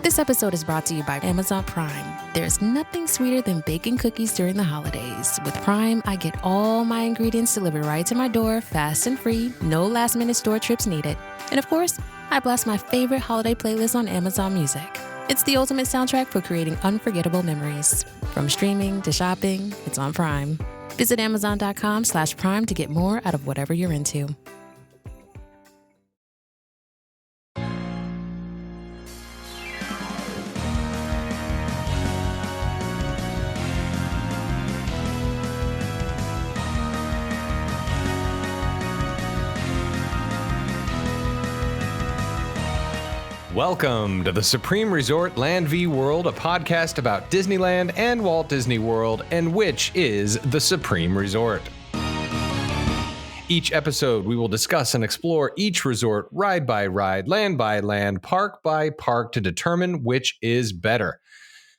This episode is brought to you by Amazon Prime. There's nothing sweeter than baking cookies during the holidays. With Prime, I get all my ingredients delivered right to my door, fast and free, no last-minute store trips needed. And of course, I blast my favorite holiday playlist on Amazon Music. It's the ultimate soundtrack for creating unforgettable memories. From streaming to shopping, it's on Prime. Visit Amazon.com/Prime to get more out of whatever you're into. Welcome to the Supreme Resort Land v World, a podcast about Disneyland and Walt Disney World, and which is the Supreme Resort. Each episode, we will discuss and explore each resort ride by ride, land by land, park by park to determine which is better.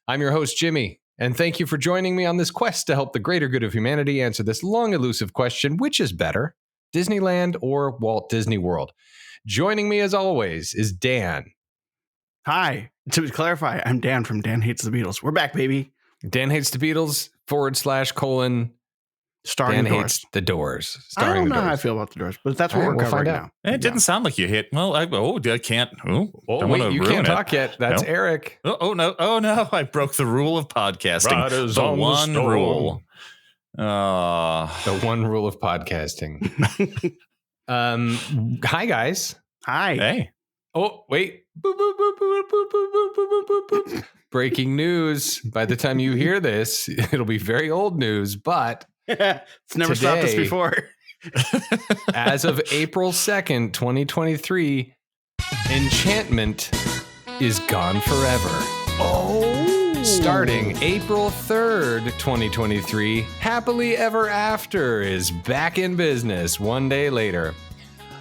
I'm your host, Jimmy, and thank you for joining me on this quest to help the greater good of humanity answer this long, elusive question, which is better, Disneyland or Walt Disney World? Joining me, as always, is Dan. Hi. To clarify, I'm Dan from Dan Hates the Beatles. We're back, baby. Dan Hates the Beatles, / Starring Dan the Hates Doors. the Doors. I don't know how I feel about the Doors, but that's what we're covering now. It didn't sound like you hit. Well, I can't. Oh, wait, you can't talk yet. That's no. Eric. Oh, no. I broke the rule of podcasting. The one rule. The one rule of podcasting. Hi, guys. Hi. Hey. Oh, wait. Boop, boop, boop, boop, boop, boop, boop, boop, boop, boop. Breaking news. By the time you hear this, it'll be very old news, but it's never stopped us before. As of April 2nd, 2023, Enchantment is gone forever. Oh. Starting April 3rd, 2023, Happily Ever After is back in business one day later.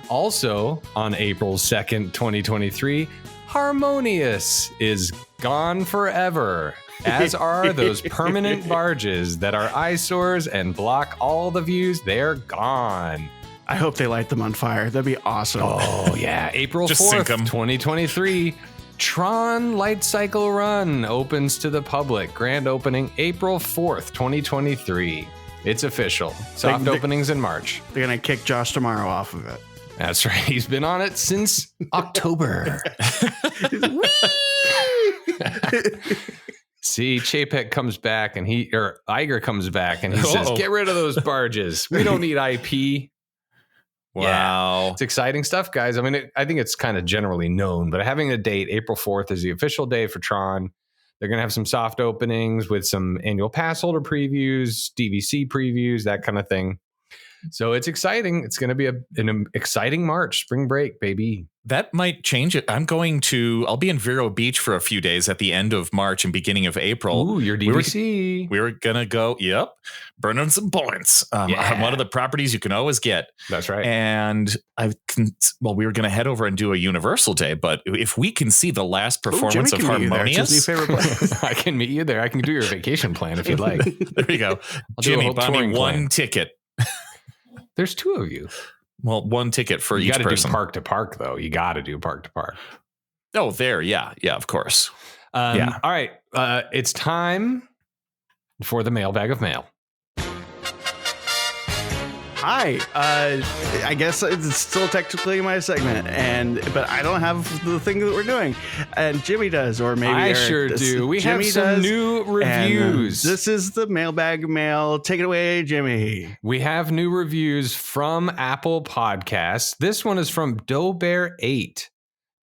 Also, on April 2nd, 2023, Harmonious is gone forever, as are those permanent barges that are eyesores and block all the views. They're gone. I hope they light them on fire. That'd be awesome. Oh, yeah. April 4th, 2023, Tron Light Cycle Run opens to the public. Grand opening April 4th, 2023. It's official. Soft openings in March. They're going to kick Josh tomorrow off of it. That's right. He's been on it since October. See, Chapek comes back and Iger comes back and he says, get rid of those barges. We don't need IP. Wow. Yeah, it's exciting stuff, guys. I mean, I think it's kind of generally known, but having a date, April 4th is the official day for Tron. They're going to have some soft openings with some annual pass holder previews, DVC previews, that kind of thing. So it's exciting. It's going to be an exciting March, spring break, baby. That might change it. I'll be in Vero Beach for a few days at the end of March and beginning of April. Ooh, your DVC. We were going to go, burning some points. One of the properties you can always get. That's right. And we were going to head over and do a Universal Day, but if we can see the last performance of Harmonious. I can meet you there. I can do your vacation plan if you'd like. There you go. Jimmy, buy me one ticket. There's two of you. Well, one ticket for each person. You got to do park to park, though. You got to do park to park. Oh, there. Yeah, of course. All right. It's time for the mailbag of mail. Hi. I guess it's still technically my segment, but I don't have the thing that we're doing, and Jimmy does, or maybe I Eric sure does. do. We Jimmy have some does, new reviews. This is the mailbag mail. Take it away, Jimmy. We have new reviews from Apple Podcasts. This one is from DoBear8.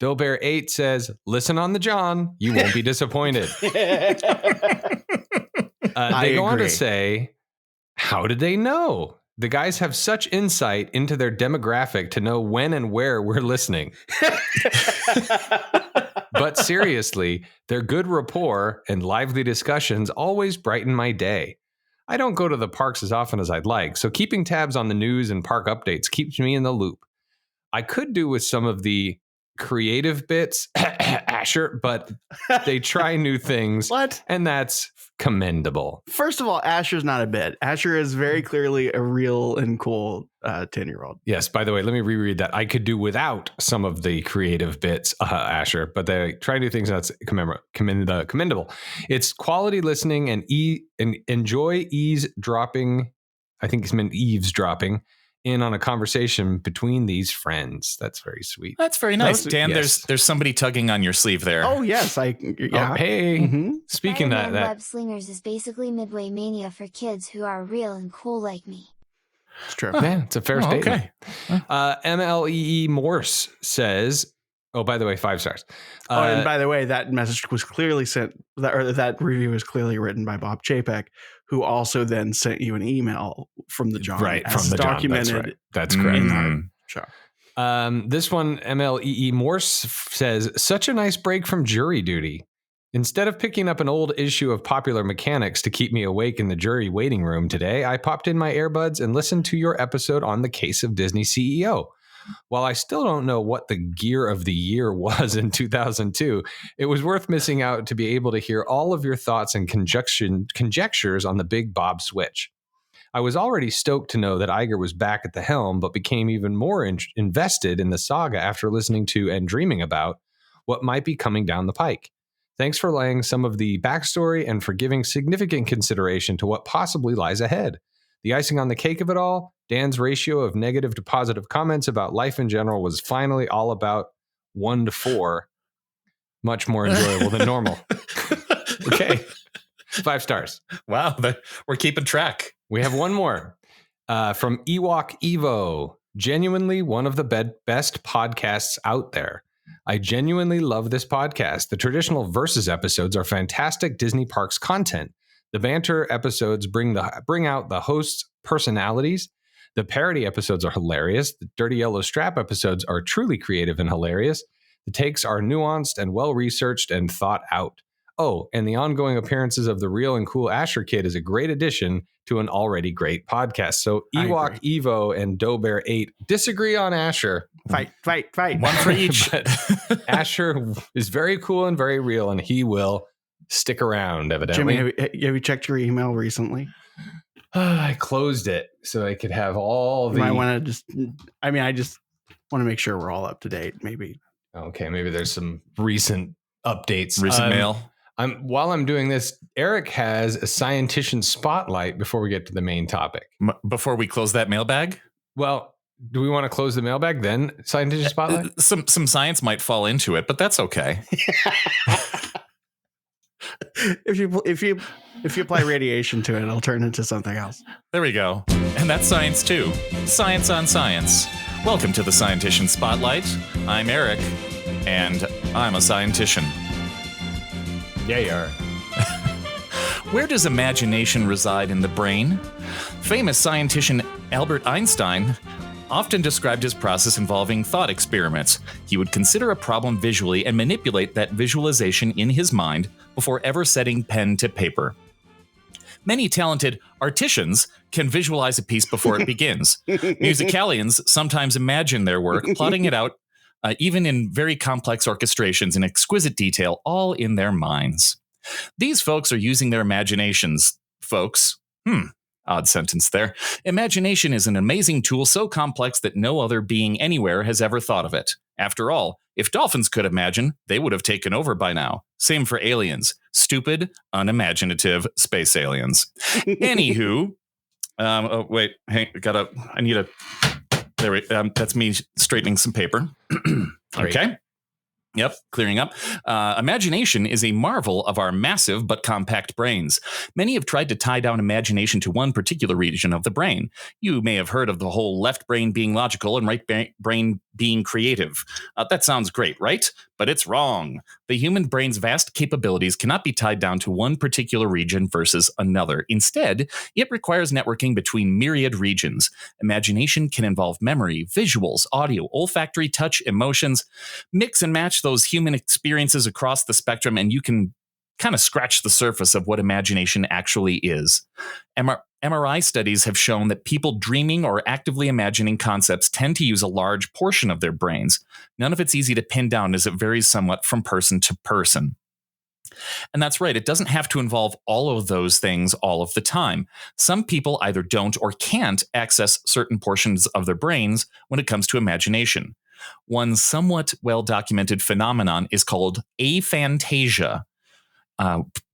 DoBear8 says, "Listen on the John. You won't be disappointed." They go on to say, "How did they know? The guys have such insight into their demographic to know when and where we're listening." But seriously, their good rapport and lively discussions always brighten my day. I don't go to the parks as often as I'd like, so keeping tabs on the news and park updates keeps me in the loop. I could do with some of the creative bits, Asher, but they try new things. What? And that's commendable. First of all, Asher's not a bit. Asher is very clearly a real and cool 10-year-old. Yes, by the way, let me reread that. I could do without some of the creative bits, Asher, but they try new things. That's commendable. It's quality listening and enjoy eavesdropping. I think it's meant eavesdropping in on a conversation between these friends. That's very sweet. That's very nice. Dan, yes. there's somebody tugging on your sleeve there. Oh, yes. Oh, hey. Mm-hmm. Speaking of that. Web Slingers is basically Midway Mania for kids who are real and cool like me. It's true. Yeah, it's a fair statement. Okay. MLEE Morse says, oh, by the way, 5 stars. And by the way, that message was clearly sent, that review was clearly written by Bob Chapek, who also then sent you an email from the John. Right, from the John. Documented. That's correct. In our show. This one, MLEE Morse says, such a nice break from jury duty. Instead of picking up an old issue of Popular Mechanics to keep me awake in the jury waiting room today, I popped in my earbuds and listened to your episode on the case of Disney CEO. While I still don't know what the gear of the year was in 2002, it was worth missing out to be able to hear all of your thoughts and conjectures on the big Bob switch. I was already stoked to know that Iger was back at the helm, but became even more invested in the saga after listening to and dreaming about what might be coming down the pike. Thanks for laying some of the backstory and for giving significant consideration to what possibly lies ahead. The icing on the cake of it all, Dan's ratio of negative to positive comments about life in general was finally all about 1 to 4. Much more enjoyable than normal. Okay. 5 stars. Wow. We're keeping track. We have one more from Ewok Evo. Genuinely one of the best podcasts out there. I genuinely love this podcast. The traditional Versus episodes are fantastic Disney Parks content. The banter episodes bring out the hosts' personalities. The parody episodes are hilarious. The Dirty Yellow Strap episodes are truly creative and hilarious. The takes are nuanced and well-researched and thought out. Oh, and the ongoing appearances of the real and cool Asher Kid is a great addition to an already great podcast. So Ewok Evo and Dobear 8 disagree on Asher. Fight. One for each. Asher is very cool and very real, and he will stick around, evidently. Jimmy, have you checked your email recently? I closed it so I could have all the... You might want to I just want to make sure we're all up to date, maybe. Okay, maybe there's some recent updates. Recent mail. While I'm doing this, Eric has a scientician spotlight before we get to the main topic. Before we close that mailbag? Well, do we want to close the mailbag then? Scientician spotlight? Some science might fall into it, but that's okay. If you apply radiation to it, it'll turn into something else. There we go. And that's science too. Science on science. Welcome to the Scientician Spotlight. I'm Eric, and I'm a scientician. Yeah, you are. Where does imagination reside in the brain? Famous scientician Albert Einstein often described his process involving thought experiments. He would consider a problem visually and manipulate that visualization in his mind before ever setting pen to paper. Many talented artisans can visualize a piece before it begins. Musicalians sometimes imagine their work, plotting it out even in very complex orchestrations in exquisite detail, all in their minds. These folks are using their imaginations, folks. Odd sentence there. Imagination is an amazing tool so complex that no other being anywhere has ever thought of it. After all, if dolphins could imagine, they would have taken over by now. Same for aliens. Stupid, unimaginative space aliens. Anywho, that's me straightening some paper. Okay. Yep, clearing up. Imagination is a marvel of our massive but compact brains. Many have tried to tie down imagination to one particular region of the brain. You may have heard of the whole left brain being logical and right brain being creative. That sounds great, right? But it's wrong. The human brain's vast capabilities cannot be tied down to one particular region versus another. Instead, it requires networking between myriad regions. Imagination can involve memory, visuals, audio, olfactory, touch, emotions. Mix and match those human experiences across the spectrum, and you can kind of scratch the surface of what imagination actually is. Am MRI studies have shown that people dreaming or actively imagining concepts tend to use a large portion of their brains. None of it's easy to pin down as it varies somewhat from person to person. And that's right. It doesn't have to involve all of those things all of the time. Some people either don't or can't access certain portions of their brains when it comes to imagination. One somewhat well-documented phenomenon is called aphantasia.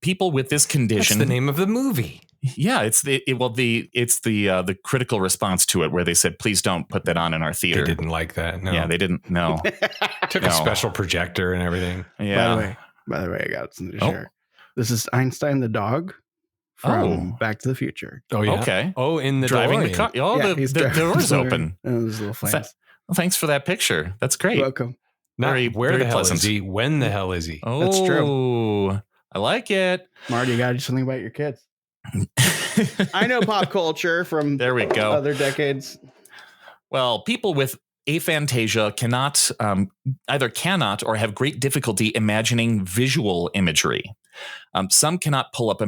People with this condition. That's the name of the movie. Yeah, it's the critical response to it where they said, please don't put that on in our theater. They didn't like that. No. Yeah, they didn't. No. Took a special projector and everything. Yeah. By the way, I got something to share. This is Einstein the dog from Back to the Future. Oh, yeah. Okay. Oh, in the driving DeLorean. the car. Oh, Yeah, the door's open. And there's little flames. Well, thanks for that picture. That's great. You're welcome. Not where very the hell pleasant. is he? When the hell is he? Oh, That's true. I like it. Marty, you got to do something about your kids. I know pop culture from There we go. other decades. Well, people with aphantasia cannot or have great difficulty imagining visual imagery. Some cannot pull up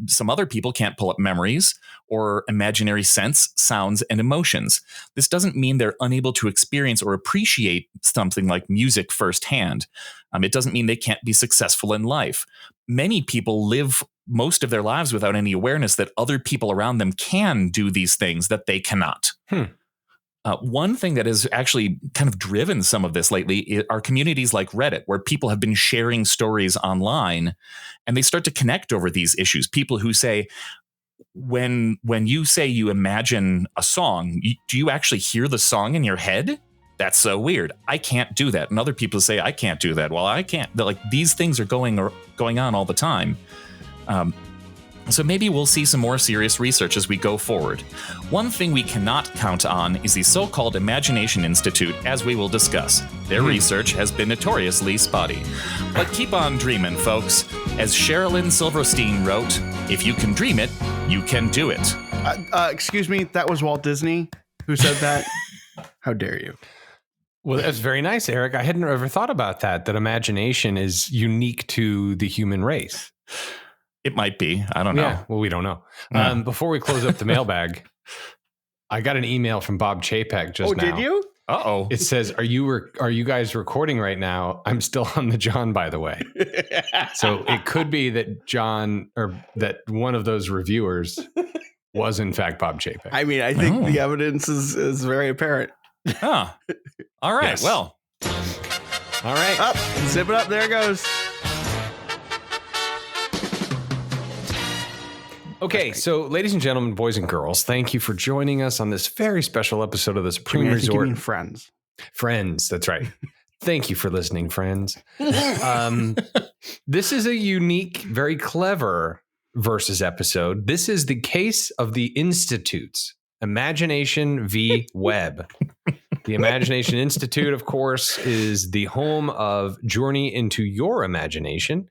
some other people can't pull up memories or imaginary scents, sounds, and emotions. This doesn't mean they're unable to experience or appreciate something like music firsthand. It doesn't mean they can't be successful in life. Many people live most of their lives without any awareness that other people around them can do these things that they cannot. One thing that has actually kind of driven some of this lately are communities like Reddit, where people have been sharing stories online and they start to connect over these issues. People who say, when you say you imagine a song, do you actually hear the song in your head? That's so weird. I can't do that. And other people say, I can't do that. Well, I can't. Like, these things are going on all the time. So maybe we'll see some more serious research as we go forward. One thing we cannot count on is the so-called Imagination Institute, as we will discuss. Their research has been notoriously spotty. But keep on dreaming, folks. As Sherilyn Silverstein wrote, if you can dream it, you can do it. Excuse me, that was Walt Disney who said that? How dare you? Well, that's very nice, Eric. I hadn't ever thought about that imagination is unique to the human race. It might be. I don't know. Yeah, well, we don't know. Before we close up the mailbag, I got an email from Bob Chapek just now. Oh, did you? Uh-oh. It says, are you guys recording right now? I'm still on the John, by the way. So it could be that John, or that one of those reviewers was in fact Bob Chapek. I mean, I think the evidence is very apparent. Huh. All right. Yes. Well. All right. Up, zip it up. There it goes. Okay, so ladies and gentlemen, boys and girls, thank you for joining us on this very special episode of the Supreme I think you Resort. mean friends. Friends, that's right. Thank you for listening, friends. This is a unique, very clever versus episode. This is the case of the institutes, Imagination v. W.E.B. The Imagination Institute, of course, is the home of Journey into Your Imagination.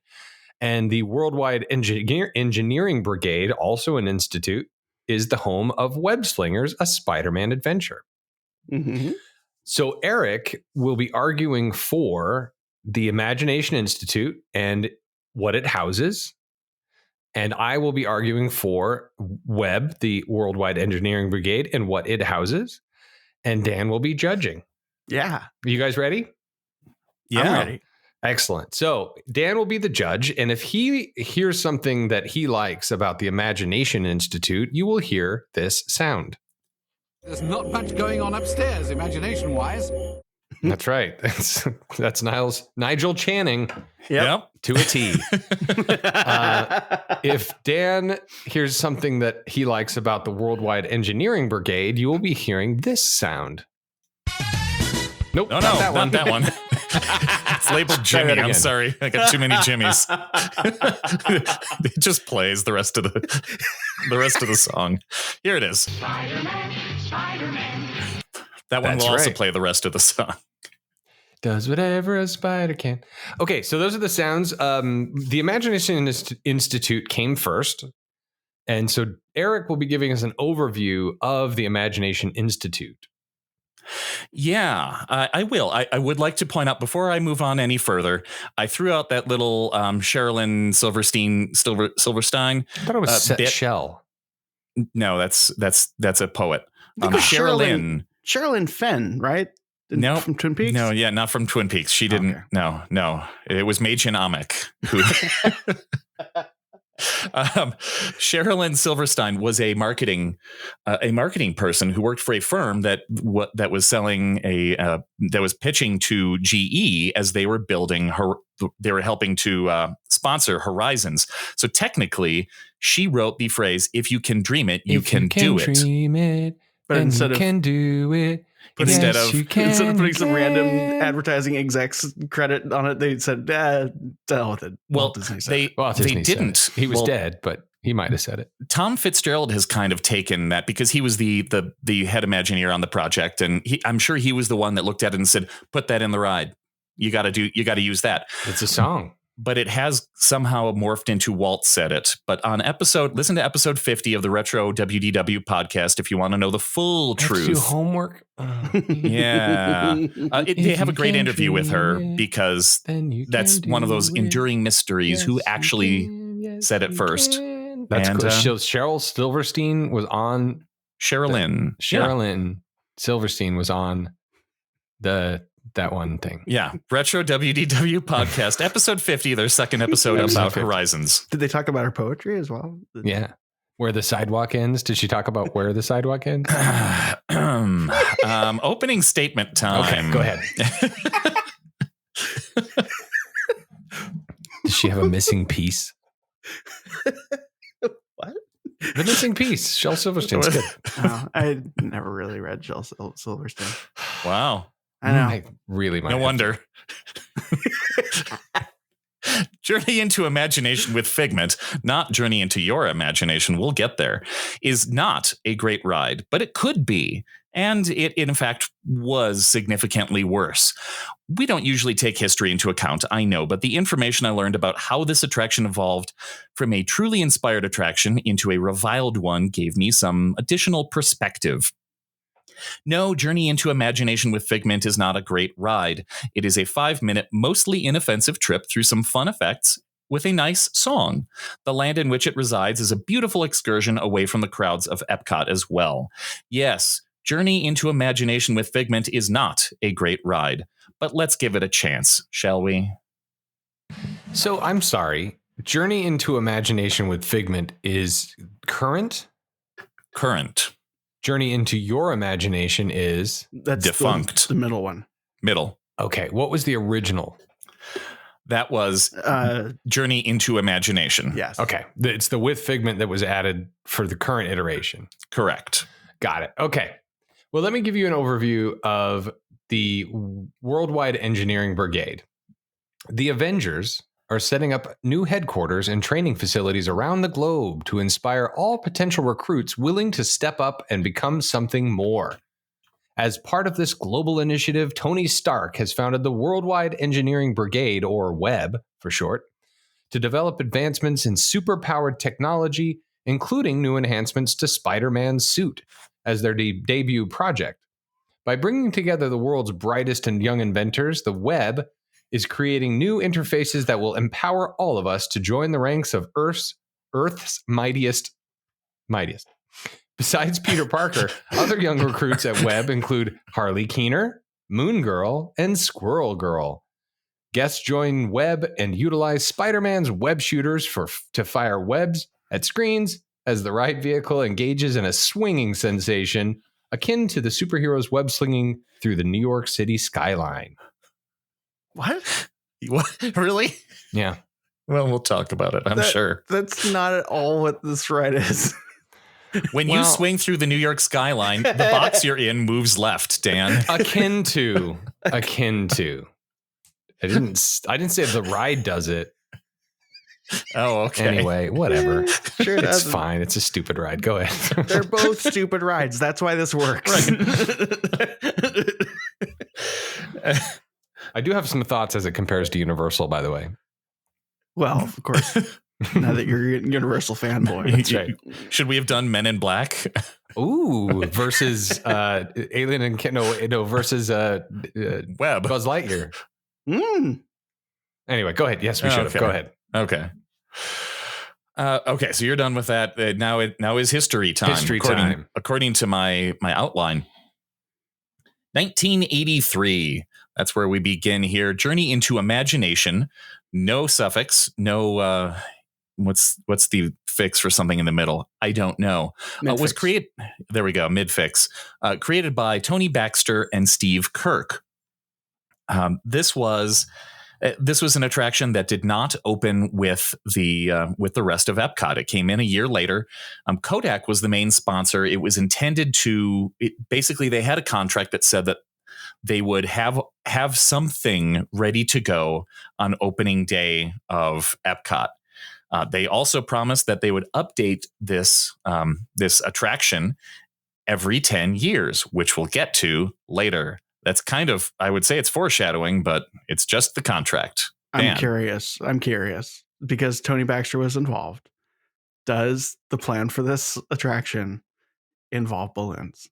And the Worldwide Engineering Brigade, also an institute, is the home of Web Slingers, a Spider-Man adventure. Mm-hmm. So Eric will be arguing for the Imagination Institute and what it houses. And I will be arguing for W.E.B, the Worldwide Engineering Brigade, and what it houses. And Dan will be judging. Yeah. Are you guys ready? Yeah. I'm ready. Excellent. So Dan will be the judge, and if he hears something that he likes about the Imagination Institute, you will hear this sound. There's not much going on upstairs, imagination-wise. That's right. That's Nigel Channing Yep. to a T. If Dan hears something that he likes about the Worldwide Engineering Brigade, you will be hearing this sound. Nope, No, not that one. not that one. It's labeled Jimmy. that I'm again. sorry. I got too many Jimmys. It just plays the rest of the song. Here it is. Spider-Man. That one That's will also right. play the rest of the song. Does whatever a spider can. Okay, so those are the sounds. The Imagination Institute came first. And so Eric will be giving us an overview of the Imagination Institute. Yeah, I will. I would like to point out before I move on any further, I threw out that little Sherilyn Silverstein I thought it was Set bit. Shell. No, that's a poet. Sherilyn Fenn, right? No, from Twin Peaks. No, yeah, not from Twin Peaks. She didn't. Okay. No, it was Machen Amick who. Sherilyn Silverstein was a marketing person who worked for a firm that was selling that was pitching to GE as they were building they were helping to sponsor Horizons. So technically, she wrote the phrase, "If you can dream it, you can do it." Dream it, but instead of can do it. Instead of putting some random advertising execs credit on it, they said, "Deal with it." Well, Disney they didn't. He was dead, but he might have said it. Tom Fitzgerald has kind of taken that because he was the head Imagineer on the project, and I'm sure he was the one that looked at it and said, "Put that in the ride. You got to use that." It's a song. But it has somehow morphed into Walt Said It. But listen to episode 50 of the Retro WDW podcast if you want to know the full truth. Do homework. Yeah. They have a great interview with her because that's one of those enduring mysteries. Who actually said it first? That's cool. Cheryl Silverstein was on. Sherilyn Silverstein was on that one thing. Yeah. Retro WDW podcast, episode 50, their second episode about Horizons. Did they talk about her poetry as well? Yeah. Where the sidewalk ends. Did she talk about where the sidewalk ends? Opening statement time. Okay, go ahead. Does she have a missing piece? What? The missing piece. Shel Silverstein's good. I never really read Shel Silverstein. Wow. I know. I really might. No wonder. Journey into Imagination with Figment, not Journey into Your Imagination, we'll get there, is not a great ride, but it could be. And it, in fact, was significantly worse. We don't usually take history into account, I know, but the information I learned about how this attraction evolved from a truly inspired attraction into a reviled one gave me some additional perspective. No, Journey into Imagination with Figment is not a great ride. It is a 5-minute, mostly inoffensive trip through some fun effects with a nice song. The land in which it resides is a beautiful excursion away from the crowds of Epcot as well. Yes, Journey into Imagination with Figment is not a great ride, but let's give it a chance, shall we? So I'm sorry. Journey into Imagination with Figment is current? Current. Journey into Your Imagination is defunct. The middle one. Middle. Okay. What was the original? That was Journey into Imagination. Yes. Okay. It's the with Figment that was added for the current iteration. Correct. Got it. Okay. Well, let me give you an overview of the Worldwide Engineering Brigade. The Avengers are setting up new headquarters and training facilities around the globe to inspire all potential recruits willing to step up and become something more. As part of this global initiative, Tony Stark has founded the Worldwide Engineering Brigade, or W.E.B for short, to develop advancements in superpowered technology, including new enhancements to Spider-Man's suit as their debut project. By bringing together the world's brightest and young inventors, the W.E.B is creating new interfaces that will empower all of us to join the ranks of Earth's mightiest. Besides Peter Parker, other young recruits at W.E.B include Harley Keener, Moon Girl, and Squirrel Girl. Guests join W.E.B and utilize Spider-Man's web shooters to fire webs at screens as the ride vehicle engages in a swinging sensation akin to the superhero's web slinging through the New York City skyline. What? Really? Yeah. Well, we'll talk about it, I'm sure. That's not at all what this ride is. When you swing through the New York skyline, the box you're in moves left, Dan. Akin to. I didn't say the ride does it. Oh, okay. Anyway, whatever. Sure, it's fine. It's a stupid ride. Go ahead. They're both stupid rides. That's why this works. Right. I do have some thoughts as it compares to Universal, by the way. Well, of course. Now that you're a Universal fanboy. That's right. Should we have done Men in Black? Ooh, versus Alien and versus W.E.B. Buzz Lightyear. Anyway, go ahead. Yes, we should have. Go ahead. Okay. Okay, so you're done with that. Now is history time. History time. According to my outline. 1983. That's where we begin here. Journey into imagination. No suffix. No. What's the fix for something in the middle? I don't know. Was created. There we go. Midfix. Created by Tony Baxter and Steve Kirk. This was an attraction that did not open with the rest of Epcot. It came in a year later. Kodak was the main sponsor. It was intended to. Basically, they had a contract that said that they would have something ready to go on opening day of Epcot. They also promised that they would update this attraction every 10 years, which we'll get to later. That's kind of, I would say it's foreshadowing, but it's just the contract. Dan. I'm curious because Tony Baxter was involved. Does the plan for this attraction involve balloons?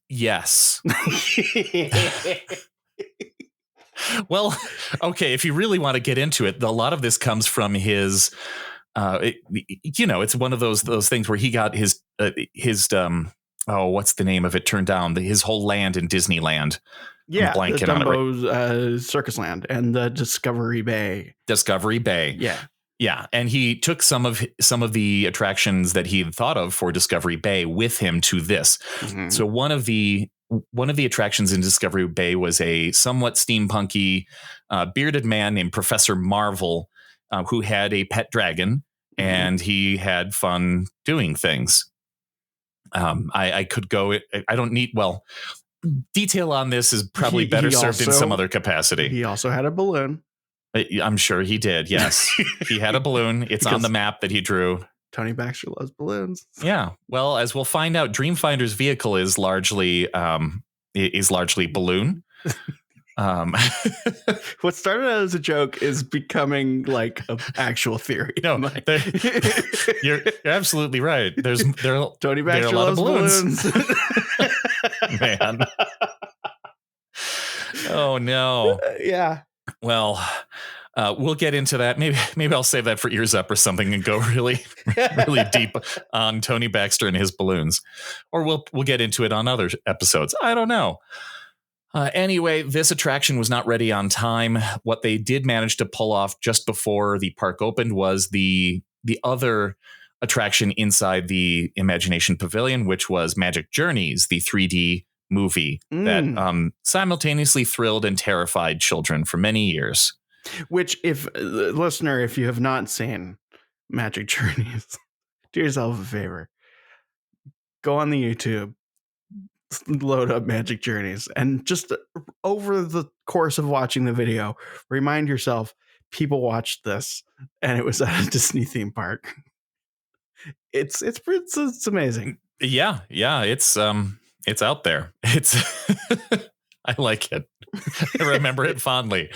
Yes. Well, okay, if you really want to get into it, a lot of this comes from his it's one of those things where he got his what's the name of it turned down, his whole land in Disneyland. Yeah, the Dumbo's Circus Land and the Discovery Bay. Yeah, and he took some of the attractions that he had thought of for Discovery Bay with him to this. Mm-hmm. So one of the attractions in Discovery Bay was a somewhat steampunky bearded man named Professor Marvel, who had a pet dragon, and he had fun doing things. I could go. I don't need. Well, detail on this is probably better served in some other capacity. He also had a balloon. I'm sure he did. Yes, he had a balloon. It's on the map that he drew. Tony Baxter loves balloons. Yeah. Well, as we'll find out, Dreamfinder's vehicle is largely balloon. What started out as a joke is becoming like an actual theory. No, you're absolutely right. Tony Baxter loves balloons. Man. Oh no. Yeah. Well, we'll get into that. Maybe I'll save that for Ears Up or something and go really deep on Tony Baxter and his balloons, or we'll get into it on other episodes. I don't know. Anyway, this attraction was not ready on time. What they did manage to pull off just before the park opened was the other attraction inside the Imagination Pavilion, which was Magic Journeys, the 3D movie that simultaneously thrilled and terrified children for many years. Which, if you have not seen Magic Journeys, do yourself a favor. Go on the YouTube, load up Magic Journeys, and just over the course of watching the video, remind yourself people watched this and it was at a Disney theme park. It's amazing. Yeah, it's out there. It's I like it. I remember it fondly.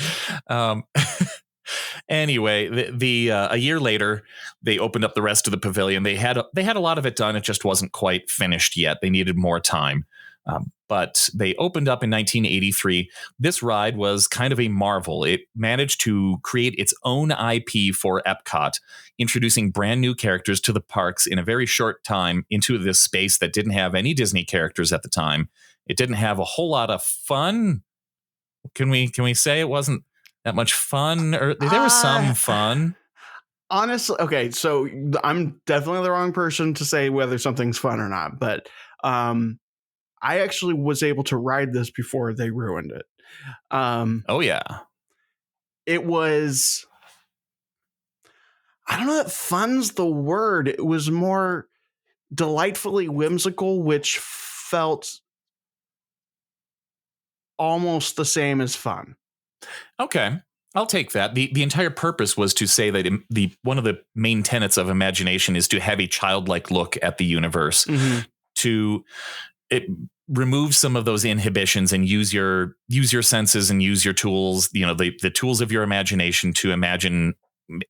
Anyway, a year later, they opened up the rest of the pavilion. They had a lot of it done. It just wasn't quite finished yet. They needed more time. But they opened up in 1983. This ride was kind of a marvel. It managed to create its own IP for Epcot, introducing brand new characters to the parks in a very short time into this space that didn't have any Disney characters at the time. It didn't have a whole lot of fun. Can we say it wasn't that much fun? Or there was some fun. Honestly, okay, so I'm definitely the wrong person to say whether something's fun or not, but I actually was able to ride this before they ruined it. Oh yeah. It was, I don't know that fun's the word. It was more delightfully whimsical, which felt almost the same as fun. Okay. I'll take that. The entire purpose was to say that one of the main tenets of imagination is to have a childlike look at the universe, to remove some of those inhibitions and use your senses and use your tools, the tools of your imagination to imagine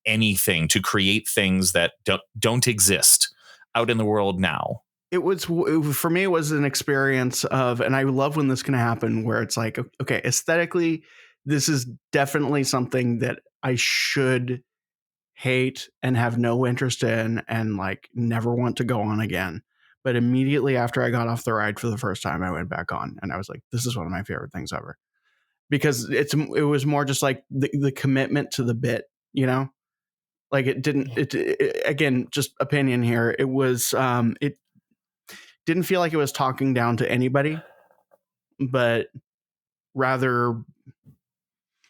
anything, to create things that don't exist out in the world now. For me, it was an experience of, and I love when this can happen, where it's like, okay, aesthetically, this is definitely something that I should hate and have no interest in and like never want to go on again. But immediately after I got off the ride for the first time, I went back on and I was like, this is one of my favorite things ever. Because it was more just like the commitment to the bit, you know? Like it again, just opinion here. It was, it didn't feel like it was talking down to anybody, but rather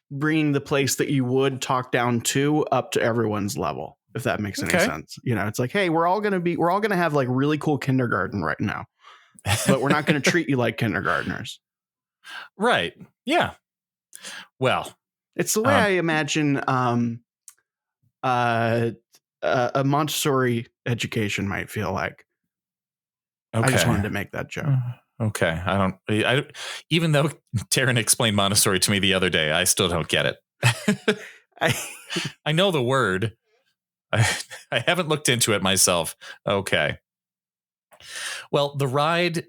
bringing the place that you would talk down to up to everyone's level, if that makes any sense. You know, it's like, hey, we're all going to have like really cool kindergarten right now, but we're not going to treat you like kindergartners. Right. Yeah. Well, it's the way I imagine a Montessori education might feel like. I just wanted to make that joke. Okay. I even though Taryn explained Montessori to me the other day, I still don't get it. I know the word. I haven't looked into it myself. Okay. Well, the ride.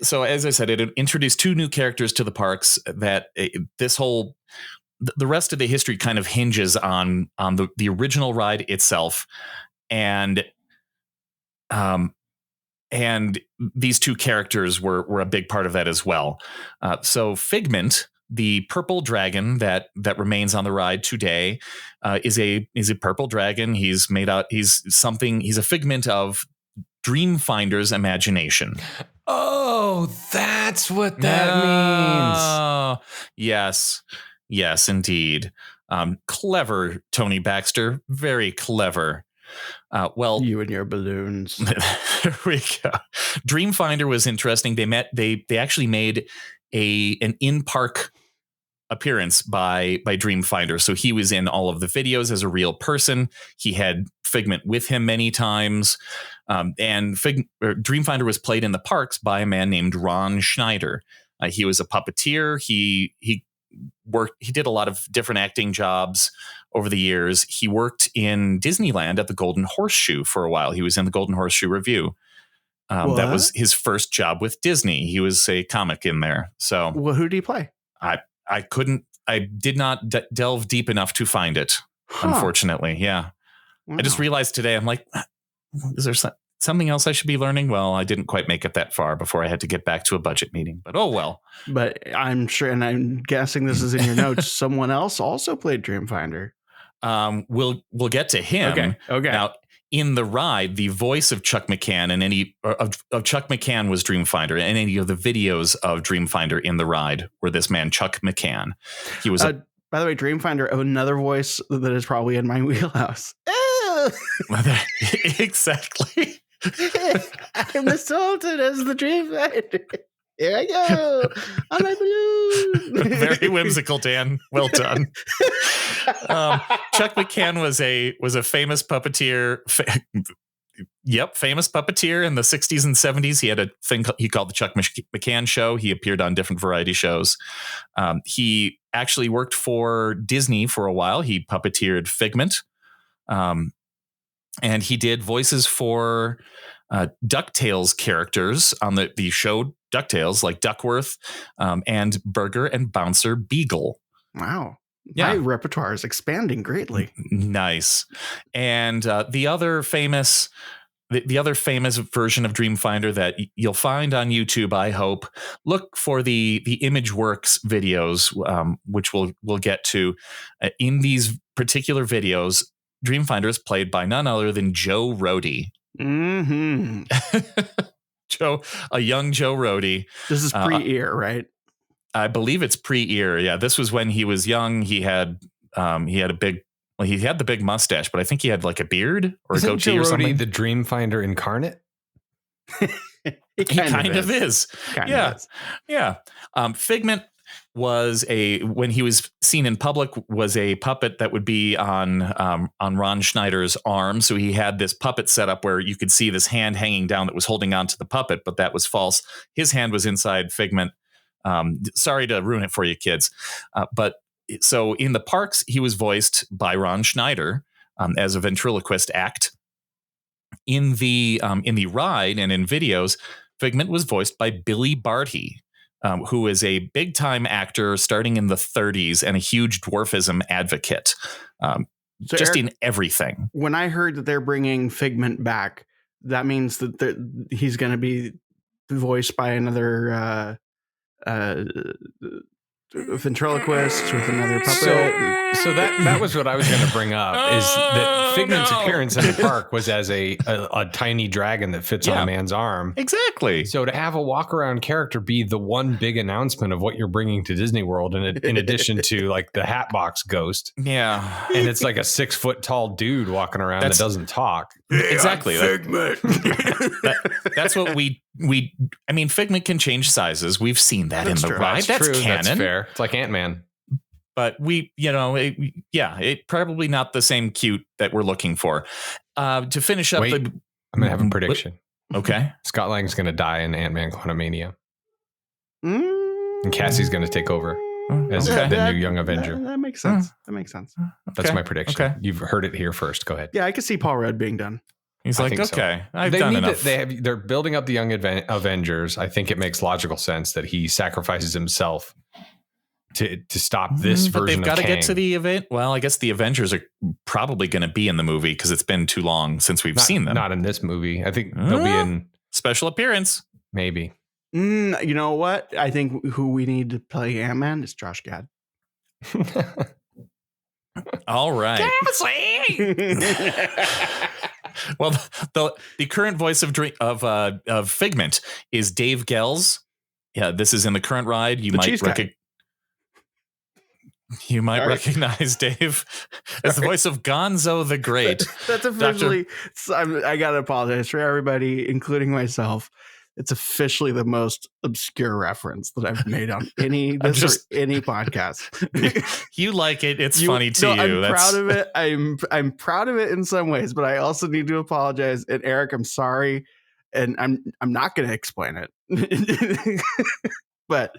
So as I said, it introduced 2 new characters to the parks that the rest of the history kind of hinges on the original ride itself. And these 2 characters were a big part of that as well. So Figment, the purple dragon that remains on the ride today, is a purple dragon. He's a figment of Dreamfinder's imagination. Oh, that's what that means. Yes, indeed. Clever, Tony Baxter. Very clever. Well, you and your balloons. There we go. Dreamfinder was interesting. They actually made an in-park appearance by Dreamfinder. So he was in all of the videos as a real person. He had Figment with him many times. And Dreamfinder was played in the parks by a man named Ron Schneider. He was a puppeteer. He did a lot of different acting jobs over the years. He worked in Disneyland at the Golden Horseshoe for a while. He was in the Golden Horseshoe Revue. That was his first job with Disney. He was a comic in there. So, well, who did he play? I did not delve deep enough to find it, unfortunately. Yeah. Wow. I just realized today, I'm like, is there something else I should be learning? Well, I didn't quite make it that far before I had to get back to a budget meeting, but oh well. But I'm sure, and I'm guessing this is in your notes, someone else also played Dreamfinder. We'll get to him. Okay. Now, in the ride, the voice of Chuck McCann of Chuck McCann was Dreamfinder, and any of the videos of Dreamfinder in the ride were this man, Chuck McCann. He was by the way, Dreamfinder, another voice that is probably in my wheelhouse. Exactly. I'm assaulted as the Dreamfinder. Here I go on my balloon. Very whimsical, Dan. Well done. Chuck McCann was a famous puppeteer. Famous puppeteer in the 60s and 70s. He had a thing he called the Chuck McCann Show. He appeared on different variety shows. He actually worked for Disney for a while. He puppeteered Figment. And he did voices for DuckTales characters on the show DuckTales, like Duckworth and Burger and Bouncer Beagle. Wow. Yeah. My repertoire is expanding greatly. Nice. And the other famous version of Dreamfinder that you'll find on YouTube, I hope, look for the ImageWorks videos, which we'll get to. In these particular videos, Dreamfinder is played by none other than Joe Rohde. Mm-hmm. A young Joe Rohde. This is pre-ear, right? I believe it's pre-ear. Yeah, this was when he was young. He had the big mustache, but I think he had like a beard or a goatee or something. The Dreamfinder incarnate? he kind of is. Yeah. Figment was when he was seen in public, was a puppet that would be on Ron Schneider's arm. So he had this puppet set up where you could see this hand hanging down that was holding on to the puppet, but that was false. His hand was inside Figment. Sorry to ruin it for you kids. But so in the parks, he was voiced by Ron Schneider as a ventriloquist act. In the ride and in videos, Figment was voiced by Billy Barty, who is a big time actor starting in the 30s and a huge dwarfism advocate. So just Eric, in everything. When I heard that they're bringing Figment back, that means that he's going to be voiced by another ventriloquist with another puppet. So that was what I was going to bring up is that Figment's appearance in the park was as a tiny dragon that fits on a man's arm. Exactly. So to have a walk around character be the one big announcement of what you're bringing to Disney World, in addition to like the Hatbox Ghost. Yeah. And it's like a 6 foot tall dude walking around that doesn't talk. Exactly. Figment. That's what I mean, Figment can change sizes. We've seen that in the ride. That's true. canon. That's fair. It's like Ant-Man. But it probably not the same cute that we're looking for. To finish up, I'm going to have a prediction. Okay. Scott Lang's going to die in Ant-Man Quantumania. And Cassie's going to take over as the new Young Avenger. That makes sense. That's my prediction. Okay. You've heard it here first. Go ahead. Yeah, I could see Paul Rudd being done. He's like, okay, so. I've done enough. They're building up the Young Avengers. I think it makes logical sense that he sacrifices himself to stop this version of Kang. But they've got to get to the event. Well, I guess the Avengers are probably going to be in the movie because it's been too long since we've seen them. Not in this movie. I think they'll be in special appearance. Maybe. You know what? I think who we need to play Ant-Man is Josh Gad. All right. Well, the current voice of Figment is Dave Gells. Yeah, this is in the current ride. You might recognize Dave as the voice of Gonzo the Great. That's officially. I gotta apologize for everybody, including myself. It's officially the most obscure reference that I've made on any podcast. You like it? It's funny to you. I'm proud of it. I'm proud of it in some ways, but I also need to apologize. And Eric, I'm sorry, and I'm not going to explain it, but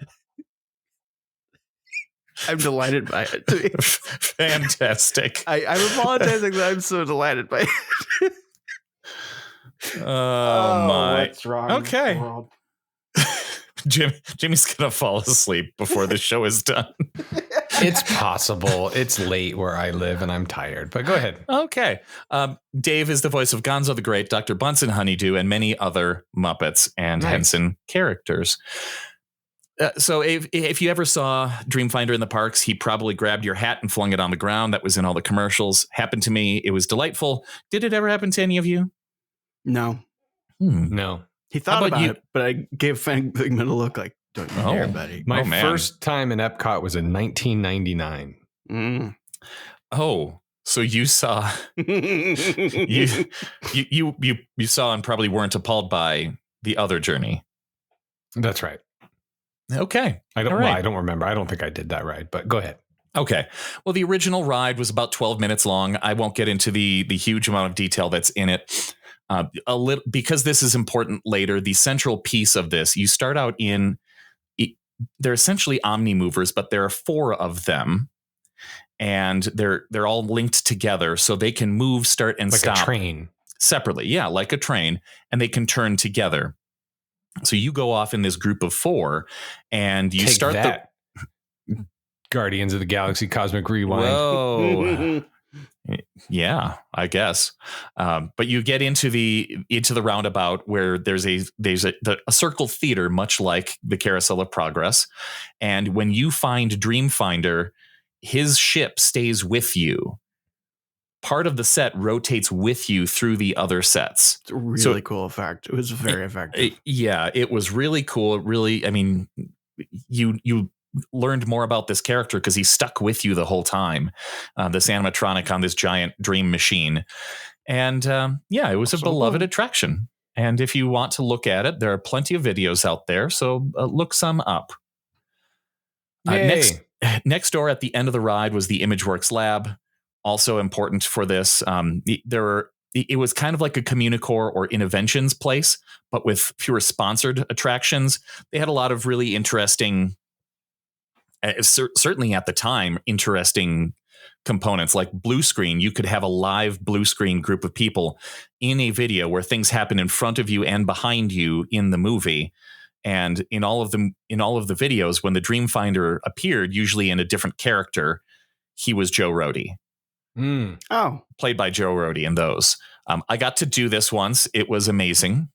I'm delighted by it. Fantastic. I'm apologizing that I'm so delighted by it. Oh my! What's wrong? Okay, Jimmy's gonna fall asleep before the show is done. It's possible. It's late where I live, and I'm tired. But go ahead. Okay, Dave is the voice of Gonzo the Great, Dr. Bunsen Honeydew, and many other Muppets and Henson characters. So if you ever saw Dreamfinder in the parks, he probably grabbed your hat and flung it on the ground. That was in all the commercials. Happened to me. It was delightful. Did it ever happen to any of you? No. No. He thought about it, but I gave Figment a look like, don't you dare, buddy. My first time in Epcot was in 1999. Oh, so you saw you saw and probably weren't appalled by the other journey. That's right. Okay. I don't remember. I don't think I did that ride, but go ahead. Okay. Well, the original ride was about 12 minutes long. I won't get into the huge amount of detail that's in it. A little, because this is important later. The central piece of this, you start out they're essentially omni-movers, but there are 4 of them, and they're all linked together, so they can move, start, and stop like a train separately. Yeah, like a train, and they can turn together. So you go off in this group of 4, and you start that. Guardians of the Galaxy Cosmic Rewind. Whoa. Yeah, I guess. But you get into the roundabout where there's a circle theater, much like the Carousel of Progress. And when you find Dreamfinder, his ship stays with you. Part of the set rotates with you through the other sets. It's a really cool effect. It was very effective. It was really cool. Really, I mean, you learned more about this character because he stuck with you the whole time. This animatronic on this giant dream machine. And it was a beloved attraction. And if you want to look at it, there are plenty of videos out there. So look some up. Next door at the end of the ride was the ImageWorks lab. Also important for this. It was kind of like a Communicore or Innoventions place, but with fewer sponsored attractions. They had a lot of really interesting, certainly at the time, interesting components like blue screen. You could have a live blue screen group of people in a video where things happen in front of you and behind you in the movie. And in all of the videos, when the Dreamfinder appeared, usually in a different character, he was Joe Rohde. Oh, played by Joe Rody in those. I got to do this once. It was amazing.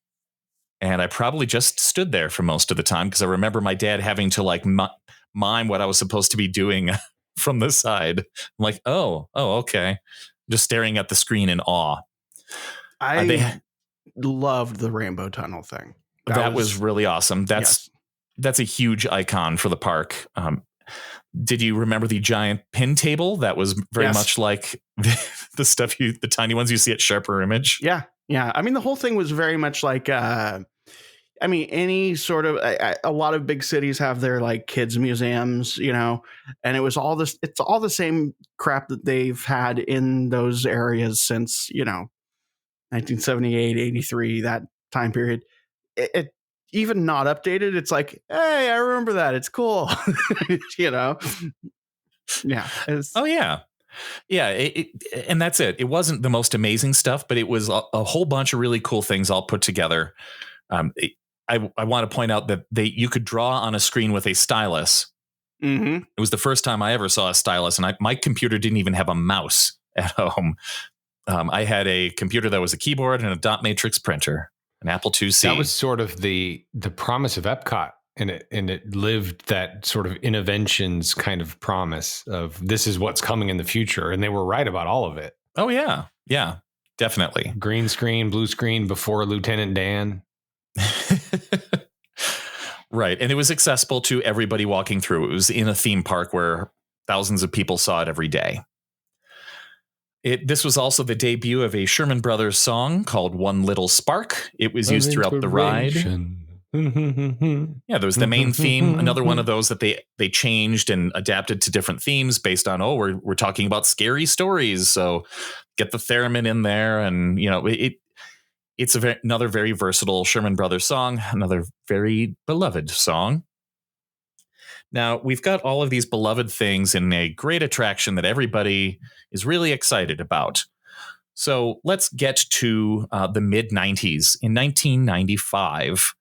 And I probably just stood there for most of the time because I remember my dad having to like mime what I was supposed to be doing from the side. I'm like, oh, okay. Just staring at the screen in awe. I loved the Rainbow Tunnel thing. That was really awesome. That's a huge icon for the park. Did you remember the giant pin table? That was very much like the stuff the tiny ones you see at Sharper Image. Yeah. Yeah. I mean, the whole thing was very much like, any sort of, a lot of big cities have their like kids museums, you know, and it was all this, it's all the same crap that they've had in those areas since, 1978, 83, that time period. It even not updated. It's like, hey, I remember that. It's cool. Yeah. Oh, yeah. Yeah. And that's it. It wasn't the most amazing stuff, but it was a whole bunch of really cool things all put together. I want to point out that you could draw on a screen with a stylus. Mm-hmm. It was the first time I ever saw a stylus, and my computer didn't even have a mouse at home. I had a computer that was a keyboard and a dot matrix printer, an Apple IIc. That was sort of the promise of Epcot, and it lived that sort of innovations kind of promise of this is what's coming in the future, and they were right about all of it. Oh yeah, definitely. Green screen, blue screen before Lieutenant Dan. Right, and it was accessible to everybody walking through. It was in a theme park where thousands of people saw it every day. This was also the debut of a Sherman Brothers song called One Little Spark. It was used throughout the ride. Yeah, there was the main theme, another one of those that they changed and adapted to different themes based on, we're talking about scary stories, so get the theremin in there. And, it's another very versatile Sherman Brothers song, another very beloved song. Now, we've got all of these beloved things in a great attraction that everybody is really excited about. So let's get to the mid-90s. In 1995,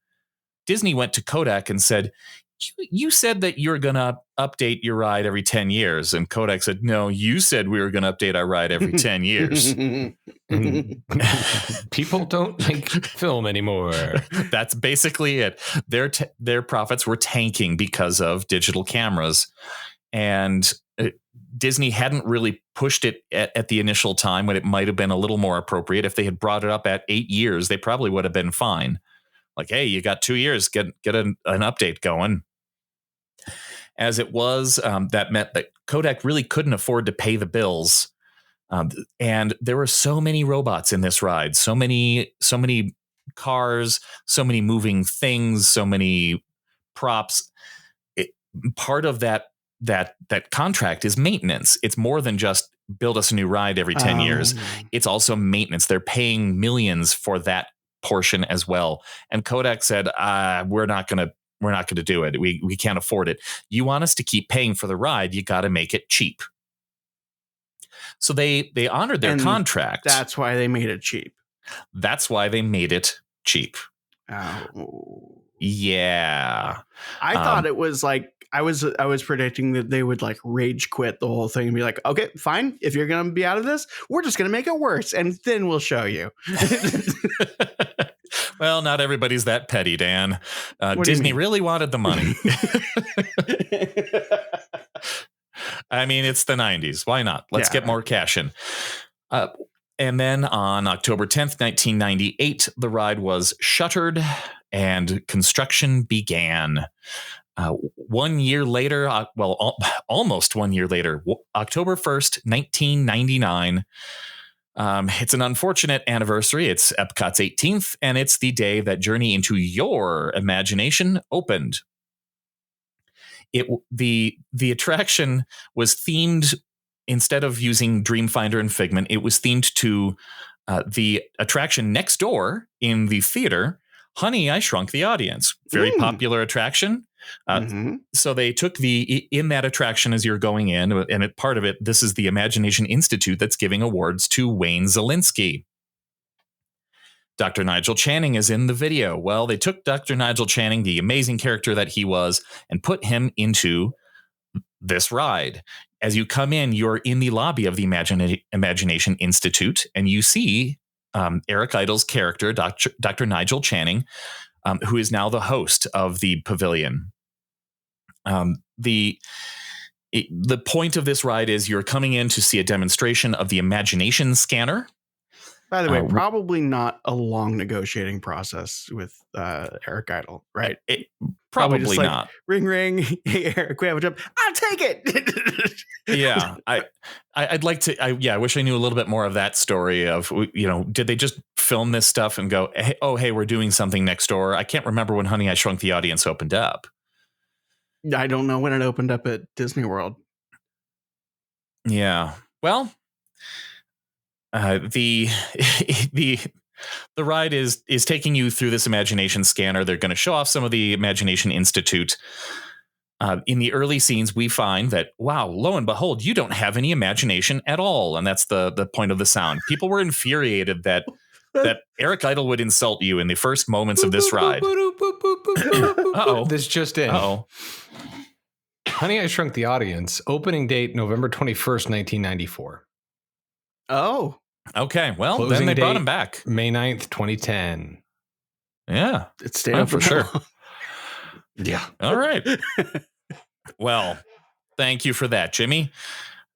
Disney went to Kodak and said, you said that you're going to update your ride every 10 years. And Kodak said, no, you said we were going to update our ride every 10 years. People don't make film anymore. That's basically it. Their profits were tanking because of digital cameras. And Disney hadn't really pushed it at the initial time when it might have been a little more appropriate. If they had brought it up at 8 years, they probably would have been fine. Like, hey, you got 2 years, get an update going. As it was, that meant that Kodak really couldn't afford to pay the bills. And there were so many robots in this ride, so many cars, so many moving things, so many props. Part of that contract is maintenance. It's more than just build us a new ride every 10 years. It's also maintenance. They're paying millions for that portion as well. And Kodak said, we're not going to do it. We can't afford it. You want us to keep paying for the ride, you got to make it cheap. So they honored their contract. That's why they made it cheap. Oh. Yeah. I thought it was like, I was predicting that they would like rage quit the whole thing and be like, okay, fine. If you're going to be out of this, we're just going to make it worse. And then we'll show you. Well, not everybody's that petty, Dan. Disney really wanted the money. I mean, it's the 90s. Why not? Let's get more cash in. And then on October 10th, 1998, the ride was shuttered and construction began. 1 year later, almost 1 year later, October 1st, 1999. It's an unfortunate anniversary. It's Epcot's 18th, and it's the day that Journey into Your Imagination opened. The attraction was themed, instead of using Dreamfinder and Figment, it was themed to the attraction next door in the theater, Honey, I Shrunk the Audience. Very popular attraction. So they took in that attraction as you're going in, and part of it, this is the Imagination Institute that's giving awards to Wayne Szalinski. Dr. Nigel Channing is in the video. Well, they took Dr. Nigel Channing, the amazing character that he was, and put him into this ride. as you come in, you're in the lobby of the Imagination Institute, and you see Eric Idle's character, Dr. Nigel Channing, who is now the host of the pavilion. The point of this ride is you're coming in to see a demonstration of the imagination scanner. By the way, probably not a long negotiating process with Eric Idle, right? Probably not. Ring, ring. Hey, Eric, we have a job. I'll take it. Yeah, I'd like to. I wish I knew a little bit more of that story of, did they just film this stuff and go, hey, we're doing something next door? I can't remember when Honey, I Shrunk the Audience opened up. I don't know when it opened up at Disney World. Yeah. Well, the ride is taking you through this imagination scanner. They're going to show off some of the Imagination Institute. In the early scenes, we find that, wow, lo and behold, you don't have any imagination at all. And that's the point of the sound. People were infuriated that Eric Idle would insult you in the first moments of this ride. Uh-oh. This just in. Uh-oh. Honey, I Shrunk the Audience. Opening date, November 21st, 1994. Oh. Okay. Well, Closing then they brought him back. May 9th, 2010. Yeah. It's staying up for sure. Yeah. All right. Well, thank you for that, Jimmy.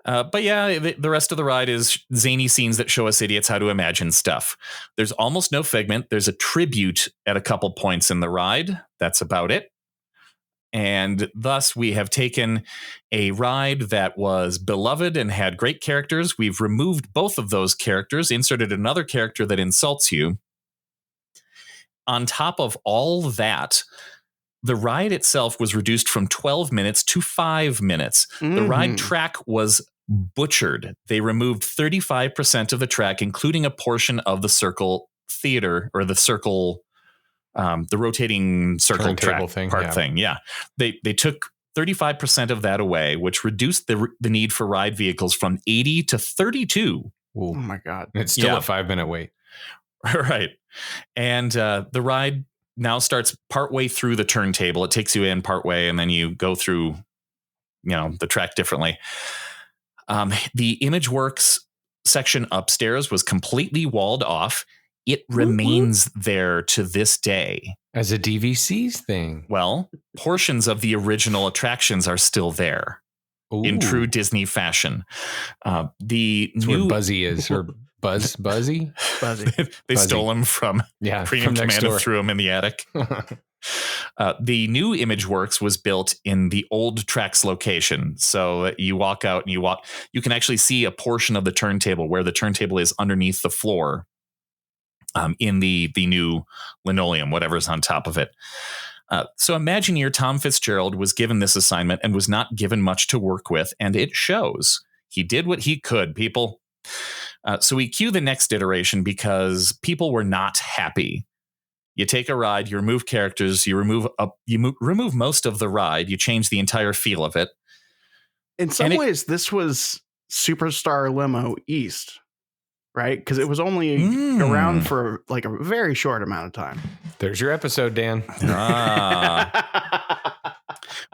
But yeah, the rest of the ride is zany scenes that show us idiots how to imagine stuff. There's almost no Figment. There's a tribute at a couple points in the ride. That's about it. And thus, we have taken a ride that was beloved and had great characters. We've removed both of those characters, inserted another character that insults you. On top of all that, the ride itself was reduced from 12 minutes to 5 minutes. Mm-hmm. The ride track was butchered. They removed 35% of the track, including a portion of the Circle Theater, or the Circle... the rotating circle track thing. Yeah. They took 35% of that away, which reduced the need for ride vehicles from 80 to 32. Ooh. Oh my God. It's still a 5-minute wait. Right. And the ride now starts partway through the turntable. It takes you in partway, and then you go through, the track differently. The ImageWorks section upstairs was completely walled off. It remains there to this day. As a DVC thing. Well, portions of the original attractions are still there. Ooh. In true Disney fashion. That's where Buzzy is, or Buzzy? Buzzy. They Buzzy. stole him from Premium Command and threw him in the attic. The new ImageWorks was built in the old tracks location. So you walk out and you can actually see a portion of the turntable where the turntable is underneath the floor. In the new linoleum, whatever's on top of it. So Imagineer Tom Fitzgerald was given this assignment and was not given much to work with, and it shows. He did what he could, people. So we cue the next iteration because people were not happy. You take a ride, you remove characters, you remove most of the ride, you change the entire feel of it. In some ways, this was Superstar Limo East. Right? Because it was only around for like a very short amount of time. There's your episode, Dan. Well,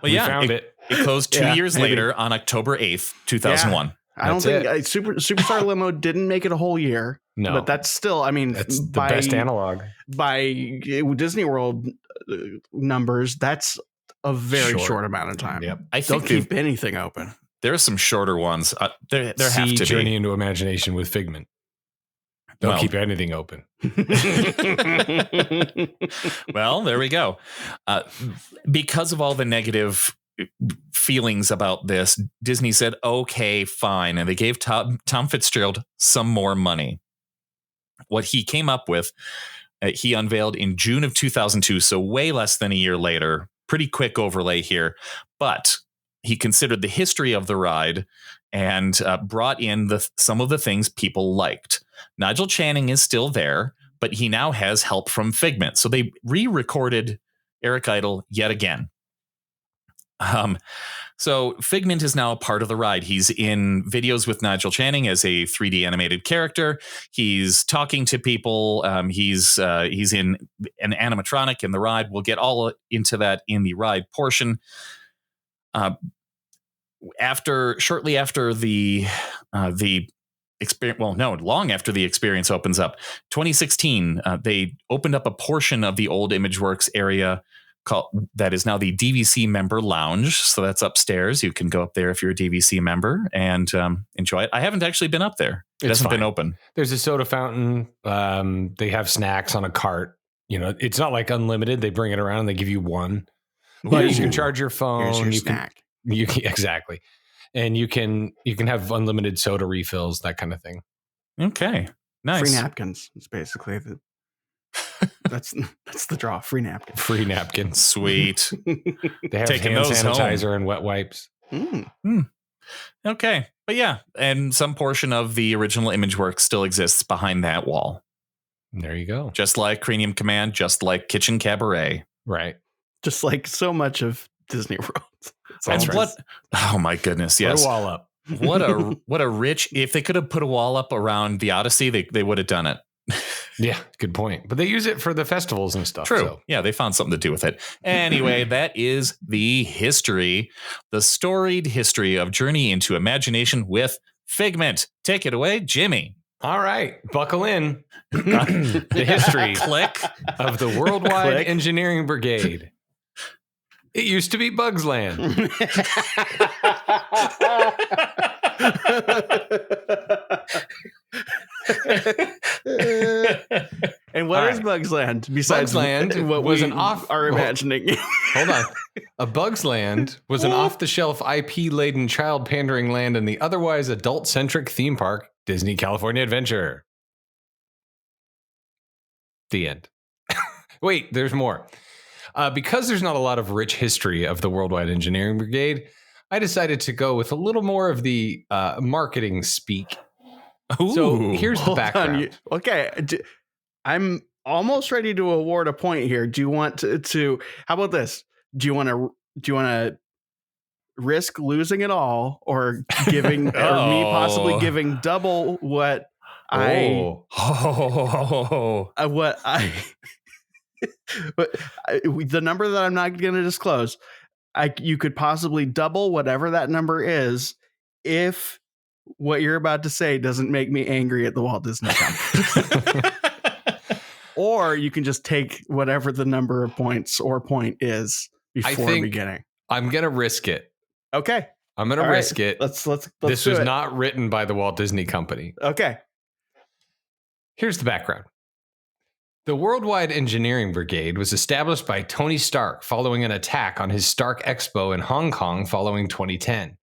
yeah, found it. It closed 2 years later on October 8th, 2001. Yeah. I don't think Superstar Limo didn't make it a whole year. No. But that's still, that's the best analog. By Disney World numbers, that's a very short amount of time. Yep. I think don't keep anything open. There are some shorter ones. There have to be. Journey into Imagination with Figment. Don't keep anything open. Well, there we go. Because of all the negative feelings about this, Disney said, okay, fine. And they gave Tom Fitzgerald some more money. What he came up with, he unveiled in June of 2002, so way less than a year later. Pretty quick overlay here. But he considered the history of the ride and brought in some of the things people liked. Nigel Channing is still there, but he now has help from Figment. So they re-recorded Eric Idle yet again. So Figment is now a part of the ride. He's in videos with Nigel Channing as a 3D animated character. He's talking to people. He's in an animatronic in the ride. We'll get all into that in the ride portion. shortly after the experience, long after the experience opens up, 2016, they opened up a portion of the old ImageWorks area that is now the DVC member lounge. So that's upstairs. You can go up there if you're a DVC member and enjoy it. I haven't actually been up there. It hasn't been open. There's a soda fountain. They have snacks on a cart. It's not like unlimited. They bring it around and they give you one. But you can charge your phone. Here's your snack. Exactly. And you can have unlimited soda refills, that kind of thing. Okay. Nice. Free napkins. It's basically that's the draw. Free napkins. Free napkins. Sweet. They have Taking hand those sanitizer home. and wet wipes. Okay. But yeah, and some portion of the original ImageWorks still exists behind that wall. There you go. Just like Cranium Command, just like Kitchen Cabaret. Right. Just like so much of Disney World. That's right. Oh my goodness. Yes. Put a wall up. What a rich, if they could have put a wall up around the Odyssey, they would have done it. Yeah, good point. But they use it for the festivals and stuff. True. So. Yeah, they found something to do with it. Anyway, that is the storied history of Journey into Imagination with Figment. Take it away, Jimmy. All right, buckle in. The history of the Worldwide Engineering Brigade. It used to be Bugs Land. And what is Bugs Land besides Bugs Land what was we are imagining? Hold on. A Bugs Land was an off-the-shelf IP-laden child-pandering land in the otherwise adult-centric theme park, Disney California Adventure. The end. Wait, there's more. Because there's not a lot of rich history of the Worldwide Engineering Brigade, I decided to go with a little more of the marketing speak. Ooh, so here's the background. Okay, I'm almost ready to award a point here. Do you want to how about this? Do you want to risk losing it all or giving or me possibly giving double what the number that I'm not going to disclose? You could possibly double whatever that number is if what you're about to say doesn't make me angry at the Walt Disney Company. Or you can just take whatever the number of points or point is before beginning. I'm going to risk it. Okay. I'm going to risk it. Let's this was not written by the Walt Disney Company. Okay. Here's the background. The Worldwide Engineering Brigade was established by Tony Stark following an attack on his Stark Expo in Hong Kong following 2010.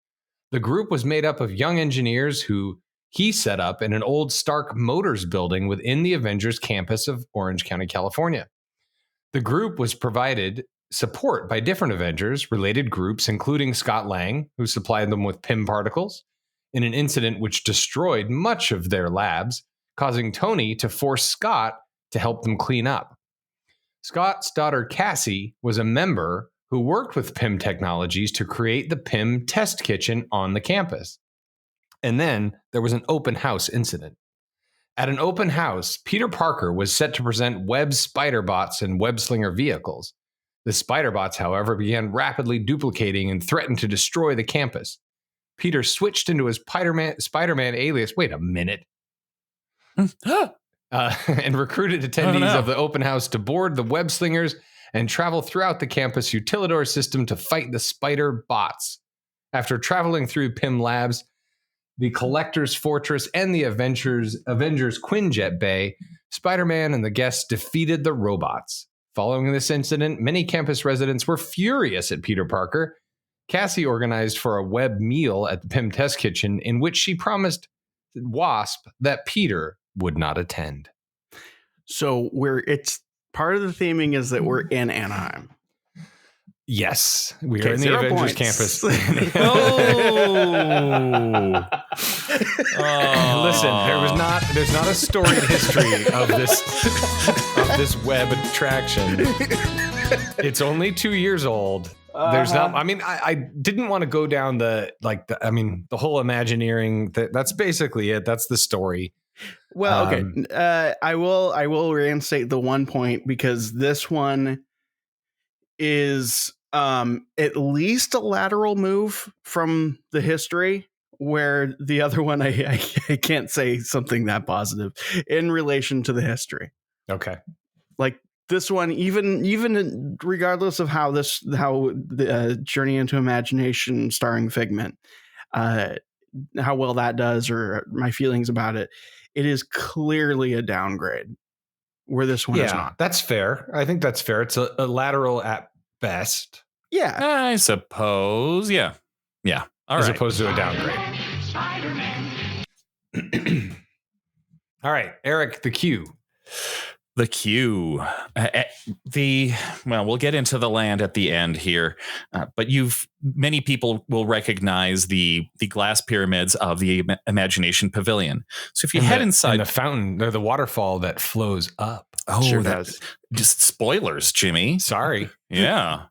The group was made up of young engineers who he set up in an old Stark Motors building within the Avengers campus of Orange County, California. The group was provided support by different Avengers related groups, including Scott Lang, who supplied them with PIM particles in an incident which destroyed much of their labs, causing Tony to force Scott to help them clean up. Scott's daughter Cassie was a member who worked with PIM Technologies to create the PIM test kitchen on the campus. And then there was an open house incident. At an open house, Peter Parker was set to present Webb spider bots and web slinger vehicles. The spider bots, however, began rapidly duplicating and threatened to destroy the campus. Peter switched into his Spider-Man alias. Wait a minute. And recruited attendees of the open house to board the web slingers and travel throughout the campus Utilidor system to fight the spider bots. After traveling through PIM Labs, the Collector's Fortress, and the Avengers Quinjet Bay, Spider-Man and the guests defeated the robots. Following this incident, many campus residents were furious at Peter Parker. Cassie organized for a web meal at the PIM Test Kitchen in which she promised Wasp that Peter would not attend. So it's part of the theming is that we're in Anaheim. Yes, we are in the Avengers campus. Listen, there's not a storied history of this web attraction. It's only 2 years old. There's not. I mean, I didn't want to go down the whole Imagineering. That's basically it. That's the story. Well, okay. I will reinstate the 1 point because this one is At least a lateral move from the history, where the other one I can't say something that positive in relation to the history. Okay. Like this one, even regardless of how the Journey into Imagination starring Figment, how well that does or my feelings about it, it is clearly a downgrade where this one is not. That's fair. I think that's fair. It's a lateral at best. Yeah, I suppose. Yeah. All as right. opposed to a downgrade. All right, Eric, the Q. The Q. We'll get into the land at the end here, but many people will recognize the glass pyramids of the Imagination Pavilion. So if you head inside the fountain, or the waterfall that flows up. Oh, sure that does. Just spoilers, Jimmy. Sorry. Yeah.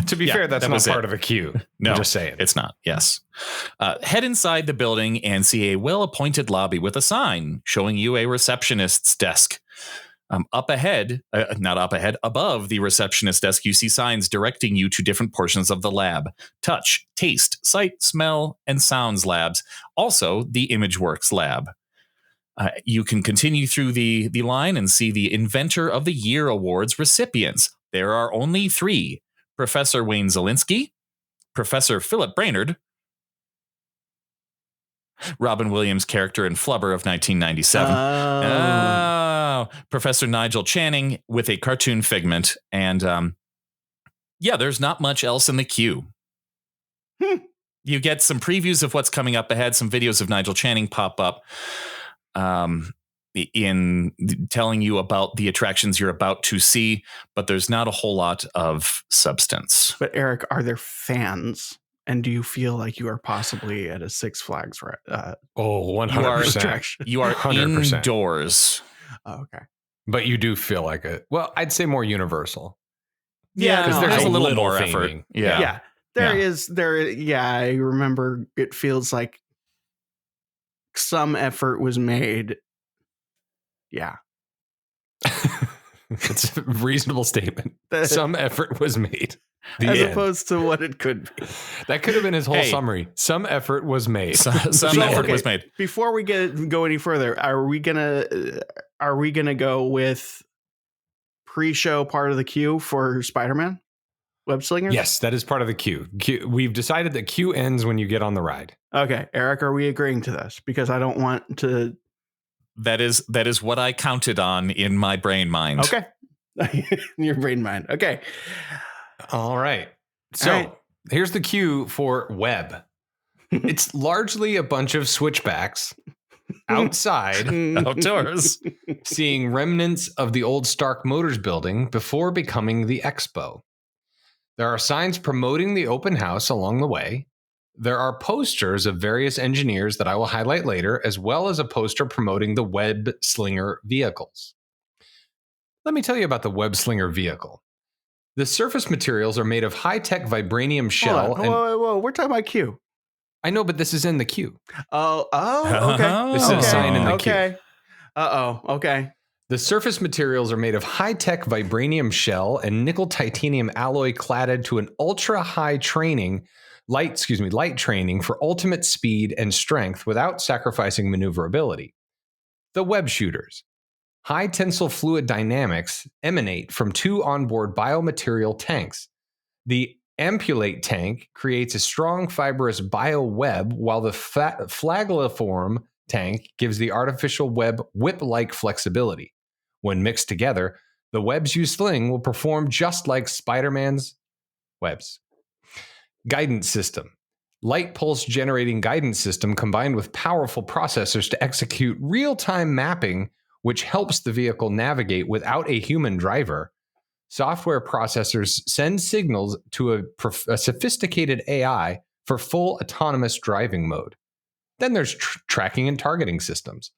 To be fair, that's not part of a queue. No, I'm just saying. It's not. Yes. Head inside the building and see a well-appointed lobby with a sign showing you a receptionist's desk. Above the receptionist desk, you see signs directing you to different portions of the lab. Touch, taste, sight, smell, and sounds labs. Also, the ImageWorks lab. You can continue through the line and see the Inventor of the Year Awards recipients. There are only 3. Professor Wayne Zelinsky, Professor Philip Brainerd, Robin Williams' character in Flubber of 1997. Professor Nigel Channing with a cartoon Figment. And there's not much else in the queue. You get some previews of what's coming up ahead. Some videos of Nigel Channing pop up. In telling you about the attractions you're about to see, but there's not a whole lot of substance. But Eric, are there fans? And do you feel like you are possibly at a Six Flags? 100%. You are 100%. Indoors. Oh, okay. But you do feel like it. Well, I'd say more universal. Yeah, because there's a little more effort. theming. Yeah. I remember it feels like some effort was made. Yeah. It's a reasonable statement. Some effort was made. As opposed to what it could be. That could have been his whole summary. Some effort was made. Some effort was made. Before we go any further, are we gonna go with pre-show part of the queue for Spider-Man? Web Slingers? Yes, that is part of the queue. We've decided that queue ends when you get on the ride. Okay, Eric, are we agreeing to this? Because I don't want to. That is what I counted on in my brain mind. Okay, your brain mind. Okay. All right. So here's the queue for Web. It's largely a bunch of switchbacks outside, outdoors, seeing remnants of the old Stark Motors building before becoming the expo. There are signs promoting the open house along the way. There are posters of various engineers that I will highlight later, as well as a poster promoting the Web Slinger vehicles. Let me tell you about the Web Slinger vehicle. The surface materials are made of high-tech vibranium shell. Whoa, we're talking about Q. I know, but this is in the queue. Oh, okay. This is a sign in the queue. Okay. The surface materials are made of high-tech vibranium shell and nickel titanium alloy cladded to an ultra-high light training for ultimate speed and strength without sacrificing maneuverability. The web shooters. High tensile fluid dynamics emanate from 2 onboard biomaterial tanks. The Ampulate tank creates a strong fibrous bioweb, while the Flagelliform tank gives the artificial web whip-like flexibility. When mixed together, the webs you sling will perform just like Spider-Man's webs. Guidance system. Light pulse generating guidance system combined with powerful processors to execute real-time mapping, which helps the vehicle navigate without a human driver. Software processors send signals to a sophisticated AI for full autonomous driving mode. Then there's tracking and targeting systems.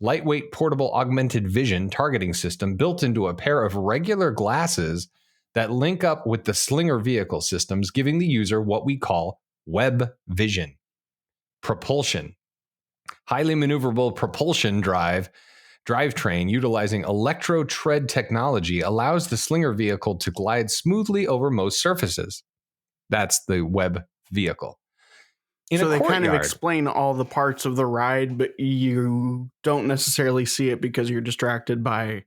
Lightweight portable augmented vision targeting system built into a pair of regular glasses that link up with the Slinger vehicle systems, giving the user what we call web vision. Propulsion. Highly maneuverable propulsion drive drivetrain utilizing electro-tread technology allows the slinger vehicle to glide smoothly over most surfaces. That's the WEB vehicle. So they kind of explain all the parts of the ride, but you don't necessarily see it because you're distracted by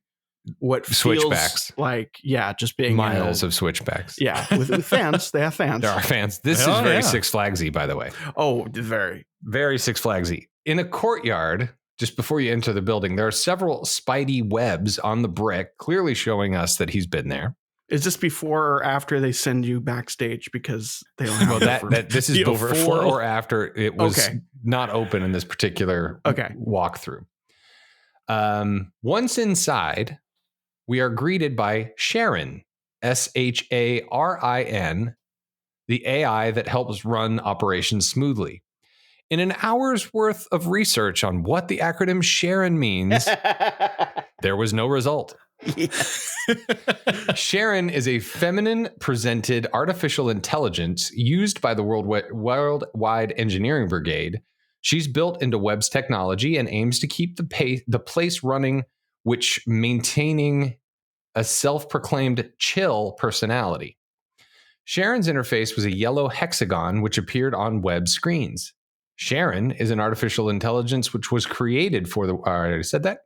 what switchbacks feels like, just being miles of switchbacks. Yeah, with fans. They have fans. There are fans. This is very Six Flagsy, by the way. Oh, very. Very Six Flagsy. In a courtyard, just before you enter the building, there are several spidey webs on the brick, clearly showing us that he's been there. Is this before or after they send you backstage because they don't have this is before or after it was not open in this particular walkthrough. Once inside, we are greeted by Sharon, Sharin, the AI that helps run operations smoothly. In an hour's worth of research on what the acronym Sharon means, there was no result. Sharon is a feminine presented artificial intelligence used by the Worldwide Engineering Brigade. She's built into WEB's technology and aims to keep the place running, which maintaining a self-proclaimed chill personality. Sharon's interface was a yellow hexagon which appeared on WEB screens. Sharon is an artificial intelligence which was created for the... I already said that.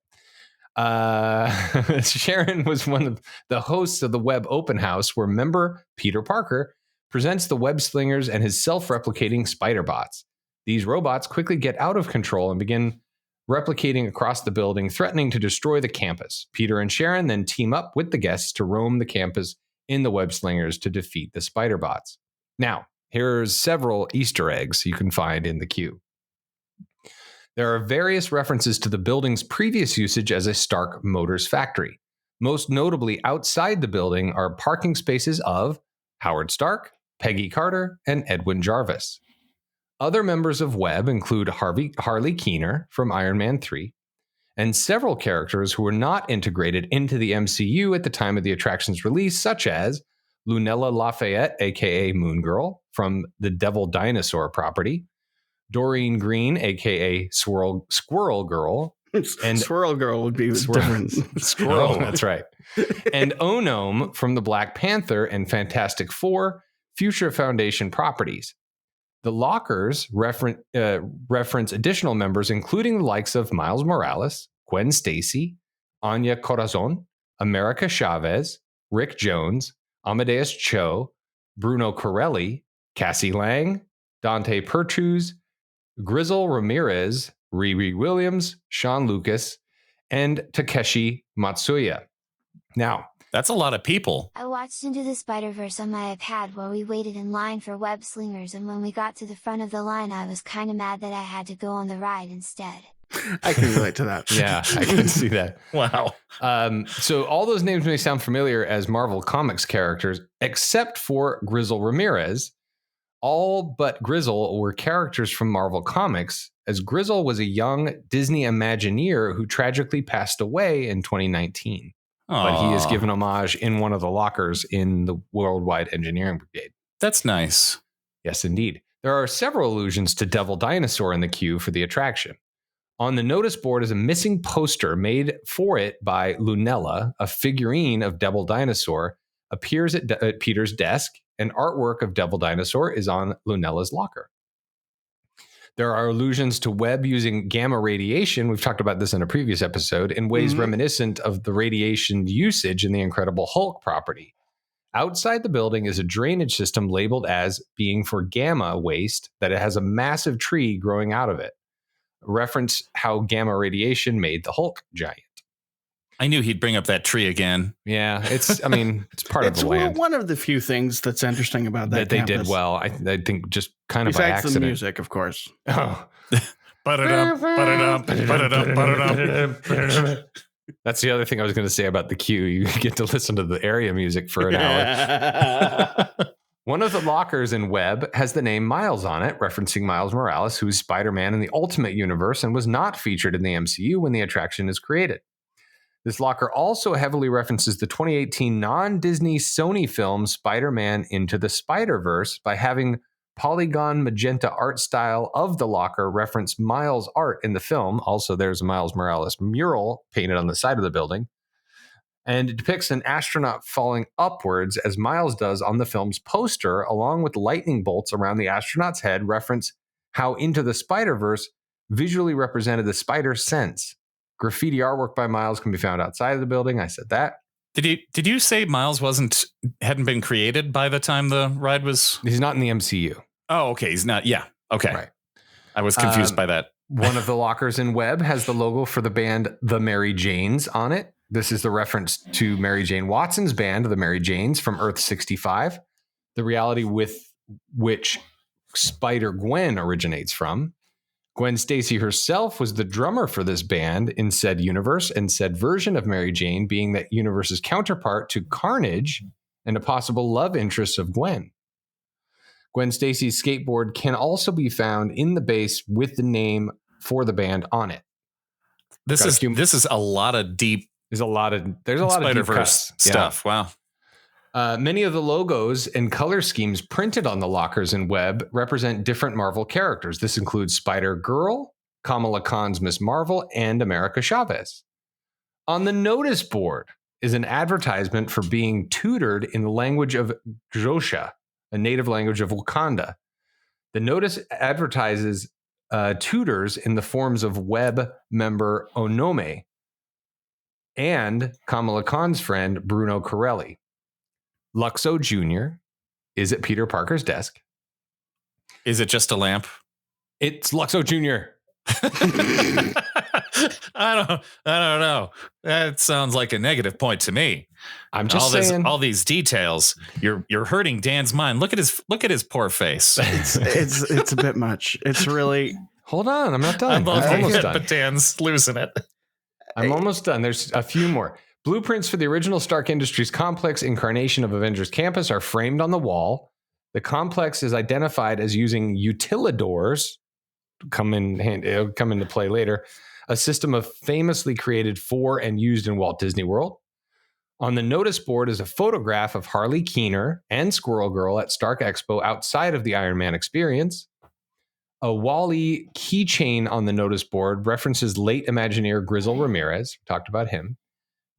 Sharon was one of the hosts of the WEB Open House, where member Peter Parker presents the web slingers and his self-replicating spider bots. These robots quickly get out of control and begin replicating across the building, threatening to destroy the campus. Peter and Sharon then team up with the guests to roam the campus in the web slingers to defeat the spider bots. Now, here's several Easter eggs you can find in the queue. There are various references to the building's previous usage as a Stark Motors factory. Most notably, outside the building are parking spaces of Howard Stark, Peggy Carter, and Edwin Jarvis. Other members of WEB include Harley Keener from Iron Man 3, and several characters who were not integrated into the MCU at the time of the attraction's release, such as Lunella Lafayette, aka Moon Girl, from the Devil Dinosaur property, Doreen Green, aka Squirrel Girl, and Swirl Girl would be different. Squirrel, that's right. And Onome from the Black Panther and Fantastic Four Future Foundation properties. The lockers reference additional members, including the likes of Miles Morales, Gwen Stacy, Anya Corazon, America Chavez, Rick Jones, Amadeus Cho, Bruno Corelli, Cassie Lang, Dante Pertuz, Grizzle Ramirez, Riri Williams, Sean Lucas, and Takeshi Matsuya. Now, that's a lot of people. I watched Into the Spider-Verse on my iPad while we waited in line for web slingers, and when we got to the front of the line, I was kind of mad that I had to go on the ride instead. I can relate to that. Yeah, I can see that. Wow. So all those names may sound familiar as Marvel Comics characters, except for Grizzle Ramirez. All but Grizzle were characters from Marvel Comics, as Grizzle was a young Disney Imagineer who tragically passed away in 2019. Aww. But he is given homage in one of the lockers in the Worldwide Engineering Brigade. That's nice. Yes, indeed. There are several allusions to Devil Dinosaur in the queue for the attraction. On the notice board is a missing poster made for it by Lunella. A figurine of Devil Dinosaur appears at Peter's desk, and artwork of Devil Dinosaur is on Lunella's locker. There are allusions to WEB using gamma radiation. We've talked about this in a previous episode in ways reminiscent of the radiation usage in the Incredible Hulk property. Outside the building is a drainage system labeled as being for gamma waste, that it has a massive tree growing out of it. Reference how gamma radiation made the Hulk giant. I knew he'd bring up that tree again. Yeah, it's part of the land. It's one of the few things that's interesting about that they did well. I think just kind of by accident. Besides the music, of course. Oh. That's the other thing I was going to say about the queue. You get to listen to the area music for an hour. One of the lockers in WEB has the name Miles on it, referencing Miles Morales, who is Spider-Man in the Ultimate Universe and was not featured in the MCU when the attraction is created. This locker also heavily references the 2018 non-Disney Sony film Spider-Man Into the Spider-Verse by having polygon magenta art style of the locker reference Miles' art in the film. Also, there's a Miles Morales mural painted on the side of the building. And it depicts an astronaut falling upwards as Miles does on the film's poster, along with lightning bolts around the astronaut's head, reference how Into the Spider-Verse visually represented the spider sense. Graffiti artwork by Miles can be found outside of the building. I said that. Did you say Miles hadn't been created by the time the ride was? He's not in the MCU. Oh, okay. He's not. Yeah. Okay. Right. I was confused by that. One of the lockers in W.E.B has the logo for the band The Mary Janes on it. This is the reference to Mary Jane Watson's band, The Mary Janes, from Earth 65, the reality with which Spider-Gwen originates from. Gwen Stacy herself was the drummer for this band in said universe, and said version of Mary Jane being that universe's counterpart to Carnage and a possible love interest of Gwen. Gwen Stacy's skateboard can also be found in the base with the name for the band on it. This is a lot of deep. There's a lot of Spider-Verse stuff. Yeah. Wow. Many of the logos and color schemes printed on the lockers in W.E.B represent different Marvel characters. This includes Spider-Girl, Kamala Khan's Miss Marvel, and America Chavez. On the notice board is an advertisement for being tutored in the language of Xhosa, a native language of Wakanda. The notice advertises tutors in the forms of W.E.B member Onome and Kamala Khan's friend Bruno Corelli. Luxo Jr. is at Peter Parker's desk. Is it just a lamp? It's Luxo Jr. I don't know. That sounds like a negative point to me. I'm just saying all these details. You're hurting Dan's mind. Look at his poor face. It's a bit much. It's really. Hold on, I'm not done. I'm almost done. But Dan's losing it. I'm almost done. There's a few more. Blueprints for the original Stark Industries complex incarnation of Avengers Campus are framed on the wall. The complex is identified as using utilidors. It'll come into play later. A system of famously created for and used in Walt Disney World. On the notice board is a photograph of Harley Keener and Squirrel Girl at Stark Expo outside of the Iron Man experience. A Wally keychain on the notice board references late Imagineer Grizzle Ramirez. Talked about him.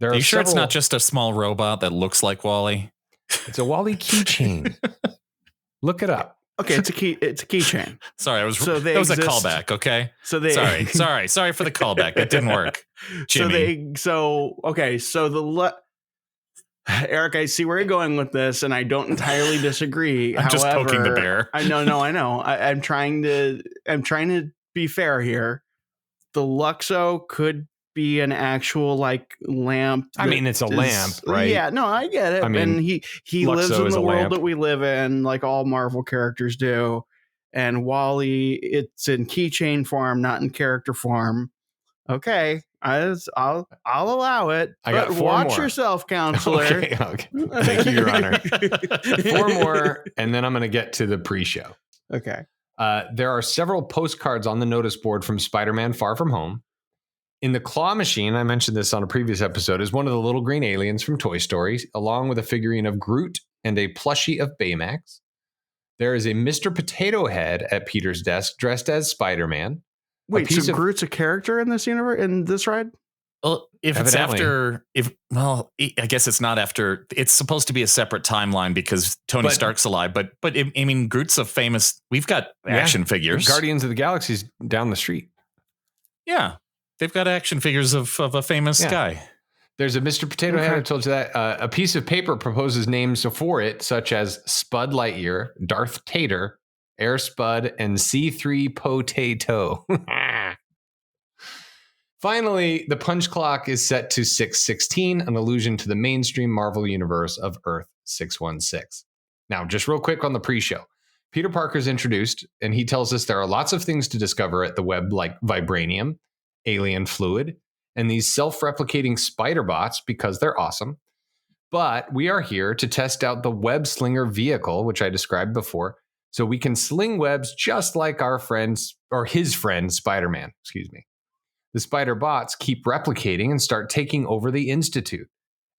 Are you sure it's not just a small robot that looks like Wally? It's a Wally keychain. Look it up. Okay, it's a keychain. Sorry, that was a callback. Okay, sorry for the callback. That didn't work. Jimmy. Eric, I see where you're going with this, and I don't entirely disagree. I'm just poking the bear. I know. I'm trying to be fair here. The Luxo could be an actual lamp. I mean, it's a lamp, right? Yeah, no, I get it. I mean, and he lives in the world that we live in, like all Marvel characters do. And Wally, it's in keychain form, not in character form. Okay, I'll allow it. I got four watch more. Yourself, counselor. Okay. Thank you, Your Honor. 4 more, and then I'm going to get to the pre-show. Okay. There are several postcards on the notice board from Spider-Man Far From Home. In the claw machine, I mentioned this on a previous episode, is one of the little green aliens from Toy Story, along with a figurine of Groot and a plushie of Baymax. There is a Mr. Potato Head at Peter's desk dressed as Spider-Man. Wait, so Groot's a character in this universe, in this ride? Well, I guess it's not after. It's supposed to be a separate timeline because Tony Stark's alive. But I mean, Groot's a famous. We've got action figures. Guardians of the Galaxy's down the street. Yeah, they've got action figures of a famous guy. There's a Mr. Potato Head. I told you that. A piece of paper proposes names for it, such as Spud Lightyear, Darth Tater, Air Spud, and C3 Potato. Finally, the punch clock is set to 6:16, an allusion to the mainstream Marvel universe of Earth 616. Now, just real quick on the pre-show. Peter Parker's introduced, and he tells us there are lots of things to discover at the W.E.B, like vibranium, alien fluid, and these self-replicating spider bots because they're awesome. But we are here to test out the web slinger vehicle, which I described before, so we can sling webs just like our friends, or his friend, Spider-Man, The spider bots keep replicating and start taking over the Institute.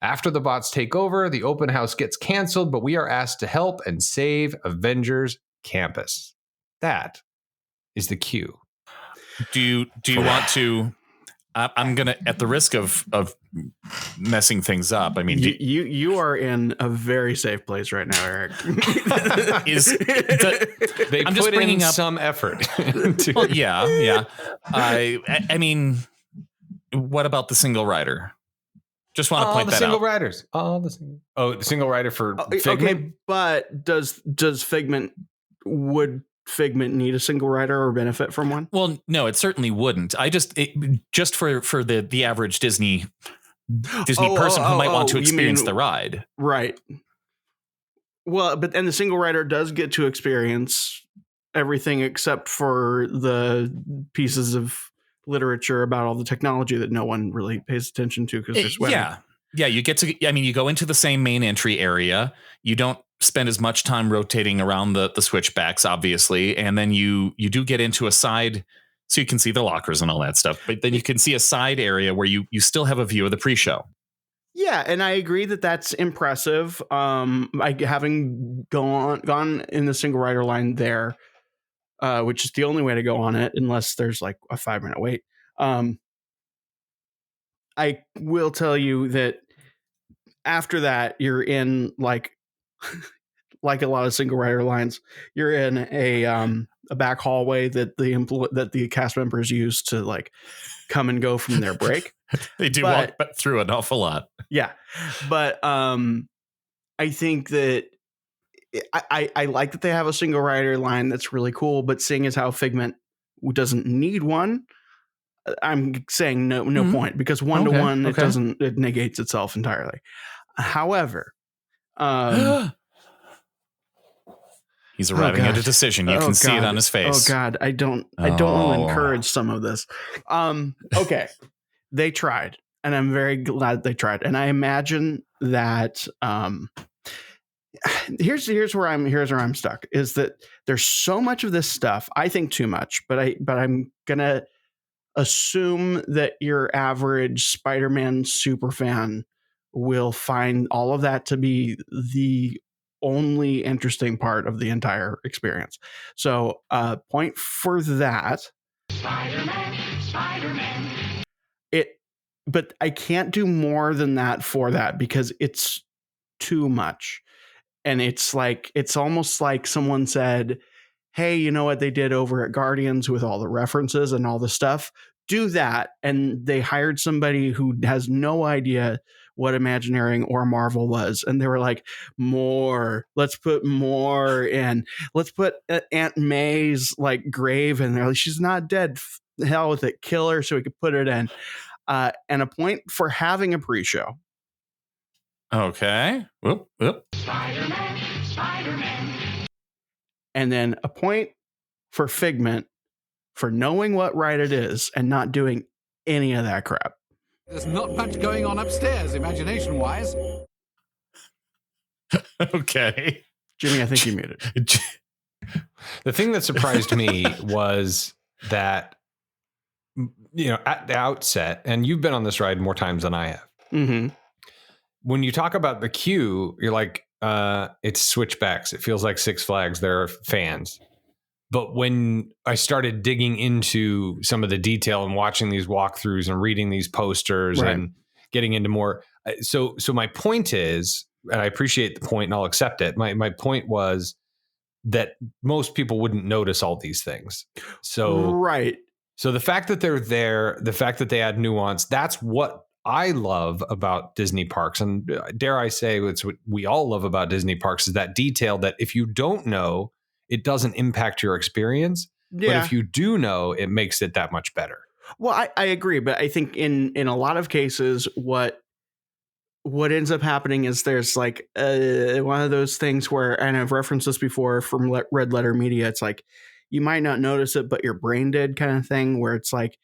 After the bots take over, the open house gets canceled, but we are asked to help and save Avengers campus. That is the Q. Do you want to? I'm gonna, at the risk of messing things up. I mean, you are in a very safe place right now, Eric. I'm just bringing up some effort. Well, yeah. I mean, what about the single rider? Just want to point that out. Single riders. The single rider for Figment. Okay, but does Figment Figment need a single rider or benefit from one? Well, no, it certainly wouldn't. Just for the average Disney person who might want to experience the ride. Right. Well, and the single rider does get to experience everything except for the pieces of literature about all the technology that no one really pays attention to because they're sweating. Yeah, you get to, you go into the same main entry area. You don't spend as much time rotating around the switchbacks, obviously. And then you do get into a side, so you can see the lockers and all that stuff. But then you can see a side area where you still have a view of the pre-show. Yeah, and I agree that that's impressive. Having gone in the single rider line there, which is the only way to go on it, unless there's like a 5-minute wait. I will tell you that after that, you're in like a lot of single rider lines. You're in a back hallway that the cast members use to like come and go from their break. They do walk through an awful lot. Yeah, but I think that I like that they have a single rider line that's really cool. But seeing as how Figment doesn't need one, I'm saying no point, because one-to-one it negates itself entirely. However, he's arriving at a decision. You can see it on his face. Oh God, I don't want to encourage some of this. Okay, they tried, and I'm very glad they tried. And I imagine that here's where I'm stuck, is that there's so much of this stuff. I think too much, but I'm gonna assume that your average Spider-Man super fan will find all of that to be the only interesting part of the entire experience. So, point for that. Spider-Man. But I can't do more than that for that, because it's too much. And it's almost like someone said, hey, you know what they did over at Guardians with all the references and all the stuff? Do that. And they hired somebody who has no idea what Imagineering or Marvel was. And they were like, more. Let's put more in. Let's put Aunt May's like grave in there. Like, she's not dead. Hell with it. Kill her so we could put it in. And a point for having a pre-show. Okay. Whoop. Spider-Man. And then a point for Figment for knowing what ride it is and not doing any of that crap. There's not much going on upstairs, imagination-wise. Okay. Jimmy, I think you muted. The thing that surprised me was that, at the outset, and you've been on this ride more times than I have. Mm-hmm. When you talk about the queue, you're like, it's switchbacks. It feels like Six Flags. There are fans. But when I started digging into some of the detail and watching these walkthroughs and reading these posters and getting into more. So my point is, and I appreciate the point and I'll accept it. My point was that most people wouldn't notice all these things. So, so the fact that they're there, the fact that they add nuance, that's what I love about Disney parks. And dare I say, it's what we all love about Disney parks, is that detail that if you don't know, it doesn't impact your experience. Yeah. But if you do know, it makes it that much better. Well, I agree. But I think in a lot of cases, what ends up happening is there's like one of those things where, and I've referenced this before from Red Letter Media, it's like, you might not notice it, but your brain did kind of thing, where it's like,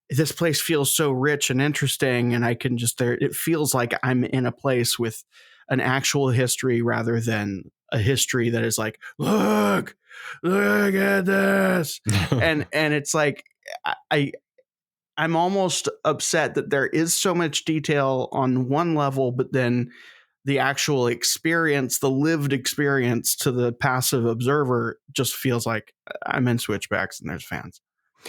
this place feels so rich and interesting, and I can just it feels like I'm in a place with an actual history rather than a history that is like, look at this. and it's like, I'm almost upset that there is so much detail on one level, but then the actual experience, the lived experience to the passive observer just feels like I'm in switchbacks and there's fans.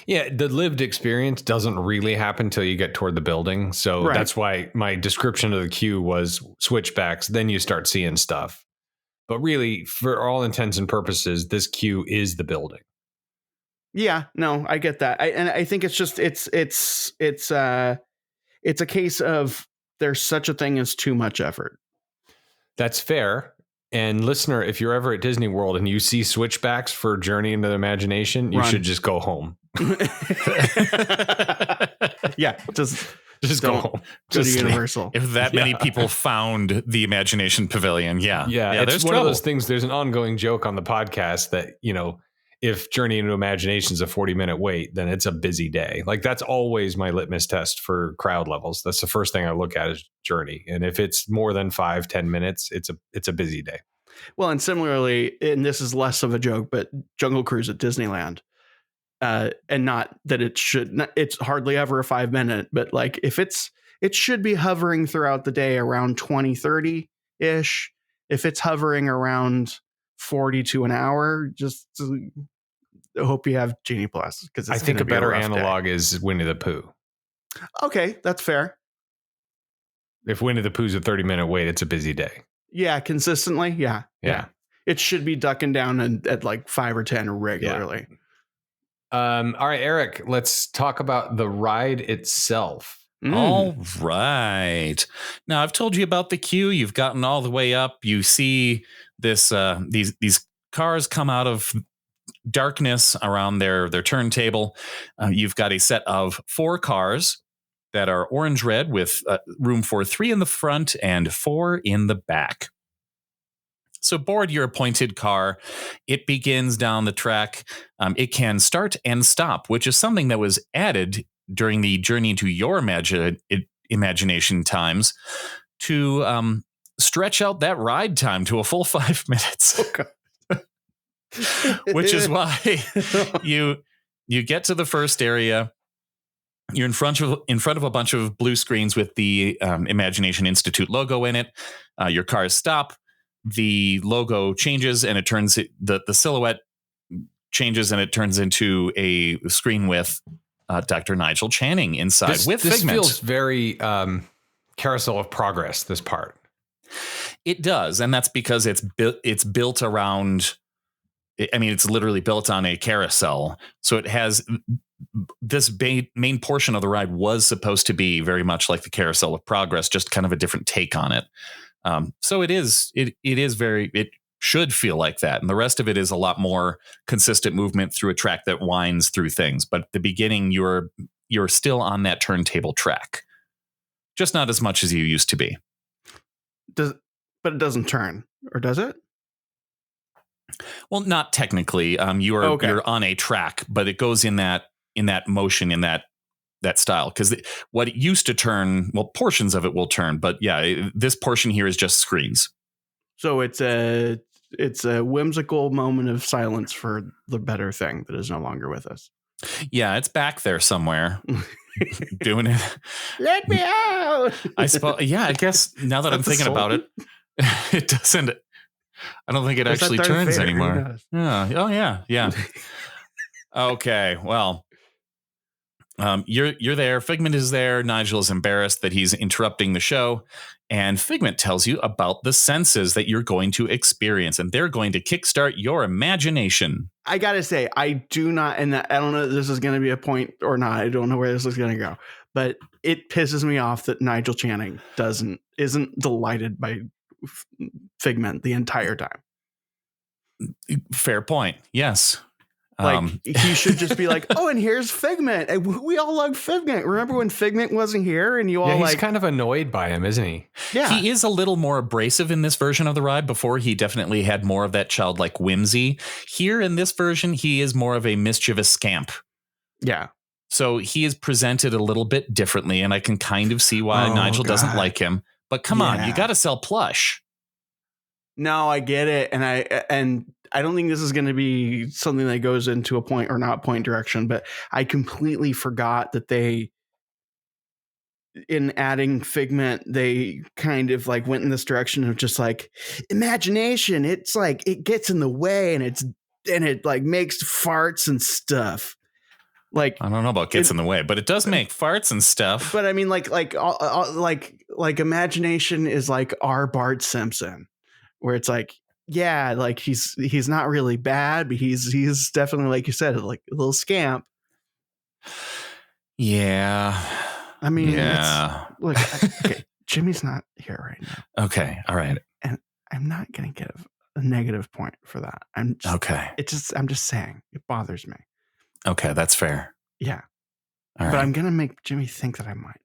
Yeah, the lived experience doesn't really happen until you get toward the building. So that's why my description of the queue was switchbacks. Then you start seeing stuff. But really, for all intents and purposes, this queue is the building. Yeah, no, I get that. I think it's just it's a case of there's such a thing as too much effort. That's fair. And listener, if you're ever at Disney World and you see switchbacks for Journey into the Imagination, you should just go home. Yeah, just go home. Go to Universal. If that many people found the Imagination Pavilion, yeah, it's one of those things. There's an ongoing joke on the podcast that, you know, if Journey into Imagination is a 40-minute wait, then it's a busy day. Like, that's always my litmus test for crowd levels. That's the first thing I look at is Journey. And if it's more than 5-10 minutes, it's a busy day. Well, and similarly, and this is less of a joke, but Jungle Cruise at Disneyland, and not that it's hardly ever a 5-minute, but like it should be hovering throughout the day around 20-30 ish. If it's hovering around 40 to an hour, just hope you have Genie Plus, because I think a better analog is Winnie the Pooh. Okay, that's fair. If Winnie the Pooh's a 30-minute wait, it's a busy day. Yeah, consistently. Yeah. It should be ducking down at like 5 or 10 regularly. Yeah. All right, Eric, let's talk about the ride itself. All right. Now, I've told you about the queue. You've gotten all the way up. You see this these cars come out of darkness around their turntable. You've got a set of 4 cars that are orange red with room for 3 in the front and 4 in the back. So board your appointed car. It begins down the track. It can start and stop, which is something that was added during the Journey into Your Imagination times to stretch out that ride time to a full 5 minutes. Which is why you get to the first area. You're in front of a bunch of blue screens with the Imagination Institute logo in it. Your cars stop. The logo changes and it turns the silhouette changes and it turns into a screen with Dr. Nigel Channing inside with Figment. This feels very Carousel of Progress, this part. It does, and that's because it's built around. I mean, it's literally built on a carousel, so it has this main portion of the ride was supposed to be very much like the Carousel of Progress, just kind of a different take on it. So it should feel like that. And the rest of it is a lot more consistent movement through a track that winds through things. But at the beginning, you're still on that turntable track, just not as much as you used to be. But it doesn't turn, or does it? Well, not technically. You're on a track, but it goes in that motion, in that style, because what it used to turn, well, portions of it will turn, but this portion here is just screens. So it's a whimsical moment of silence for the better thing that is no longer with us. Yeah, it's back there somewhere doing it. Let me out. I suppose. Yeah, I guess now that I'm thinking about it, it doesn't. I don't think it actually turns anymore. Yeah. Oh yeah. Okay. Well. You're there. Figment is there. Nigel is embarrassed that he's interrupting the show, and Figment tells you about the senses that you're going to experience, and they're going to kickstart your imagination. I gotta say, I do not, and I don't know if this is going to be a point or not. I don't know where this is going to go, but it pisses me off that Nigel Channing isn't delighted by Figment the entire time. Fair point. Yes. Like, he should just be like, oh, and here's Figment. And we all love Figment. Remember when Figment wasn't here and you all he's kind of annoyed by him, isn't he? Yeah. He is a little more abrasive in this version of the ride. Before, he definitely had more of that childlike whimsy. Here in this version, he is more of a mischievous scamp. Yeah. So he is presented a little bit differently, and I can kind of see why Nigel doesn't like him. But come on, you got to sell plush. No, I get it. And I don't think this is going to be something that goes into a point or not point direction, but I completely forgot that they in adding Figment, they kind of like went in this direction of just like imagination. It's like it gets in the way and it like makes farts and stuff. Like I don't know about gets in the way, but it does make farts and stuff. But I mean, like imagination is like our Bart Simpson, where it's like, yeah, like he's not really bad, but he's definitely, like you said, like a little scamp. Yeah. I mean, look, okay, Jimmy's not here right now. Okay. All right. And I'm not going to give a negative point for that. I'm just saying it bothers me. Okay. That's fair. Yeah. All right. But I'm going to make Jimmy think that I might.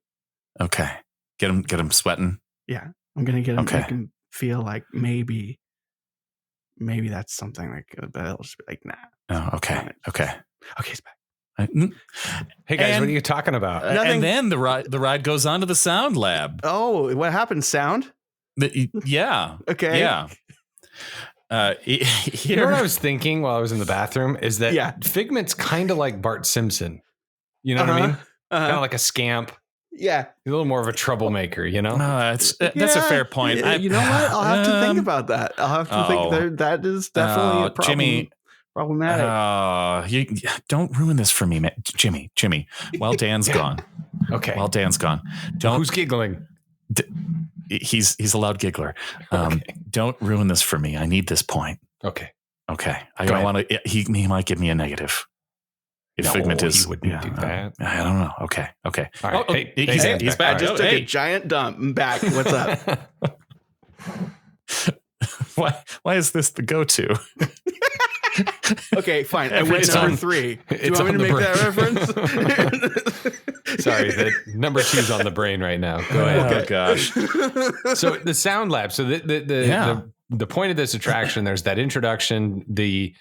Okay. Get him sweating. Yeah. I'm going to get him, make him feel like maybe that's something like, but I'll just be like, nah. Oh, okay. Okay. Okay. He's back. Hey guys, what are you talking about? And then the ride goes on to the sound lab. Oh, what happened? Sound? Yeah. Okay. Yeah. You know what I was thinking while I was in the bathroom is that Figment's kind of like Bart Simpson. You know what I mean? Kind of like a scamp. Yeah. He's a little more of a troublemaker, you know? That's a fair point. You know what? I'll have to think about that. I'll have to think that is definitely a problem. Jimmy, problematic. You don't ruin this for me, man. Jimmy. While Dan's gone. Okay. While Dan's gone. Who's giggling? He's a loud giggler. Don't ruin this for me. I need this point. Okay. I don't want to. He might give me a negative. If Figment is, he wouldn't do that. I don't know. Okay. All right. He's back. I just took a giant dump. I'm back. What's up? Why is this the go-to? Okay, fine. I went number 3. Do you want me to make that reference? Sorry, the number 2's on the brain right now. Go ahead. Oh gosh. So the sound lab. So the point of this attraction, there's that introduction, the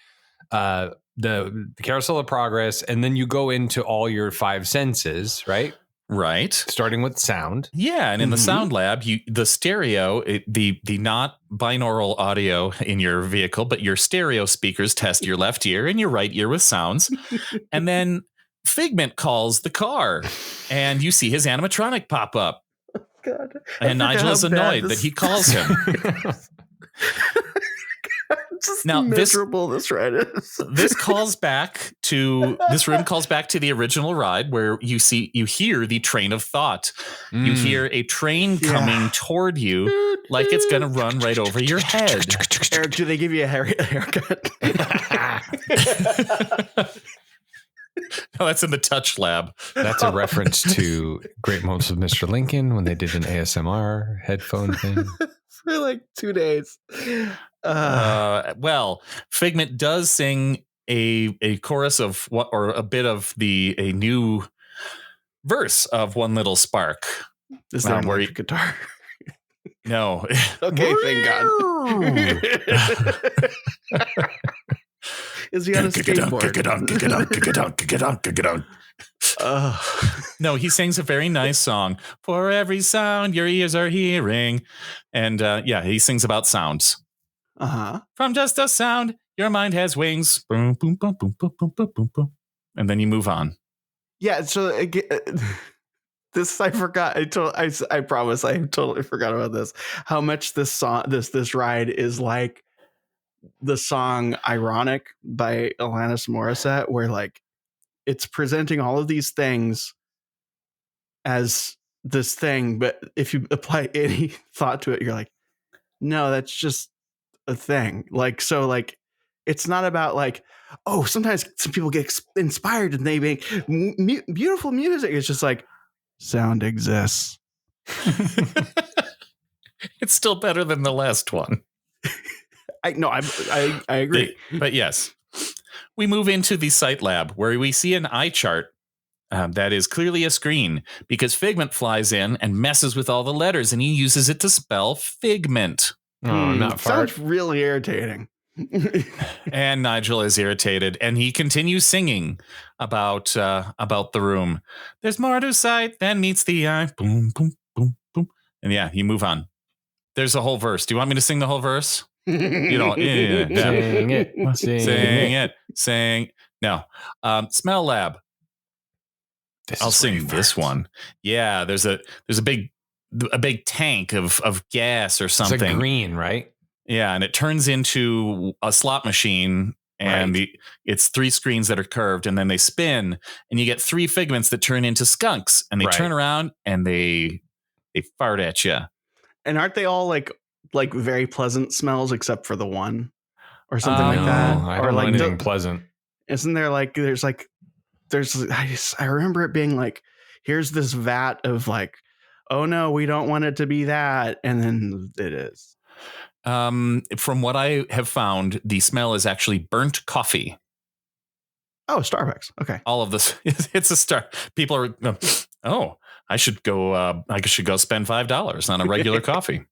carousel of progress, and then you go into all your 5 senses, right? Right. Starting with sound. Yeah. And in the sound lab, the stereo, the not binaural audio in your vehicle, but your stereo speakers test your left ear and your right ear with sounds. And then Figment calls the car and you see his animatronic pop up. Oh, God. And Nigel is annoyed that he calls him. Just now, miserable this ride is. This room calls back to the original ride where you hear the train of thought. You hear a train coming toward you like it's going to run right over your head. Eric, do they give you a haircut? No, that's in the touch lab. That's a reference to Great Moments of Mr. Lincoln when they did an ASMR headphone thing. For like 2 days. Well, Figment does sing a chorus of a bit of a new verse of One Little Spark. Is that where guitar? No. Okay, thank God. Is he on a skateboard? No, he sings a very nice song. For every sound your ears are hearing. And he sings about sounds. From just a sound, your mind has wings. Boom, boom, boom, boom, boom, boom, boom, boom, boom. And then you move on. Yeah, so this I forgot. I promise I totally forgot about this. How much this song, this ride is like the song "Ironic" by Alanis Morissette, where like it's presenting all of these things as this thing, but if you apply any thought to it, you're like, no, that's just a thing. Like, so like, it's not about like, oh, sometimes some people get inspired and they make beautiful music. It's just like, sound exists. It's still better than the last one. I agree. But yes, we move into the site lab where we see an eye chart that is clearly a screen because Figment flies in and messes with all the letters and he uses it to spell figment. Oh, not fart. Sounds really irritating. And Nigel is irritated and he continues singing about the room. There's more to sight than meets the eye. Boom, boom, boom, boom. And you move on. There's a whole verse. Do you want me to sing the whole verse? You don't. Sing it. No. Smell lab. I'll sing this one. Yeah, there's a big tank of gas or something. It's like green, right? Yeah, and it turns into a slot machine, and it's 3 screens that are curved, and then they spin, and you get 3 figments that turn into skunks, and they turn around and they fart at you. And aren't they all like very pleasant smells except for the one or something like that? I don't know anything pleasant. Isn't there I remember it being like, here's this vat of like, oh no, we don't want it to be that, and then it is. From what I have found, the smell is actually burnt coffee. Oh, Starbucks. Okay. All of this, it's a star. People are, I should go spend $5 on a regular coffee.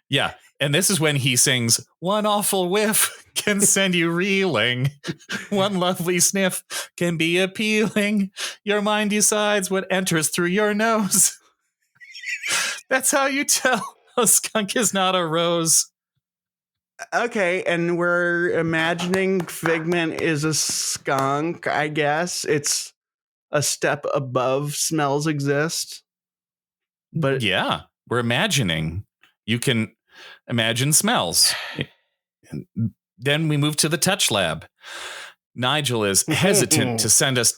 Yeah. And this is when he sings, one awful whiff can send you reeling. One lovely sniff can be appealing. Your mind decides what enters through your nose. That's how you tell a skunk is not a rose. Okay, and we're imagining Figment is a skunk, I guess. It's a step above smells exist. But yeah, we're imagining. You can imagine smells. Then we move to the touch lab. Nigel is hesitant to send us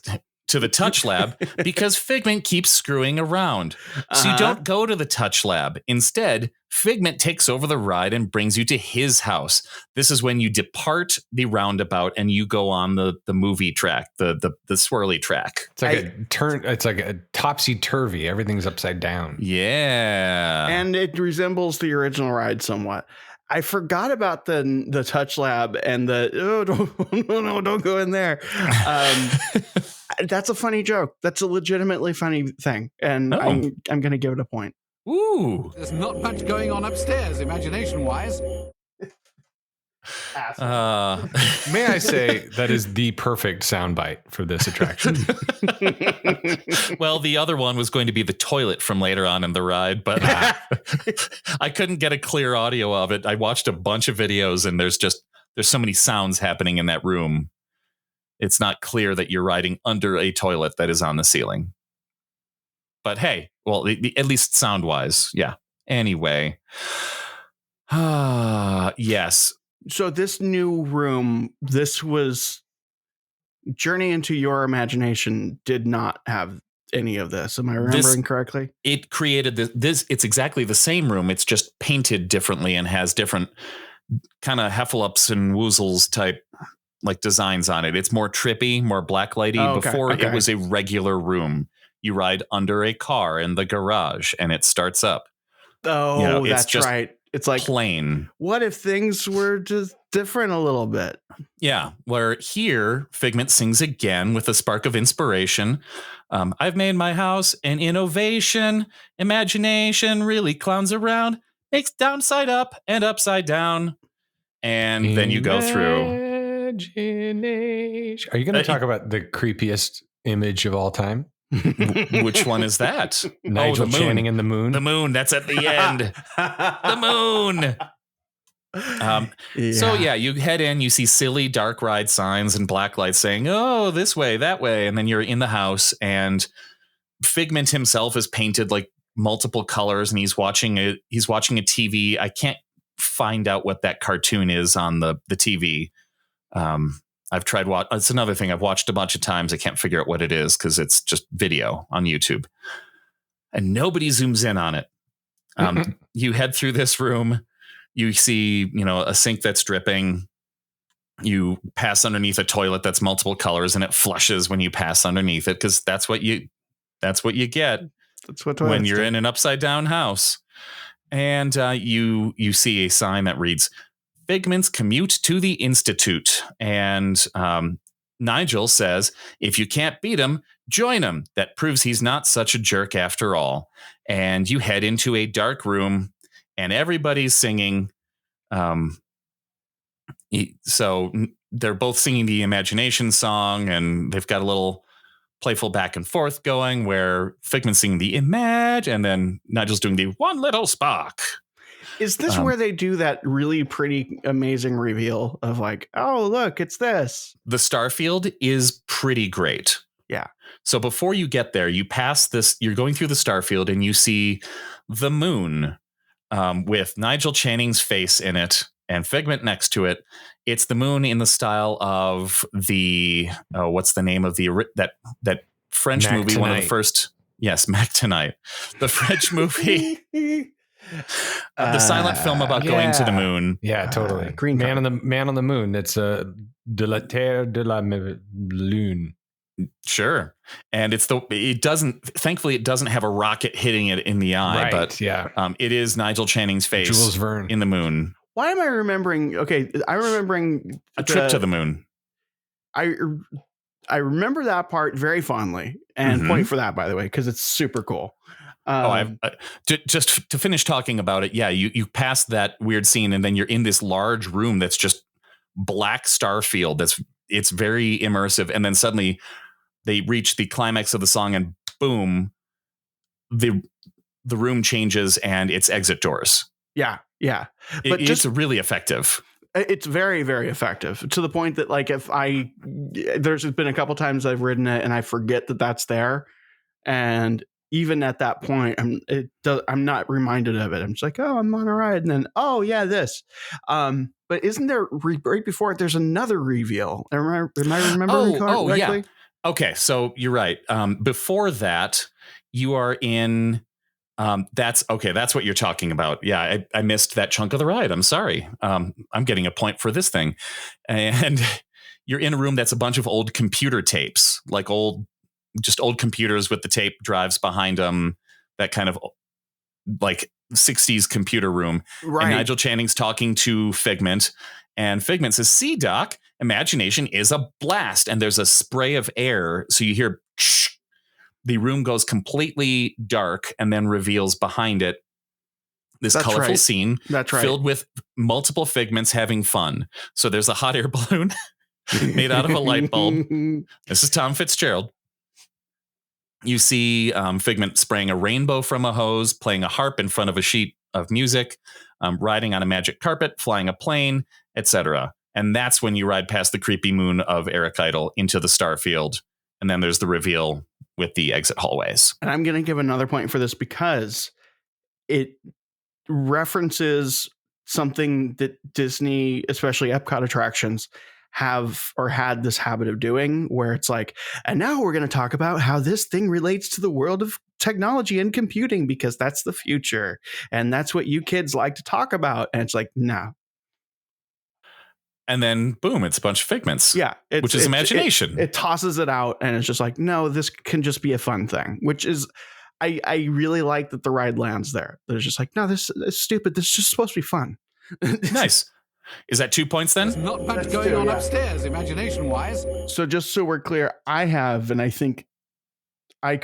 to the touch lab because Figment keeps screwing around. So you don't go to the touch lab. Instead, Figment takes over the ride and brings you to his house. This is when you depart the roundabout and you go on the movie track, the swirly track. It's like a topsy-turvy. Everything's upside down. Yeah. And it resembles the original ride somewhat. I forgot about the touch lab and don't go in there. That's a funny joke. That's a legitimately funny thing, and I'm going to give it a point. Ooh, there's not much going on upstairs, imagination-wise. May I say that is the perfect soundbite for this attraction? Well, the other one was going to be the toilet from later on in the ride, but I couldn't get a clear audio of it. I watched a bunch of videos, and there's so many sounds happening in that room. It's not clear that you're riding under a toilet that is on the ceiling. But hey, well, at least sound-wise, yeah. Anyway, yes. So this new room, this was Journey into Your Imagination did not have any of this. Am I remembering correctly? It created this. It's exactly the same room. It's just painted differently and has different kind of heffalumps and woozles type like designs on it. It's more trippy, more blacklighty. Oh, okay. Before it was a regular room. You ride under a car in the garage and it starts up. Oh, that's just right. It's like plain. What if things were just different a little bit? Yeah. Where here, Figment sings again with a spark of inspiration. I've made my house an innovation. Imagination really clowns around. Makes downside up and upside down. And then you go through. Are you going to talk about the creepiest image of all time? Which one is that? Nigel Channing in the moon. The moon. That's at the end. The moon. So yeah, you head in, you see silly dark ride signs and black lights saying, oh, this way, that way. And then you're in the house and Figment himself is painted like multiple colors and he's watching a TV. I can't find out what that cartoon is on the TV. I've tried it's another thing I've watched a bunch of times. I can't figure out what it is because it's just video on YouTube and nobody zooms in on it. You head through this room, you see, a sink that's dripping. You pass underneath a toilet that's multiple colors and it flushes when you pass underneath it. Cause that's what you get. That's what when you're in an upside down house. And you see a sign that reads, Figment's commute to the Institute. And Nigel says, if you can't beat him, join him. That proves he's not such a jerk after all. And you head into a dark room and everybody's singing. So they're both singing the Imagination song and they've got a little playful back and forth going where Figment's singing the Imag and then Nigel's doing the one little spark. Is this where they do that really pretty amazing reveal of like, oh, look, it's this? The Starfield is pretty great. Yeah. So before you get there, you pass this, you're going through the starfield and you see the moon with Nigel Channing's face in it and Figment next to it. It's the moon in the style of the, what's the name of that French Mac movie? Tonight. One of the first. Yes, Mac Tonight. The French movie. The silent film about going to the moon. Yeah, totally. Green Man on the Moon. It's De la Terre de la Lune. Sure. And thankfully it doesn't have a rocket hitting it in the eye, Right, but yeah. It is Nigel Channing's face Jules Verne in the moon. Why am I remembering? Okay, I'm remembering A trip to the moon. I remember that part very fondly, and point for that, by the way, because it's super cool. Just to finish talking about it, yeah, you pass that weird scene, and then you're in this large room that's just black starfield. It's very immersive, and then suddenly they reach the climax of the song, and boom, the room changes, and it's exit doors. Yeah. But it's really effective. It's very, very effective, to the point that, like, there's been a couple times I've ridden it and I forget that that's there, and even at that point, I'm not reminded of it. I'm just like, oh, I'm on a ride, and then this. But isn't there right before it? There's another reveal. Am I remembering correctly? Yeah. Okay, so you're right. Before that, you are in. That's what you're talking about. Yeah, I missed that chunk of the ride. I'm sorry. I'm getting a point for this thing. And you're in a room that's a bunch of old computer tapes, like old computers with the tape drives behind them, that kind of like 60s computer room. Right. And Nigel Channing's talking to Figment, and Figment says, "See, Doc, imagination is a blast." And there's a spray of air. So you hear the room goes completely dark and then reveals behind it this colorful scene filled with multiple Figments having fun. So there's a hot air balloon made out of a light bulb. This is Tom Fitzgerald. You see Figment spraying a rainbow from a hose, playing a harp in front of a sheet of music, riding on a magic carpet, flying a plane, etc. And that's when you ride past the creepy moon of Erik Idle into the starfield. And then there's the reveal with the exit hallways. And I'm going to give another point for this because it references something that Disney, especially Epcot attractions, have or had this habit of doing, where it's like, and now we're going to talk about how this thing relates to the world of technology and computing, because that's the future. And that's what you kids like to talk about. And it's like, no. And then boom, it's a bunch of Figments. Yeah. Which is imagination. It tosses it out, and it's just like, no, this can just be a fun thing, which is, I really like that the ride lands there. There's just like, no, this is stupid. This is just supposed to be fun. Nice. Is that 2 points then? There's not much going on upstairs, imagination-wise. So just so we're clear, I have, and I think I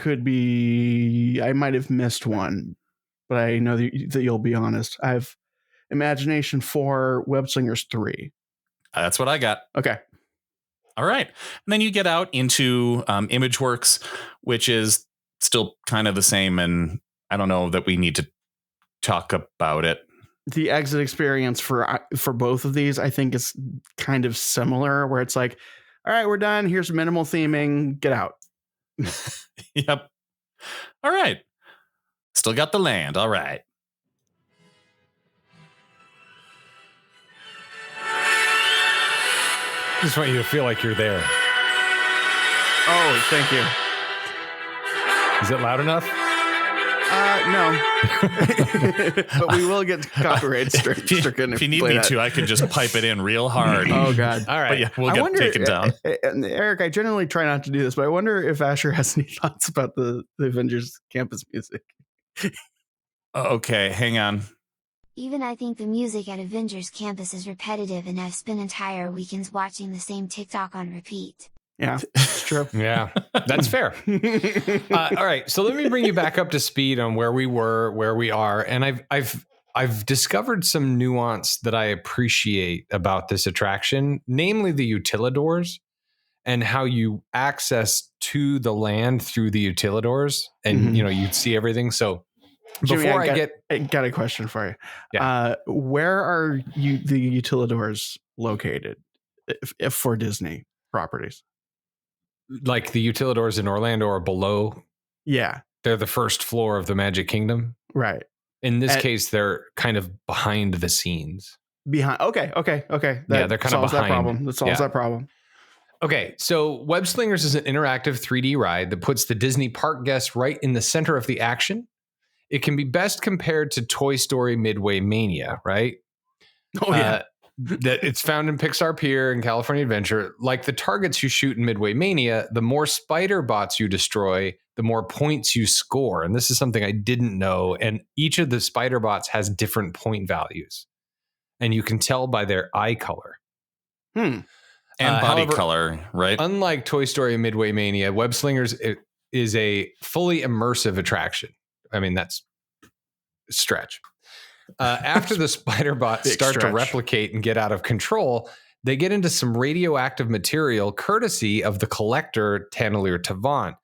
might have missed one, but I know that you'll be honest. I have Imagination 4, Web Slingers 3. That's what I got. Okay. All right. And then you get out into ImageWorks, which is still kind of the same. And I don't know that we need to talk about it. The exit experience for both of these, I think, is kind of similar, where it's like, all right, we're done. Here's minimal theming. Get out. Yep. All right. Still got the land. All right. I just want you to feel like you're there. Oh, thank you. Is it loud enough? No. But we will get copyright stricken. If you need me to, I can just pipe it in real hard. Oh, God. All right. But yeah, we'll get taken down. And Eric, I generally try not to do this, but I wonder if Asher has any thoughts about the Avengers campus music. Okay, hang on. Even I think the music at Avengers Campus is repetitive, and I've spent entire weekends watching the same TikTok on repeat. Yeah, it's true. Yeah, that's fair. All right, so let me bring you back up to speed on where we were, where we are, and I've discovered some nuance that I appreciate about this attraction, namely the utilidors and how you access to the land through the utilidors, and you see everything. So Jimmy, before I got a question for you. Yeah. Where are the utilidors located if for Disney properties? like the utilidors in Orlando are below. Yeah. They're the first floor of the Magic Kingdom. Right. In this case, they're kind of behind the scenes. Behind. Okay. That they're kind of behind. That problem. That solves that problem. Okay, so Web Slingers is an interactive 3D ride that puts the Disney park guests right in the center of the action. It can be best compared to Toy Story Midway Mania, right? Oh, yeah. That it's found in Pixar Pier and California Adventure. Like the targets you shoot in Midway Mania, the more spider bots you destroy, the more points you score. And this is something I didn't know. And each of the spider bots has different point values. And you can tell by their eye color. And body color, right? Unlike Toy Story Midway Mania, Web Slingers is a fully immersive attraction. I mean, that's a stretch. After the spider bots start to replicate and get out of control, they get into some radioactive material courtesy of the collector Tannelier Tavant.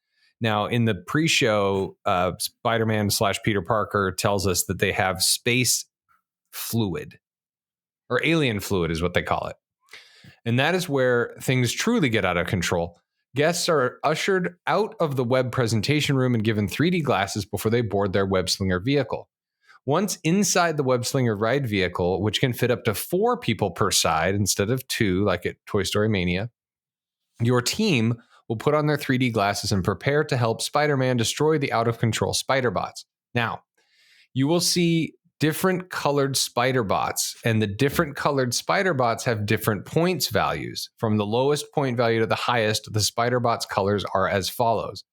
Now, in the pre-show, Spider-Man / Peter Parker tells us that they have space fluid, or alien fluid is what they call it. And that is where things truly get out of control. Guests are ushered out of the web presentation room and given 3D glasses before they board their Web Slinger vehicle. Once inside the Web Slinger ride vehicle, which can fit up to 4 people per side instead of 2, like at Toy Story Mania, your team will put on their 3D glasses and prepare to help Spider-Man destroy the out-of-control spider bots. Now, you will see different colored spider bots, and the different colored spider bots have different points values. From the lowest point value to the highest, the spider bots colors are as follows.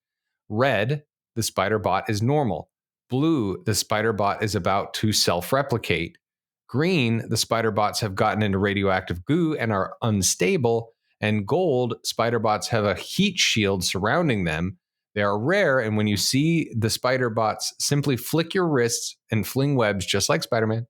Red, the spider bot is normal. Blue, the spider bot is about to self-replicate. Green, the spider bots have gotten into radioactive goo and are unstable. And gold, spider bots have a heat shield surrounding them. They are rare, and when you see the spider bots, simply flick your wrists and fling webs just like Spider-Man.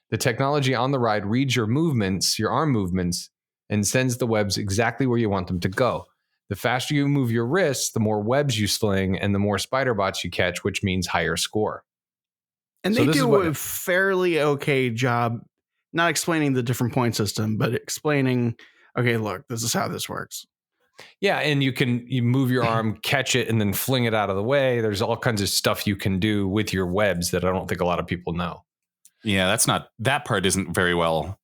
The technology on the ride reads your movements, your arm movements, and sends the webs exactly where you want them to go. The faster you move your wrists, the more webs you sling, and the more spider bots you catch, which means higher score. And they do a fairly okay job, not explaining the different point system, but explaining, okay, look, this is how this works. Yeah, and you move your arm, catch it, and then fling it out of the way. There's all kinds of stuff you can do with your webs that I don't think a lot of people know. Yeah, that part isn't very well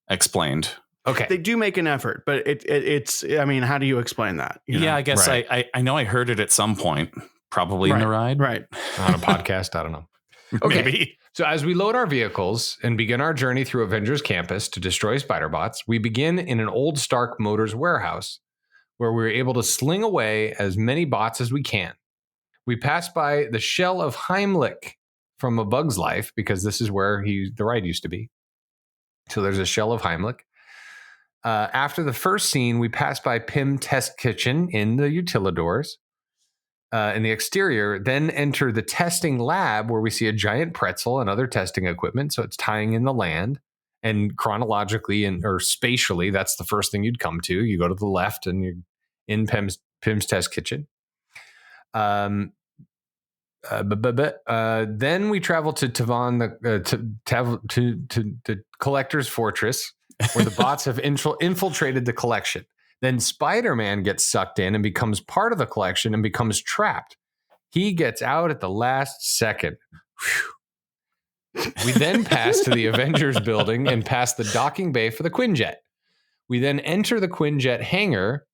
explained. Okay. They do make an effort, but it's I mean, how do you explain that? You know? Yeah, I guess right. I know I heard it at some point, probably in the ride. Right. On a podcast, I don't know. Okay. Maybe. So as we load our vehicles and begin our journey through Avengers Campus to destroy spider bots, we begin in an old Stark Motors warehouse, where we're able to sling away as many bots as we can. We pass by the shell of Heimlich from A Bug's Life, because this is where the ride used to be. So there's a shell of Heimlich. After the first scene, we pass by Pym Test Kitchen in the utilidors in the exterior, then enter the testing lab where we see a giant pretzel and other testing equipment. So it's tying in the land. And chronologically or spatially, that's the first thing you'd come to. You go to the left and you're in Pym's Test Kitchen. Then we travel to Tavan, to the Collector's Fortress, where the bots have infiltrated the collection. Then Spider-Man gets sucked in and becomes part of the collection and becomes trapped. He gets out at the last second. Whew. We then pass to the Avengers building and past the docking bay for the Quinjet. We then enter the Quinjet hangar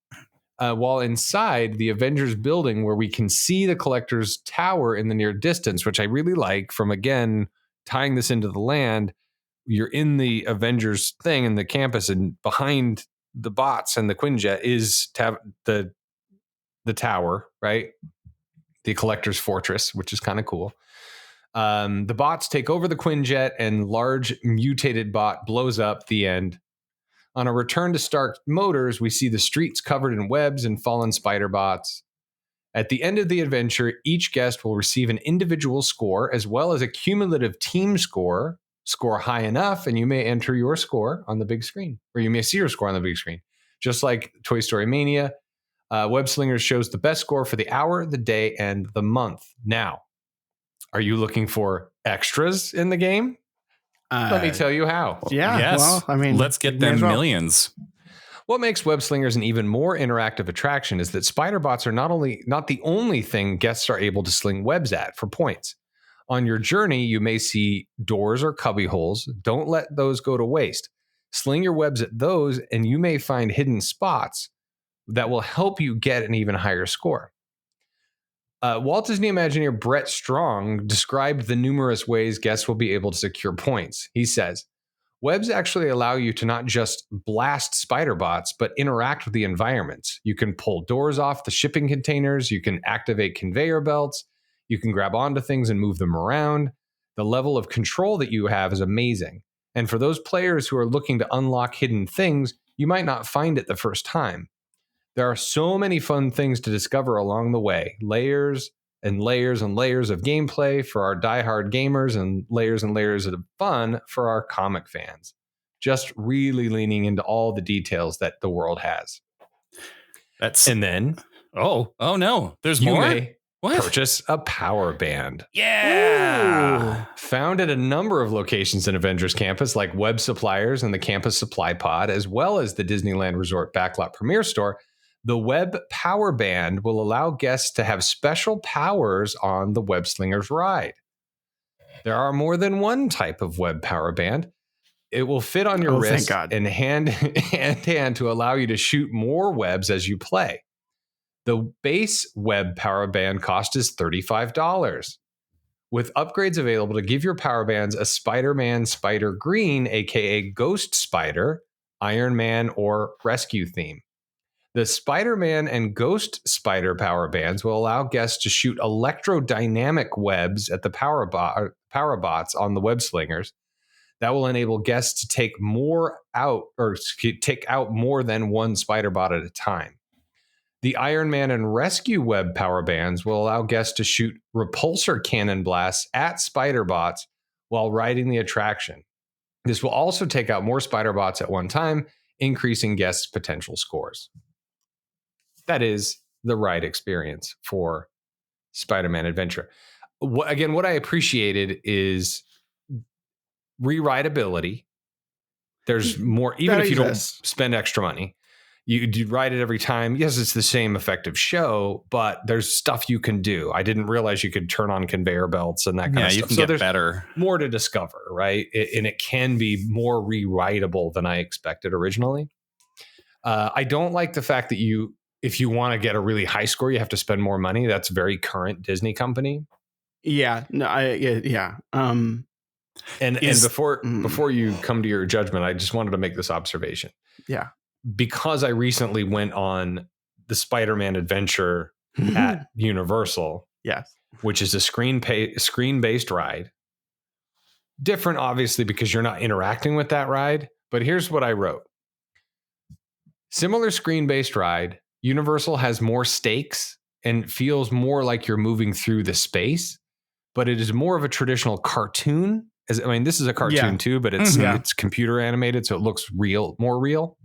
while inside the Avengers building, where we can see the Collector's Tower in the near distance, which I really like. From, again, tying this into the land, you're in the Avengers thing in the campus, and behind the bots and the Quinjet is the tower, right? The Collector's Fortress, which is kind of cool. The bots take over the Quinjet, and large mutated bot blows up. The end. On a return to Stark Motors, we see the streets covered in webs and fallen spider bots. At the end of the adventure, each guest will receive an individual score as well as a cumulative team score. Score high enough, and you may enter your score on the big screen, or you may see your score on the big screen. Just like Toy Story Mania, Web Slingers shows the best score for the hour, the day, and the month. Now, are you looking for extras in the game? Let me tell you how. Yeah. Yes. Well, I mean, let's get them millions. What makes web slingers an even more interactive attraction is that spider bots are not the only thing guests are able to sling webs at for points. On your journey, you may see doors or cubby holes. Don't let those go to waste. Sling your webs at those, and you may find hidden spots that will help you get an even higher score. Walt Disney Imagineer Brett Strong described the numerous ways guests will be able to secure points. He says, webs actually allow you to not just blast spider bots, but interact with the environments. You can pull doors off the shipping containers. You can activate conveyor belts. You can grab onto things and move them around. The level of control that you have is amazing. And for those players who are looking to unlock hidden things, you might not find it the first time. There are so many fun things to discover along the way. Layers and layers and layers of gameplay for our diehard gamers and layers of fun for our comic fans. Just really leaning into all the details that the world has. And then... Oh no. There's you more? May purchase a power band. Yeah. Ooh. Found at a number of locations in Avengers Campus, like Web Suppliers and the Campus Supply Pod, as well as the Disneyland Resort Backlot Premier Store, the Web Power Band will allow guests to have special powers on the Web Slingers ride. There are more than one type of Web Power Band. It will fit on your wrist and hand to allow you to shoot more webs as you play. The base Web Power Band cost is $35, with upgrades available to give your power bands a Spider-Man Spider Green, aka Ghost Spider, Iron Man, or Rescue theme. The Spider-Man and Ghost Spider power bands will allow guests to shoot electrodynamic webs at the power bots on the web slingers. That will enable guests to take out more than one spider bot at a time. The Iron Man and Rescue Web power bands will allow guests to shoot repulsor cannon blasts at spider bots while riding the attraction. This will also take out more spider bots at one time, increasing guests' potential scores. That is the ride experience for Spider-Man Adventure. What I appreciated is re-rideability. There's more, even if you don't spend extra money. You ride it every time. Yes, it's the same effective show, but there's stuff you can do. I didn't realize you could turn on conveyor belts and that kind of stuff. Yeah, you can get better. More to discover, right? And it can be more re-rideable than I expected originally. I don't like the fact that if you want to get a really high score, you have to spend more money. That's very current Disney company. Yeah. No, yeah. And before you come to your judgment, I just wanted to make this observation. Yeah. Because I recently went on the Spider-Man adventure at Universal. Yes. Which is a screen-based ride. Different, obviously, because you're not interacting with that ride. But here's what I wrote. Similar screen-based ride. Universal has more stakes and feels more like you're moving through the space, but it is more of a traditional cartoon. This is a cartoon too, but it's computer animated, so it looks more real.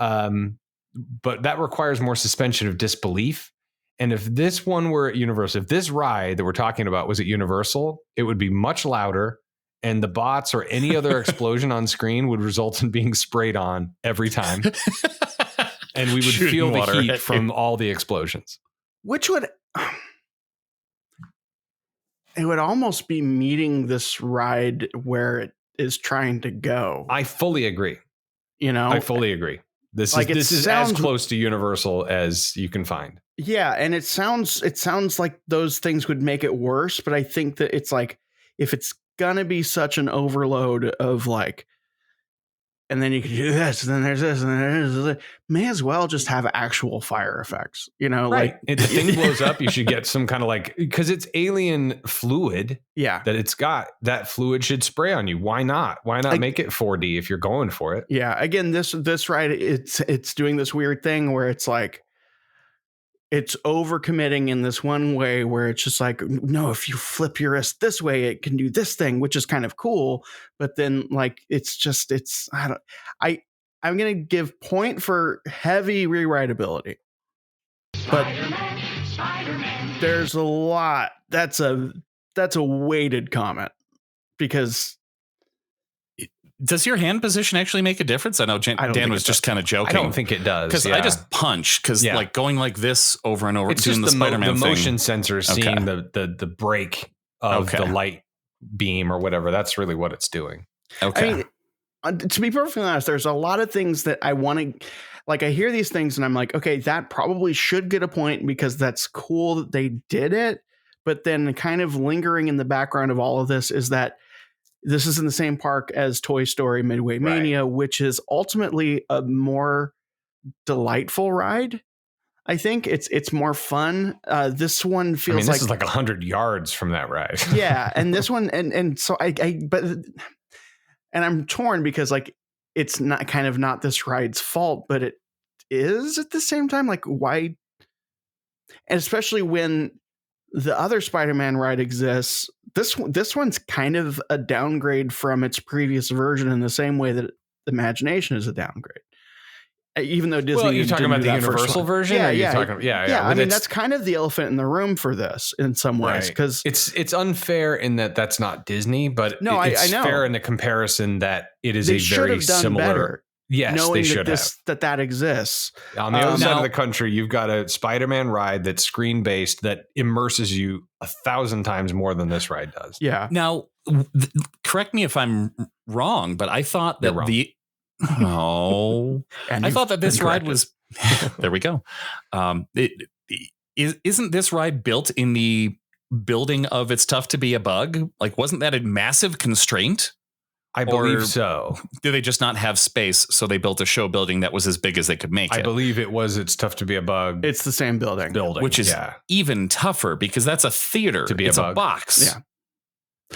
But that requires more suspension of disbelief. And if this one were at Universal, if this ride that we're talking about was at Universal, it would be much louder, and the bots or any other explosion on screen would result in being sprayed on every time. And we would feel the heat from all the explosions. Which would... It would almost be meeting this ride where it is trying to go. I fully agree. I fully agree. This is as close to Universal as you can find. Yeah, and it sounds like those things would make it worse, but I think that it's like, if it's gonna be such an overload of like, and then you can do this, and then there's this, and then there's this, may as well just have actual fire effects, right. Like if the thing blows up, you should get some kind of because it's alien fluid. Yeah. That it's got, that fluid should spray on you. Why not? Why not make it 4D if you're going for it? Yeah. Again, this ride, it's doing this weird thing where it's like, it's overcommitting in this one way where it's just like, no, if you flip your wrist this way, it can do this thing, which is kind of cool. But then I'm going to give point for heavy rewritability. But there's a lot. That's a weighted comment, because Does your hand position actually make a difference? I know Dan was just kind of joking. I don't think it does. Because I just punch. Because like going like this over and over. It's doing just the Spider-Man the thing. motion sensor seeing the break of the light beam or whatever. That's really what it's doing. Okay. I mean, to be perfectly honest, there's a lot of things that I want to, like, I hear these things and I'm like, okay, that probably should get a point because that's cool that they did it. But then kind of lingering in the background of all of this is that this is in the same park as Toy Story Midway Mania, which is ultimately a more delightful ride. I think it's more fun. This one feels this is like 100 yards from that ride. Yeah. And this one, and so and I'm torn because like, it's not kind of not this ride's fault, but it is at the same time. Like, why? And especially when the other Spider-Man ride exists, this one's kind of a downgrade from its previous version in the same way that Imagination is a downgrade. Even though Disney, you're talking about the Universal version. Yeah. I mean, that's kind of the elephant in the room for this in some ways, because it's unfair in that that's not Disney, but it's I know. fair in the comparison that it is they a very similar. Better. Yes, knowing they should that exists. On the other side of the country, you've got a Spider-Man ride that's screen-based that immerses you 1,000 times more than this ride does. Yeah. Now, correct me if I'm wrong, but I thought that I thought that this ride was. There we go. Isn't this ride built in the building of It's Tough to Be a Bug? Like, wasn't that a massive constraint? I believe so. Do they just not have space, so they built a show building that was as big as they could make it? I believe it was It's Tough to Be a Bug. It's the same building. Which is even tougher because that's a theater. It's a box. Yeah.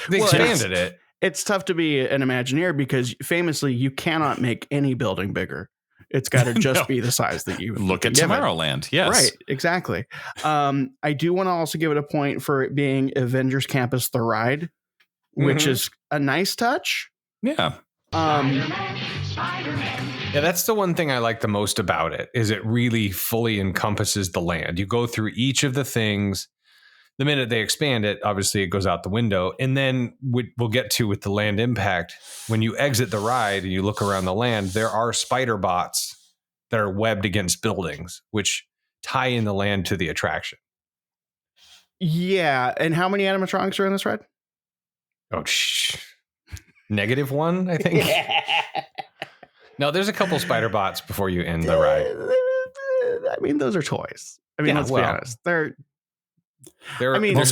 They expanded it. It's tough to be an Imagineer because famously you cannot make any building bigger. It's got to just be the size that you look at Tomorrowland. Yes. Right. Exactly. I do want to also give it a point for it being Avengers Campus the ride, which is a nice touch. Yeah. Yeah, that's the one thing I like the most about it is it really fully encompasses the land. You go through each of the things. The minute they expand it, obviously it goes out the window. And then we'll get to with the land impact. When you exit the ride and you look around the land, there are spider bots that are webbed against buildings, which tie in the land to the attraction. Yeah. And how many animatronics are in this ride? Oh, -1, I think. No, there's a couple spider bots before you end the ride. I mean, those are toys. I mean, let's be honest. There's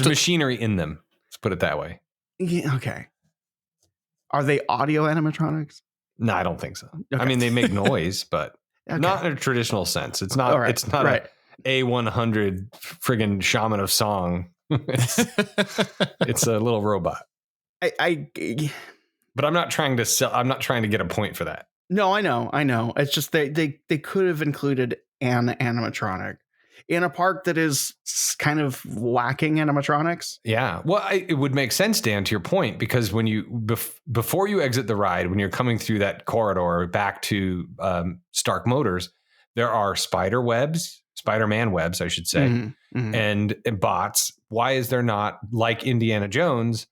machinery in them. Let's put it that way. Yeah, okay. Are they audio animatronics? No, I don't think so. Okay. I mean, they make noise, but not in a traditional sense. It's not. Right. It's not a A100 friggin' shaman of song. It's a little robot. But I'm not trying to sell. I'm not trying to get a point for that. No, I know. It's just they could have included an animatronic in a park that is kind of lacking animatronics. Yeah. Well, it would make sense, Dan, to your point, because when you before you exit the ride, when you're coming through that corridor back to Stark Motors, there are Spider-Man webs, I should say, and bots. Why is there not, like Indiana Jones,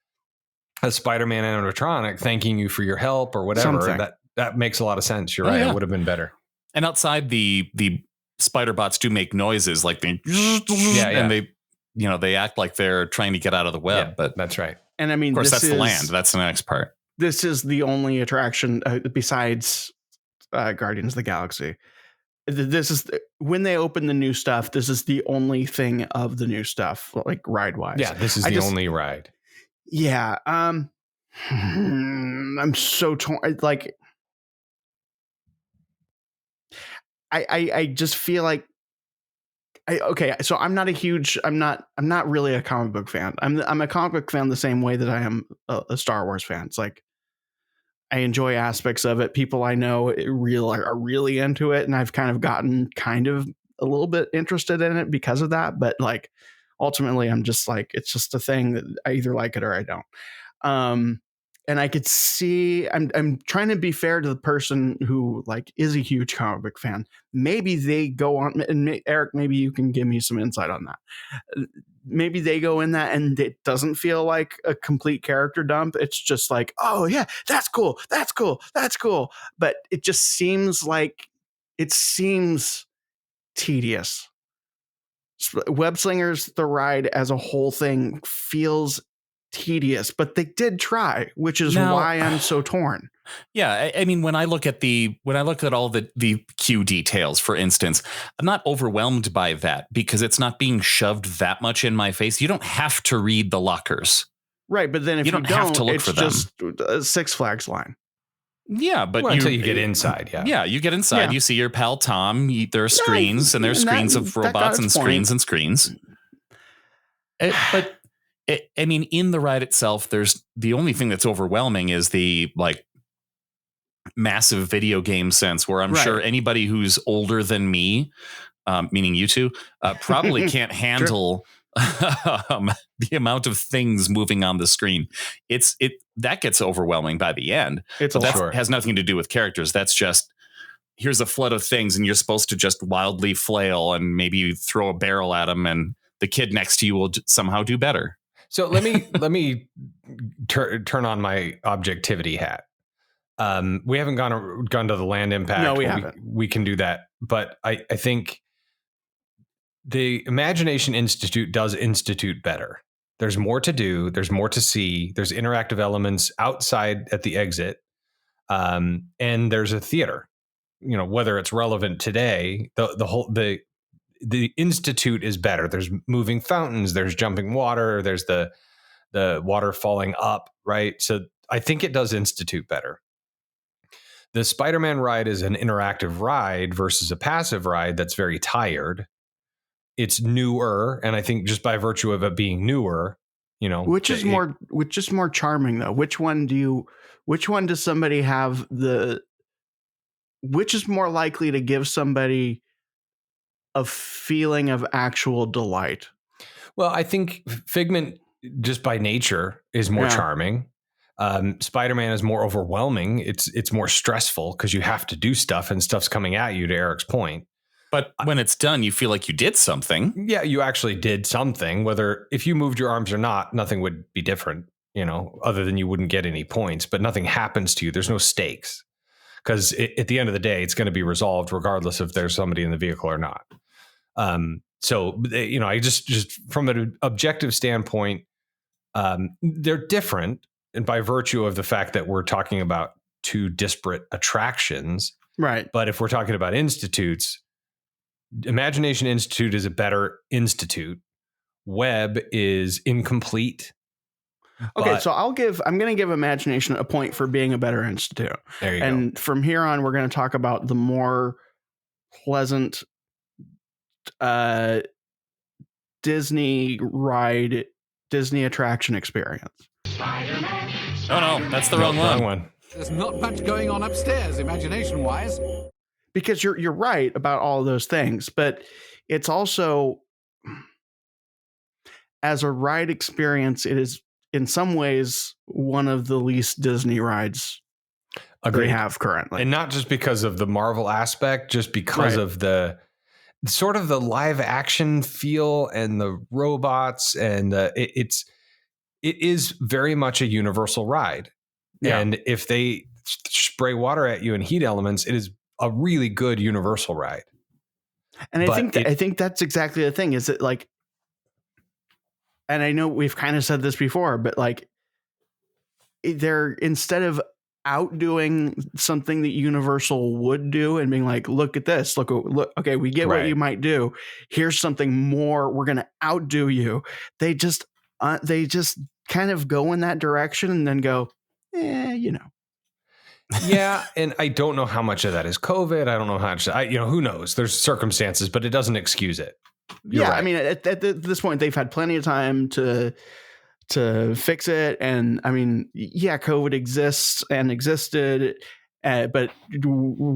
a Spider-Man animatronic thanking you for your help or whatever? That makes a lot of sense. You're right. Yeah. It would have been better. And outside the spider bots do make noises like they and they act like they're trying to get out of the web. Yeah, but that's right. And I mean, of course, that's the land. That's the next part. This is the only attraction besides Guardians of the Galaxy. This is when they open the new stuff. This is the only thing of the new stuff, like ride wise. Yeah, this is the only ride. Yeah. I'm so torn. Like, I just feel like so I'm not really a comic book fan. I'm a comic book fan the same way that I am a Star Wars fan. It's like I enjoy aspects of it. People I know are really into it, and I've kind of gotten kind of a little bit interested in it because of that. But like ultimately, I'm just like, it's just a thing that I either like it or I don't. and I could see, I'm trying to be fair to the person who like is a huge comic book fan. Maybe they go on, and Eric, maybe you can give me some insight on that. Maybe they go in that and it doesn't feel like a complete character dump. It's just like, oh yeah, that's cool. That's cool. That's cool. But it just seems like, it seems tedious. Web Slingers, the ride as a whole thing feels tedious, but they did try, which is why I'm so torn. Yeah, I mean, when I look at all the queue details, for instance, I'm not overwhelmed by that because it's not being shoved that much in my face. You don't have to read the lockers, right? But then if you don't have to look for them, just a Six Flags line. Yeah, but until you get inside, yeah, you get inside, you see your pal Tom. There are screens, and there's screens of robots and screens and screens. But I mean, in the ride itself, there's the only thing that's overwhelming is the like massive video game sense, where I'm sure anybody who's older than me, meaning you two, probably can't handle the amount of things moving on the screen. That gets overwhelming by the end. That has nothing to do with characters. That's just, here's a flood of things and you're supposed to just wildly flail and maybe throw a barrel at them, and the kid next to you will somehow do better. So let me turn on my objectivity hat. We haven't gone to the land impact. No, we haven't. We can do that, but I think the Imagination Institute does institute better. There's more to do. There's more to see. There's interactive elements outside at the exit. And there's a theater, whether it's relevant today, the Institute is better. There's moving fountains, there's jumping water, there's the water falling up. Right. So I think it does institute better. The Spider-Man ride is an interactive ride versus a passive ride that's very tired. It's newer, and I think just by virtue of it being newer, which is more charming though. Which one does somebody have which is more likely to give somebody a feeling of actual delight? Well, I think Figment, just by nature, is more charming. Spider-Man is more overwhelming. It's more stressful because you have to do stuff and stuff's coming at you, to Eric's point. But when it's done, you feel like you did something. Yeah, you actually did something. Whether if you moved your arms or not, nothing would be different, other than you wouldn't get any points. But nothing happens to you. There's no stakes because at the end of the day, it's going to be resolved regardless if there's somebody in the vehicle or not. So, I just from an objective standpoint, they're different. And by virtue of the fact that we're talking about two disparate attractions. Right. But if we're talking about institutes, Imagination Institute is a better institute. W.E.B is incomplete. Okay, so I'm going to give Imagination a point for being a better institute. There you go. And from here on, we're going to talk about the more pleasant Disney attraction experience. Spider-Man. Oh no, that's the wrong one. There's not much going on upstairs, imagination-wise. Because you're right about all of those things, but it's also, as a ride experience, it is in some ways one of the least Disney rides they have currently. And not just because of the Marvel aspect, just because of the sort of the live action feel and the robots, and it is very much a universal ride. Yeah. And if they spray water at you and heat elements, it is a really good universal ride. And I think that's exactly the thing, is that like, and I know we've kind of said this before, but like they're, instead of outdoing something that Universal would do and being like, look at this, look, okay, we get what you might do. Here's something more. We're going to outdo you. They just kind of go in that direction and then go, Yeah, and I don't know how much of that is COVID. I don't know how much. Who knows? There's circumstances, but it doesn't excuse it. You're right. I mean, at this point, they've had plenty of time to fix it, and I mean, COVID exists and existed, but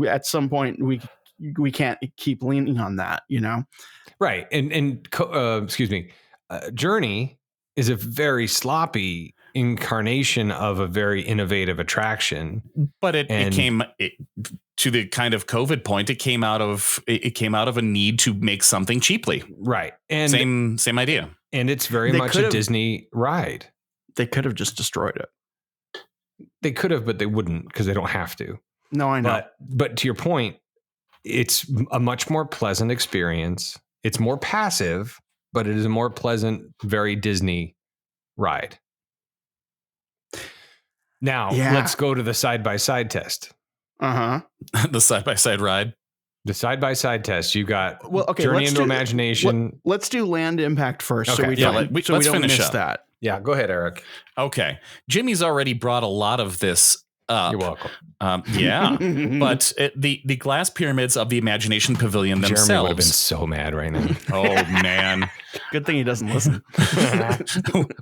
at some point, we can't keep leaning on that, Right? And Journey is a very sloppy incarnation of a very innovative attraction. But it came to the kind of COVID point. It came out of a need to make something cheaply. Right. And same idea. And it's very much a Disney ride. They could have just destroyed it. They could have, but they wouldn't because they don't have to. No, I know. But to your point, it's a much more pleasant experience. It's more passive, but it is a more pleasant, very Disney ride. Now, let's go to the side-by-side test. The side-by-side ride. The side-by-side test. You got Journey into Imagination. Let's do Land Impact first. Okay. So we let's don't finish miss up. that. Yeah, go ahead, Eric. Okay. Jimmy's already brought a lot of this up. You're welcome. Yeah. But the glass pyramids of the Imagination Pavilion themselves. Jeremy would have been so mad right now. Oh, man. Good thing he doesn't listen.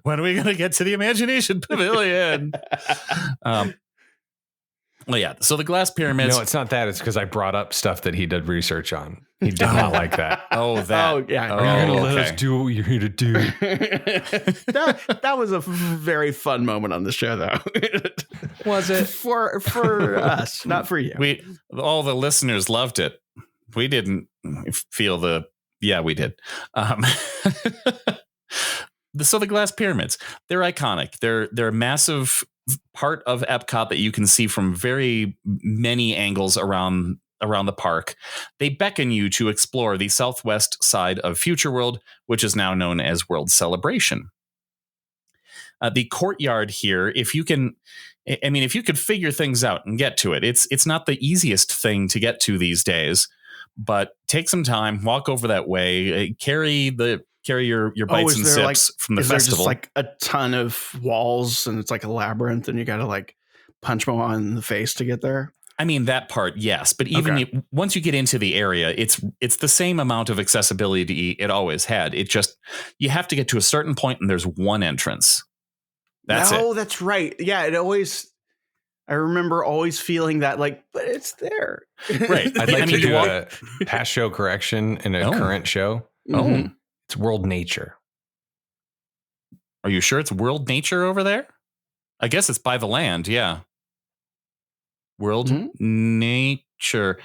When are we going to get to the Imagination Pavilion? Well, yeah. So the glass pyramids. No, it's not that. It's because I brought up stuff that he did research on. He did not like that. Oh, that. Oh, yeah. You're going to let us do what you're here to do. that was a very fun moment on the show, though. Was it? For us, not for you. All the listeners loved it. We didn't feel we did. So the glass pyramids, they're iconic. They're a massive part of Epcot that you can see from very many angles around the park. They beckon you to explore the southwest side of Future World, which is now known as World Celebration. The courtyard here, if you could figure things out and get to it, it's not the easiest thing to get to these days, but take some time, walk over that way, carry your bites and sips from the festival. Is there just a ton of walls and it's like a labyrinth and you got to punch them on the face to get there? I mean, that part, yes. But even once you get into the area, it's the same amount of accessibility it always had. It just, you have to get to a certain point and there's one entrance. That's it. Oh, that's right. Yeah, I remember always feeling that but it's there. Right. I'd like to do a past show correction in a current show. Oh. It's World Nature. Are you sure it's World Nature over there? I guess it's by the land, yeah. World Nature.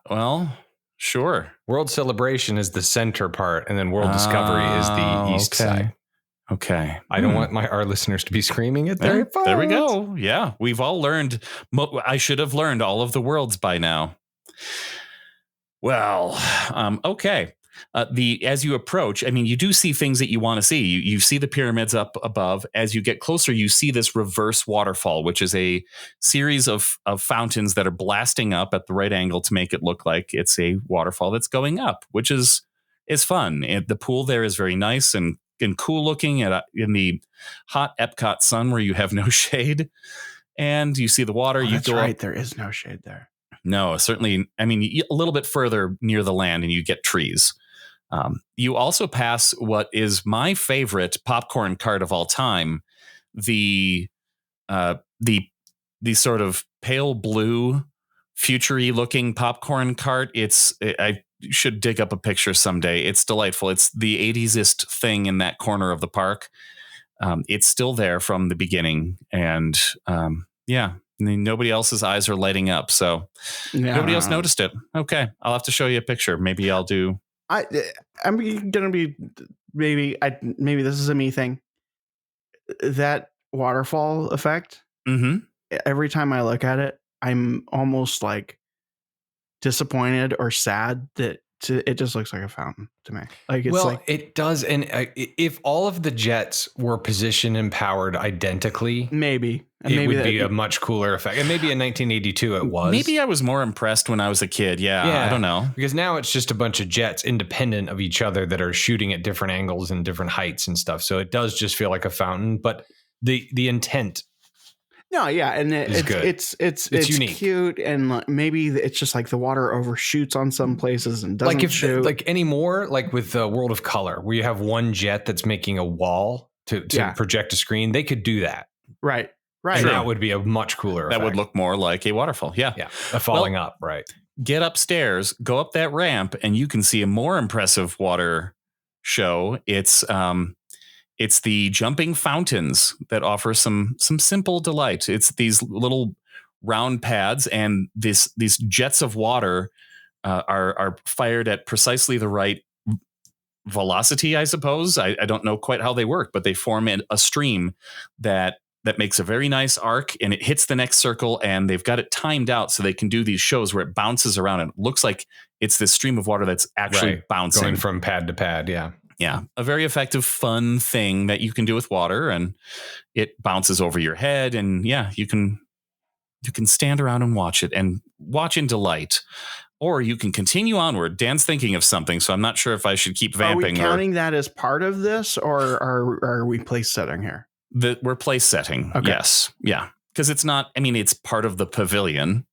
Well, sure. World Celebration is the center part, and then World Discovery is the east side. Okay. I don't want our listeners to be screaming it. There we go. Yeah. We've all learned. I should have learned all of the worlds by now. Well, okay. As you approach, you do see things that you want to see. You see the pyramids up above. As you get closer, you see this reverse waterfall, which is a series of fountains that are blasting up at the right angle to make it look like it's a waterfall that's going up, which is fun. And the pool there is very nice and cool looking in the hot Epcot sun where you have no shade. And you see the water. That's right. There is no shade there. No, certainly. A little bit further near the land and you get trees. You also pass what is my favorite popcorn cart of all time, the sort of pale blue, future-y looking popcorn cart. I should dig up a picture someday. It's delightful. It's the 80s-ist thing in that corner of the park. It's still there from the beginning, and nobody else's eyes are lighting up, so nobody else noticed it. Okay, I'll have to show you a picture. Maybe I'll do. I'm gonna be maybe this is a me thing. That waterfall effect. Mm-hmm. Every time I look at it, I'm almost disappointed or sad that it just looks like a fountain to me. It does. And if all of the jets were positioned and powered identically, maybe it would be a much cooler effect. And maybe in 1982 it was. Maybe I was more impressed when I was a kid. Yeah, I don't know. Because now it's just a bunch of jets independent of each other that are shooting at different angles and different heights and stuff. So it does just feel like a fountain, but the intent. No, yeah, and it's unique. Cute, and maybe it's just the water overshoots on some places and doesn't shoot. Anymore, with World of Color, where you have one jet that's making a wall to project a screen, they could do that. Right. And that would be a much cooler effect. That would look more like a waterfall. Yeah. Falling up, right. Get upstairs, go up that ramp, and you can see a more impressive water show. It's It's the jumping fountains that offer some simple delight. It's these little round pads, and these jets of water are fired at precisely the right velocity, I suppose. I don't know quite how they work, but they form a stream that makes a very nice arc, and it hits the next circle, and they've got it timed out so they can do these shows where it bounces around and it looks like it's this stream of water that's actually bouncing. Going from pad to pad, yeah. Yeah, a very effective, fun thing that you can do with water, and it bounces over your head, and yeah, you can stand around and watch it and watch in delight. Or you can continue onward. Dan's thinking of something, so I'm not sure if I should keep vamping. Are we counting that as part of this, or are we place setting here? We're place setting. Okay. Yes. Yeah. Because it's not, I mean, it's part of the pavilion.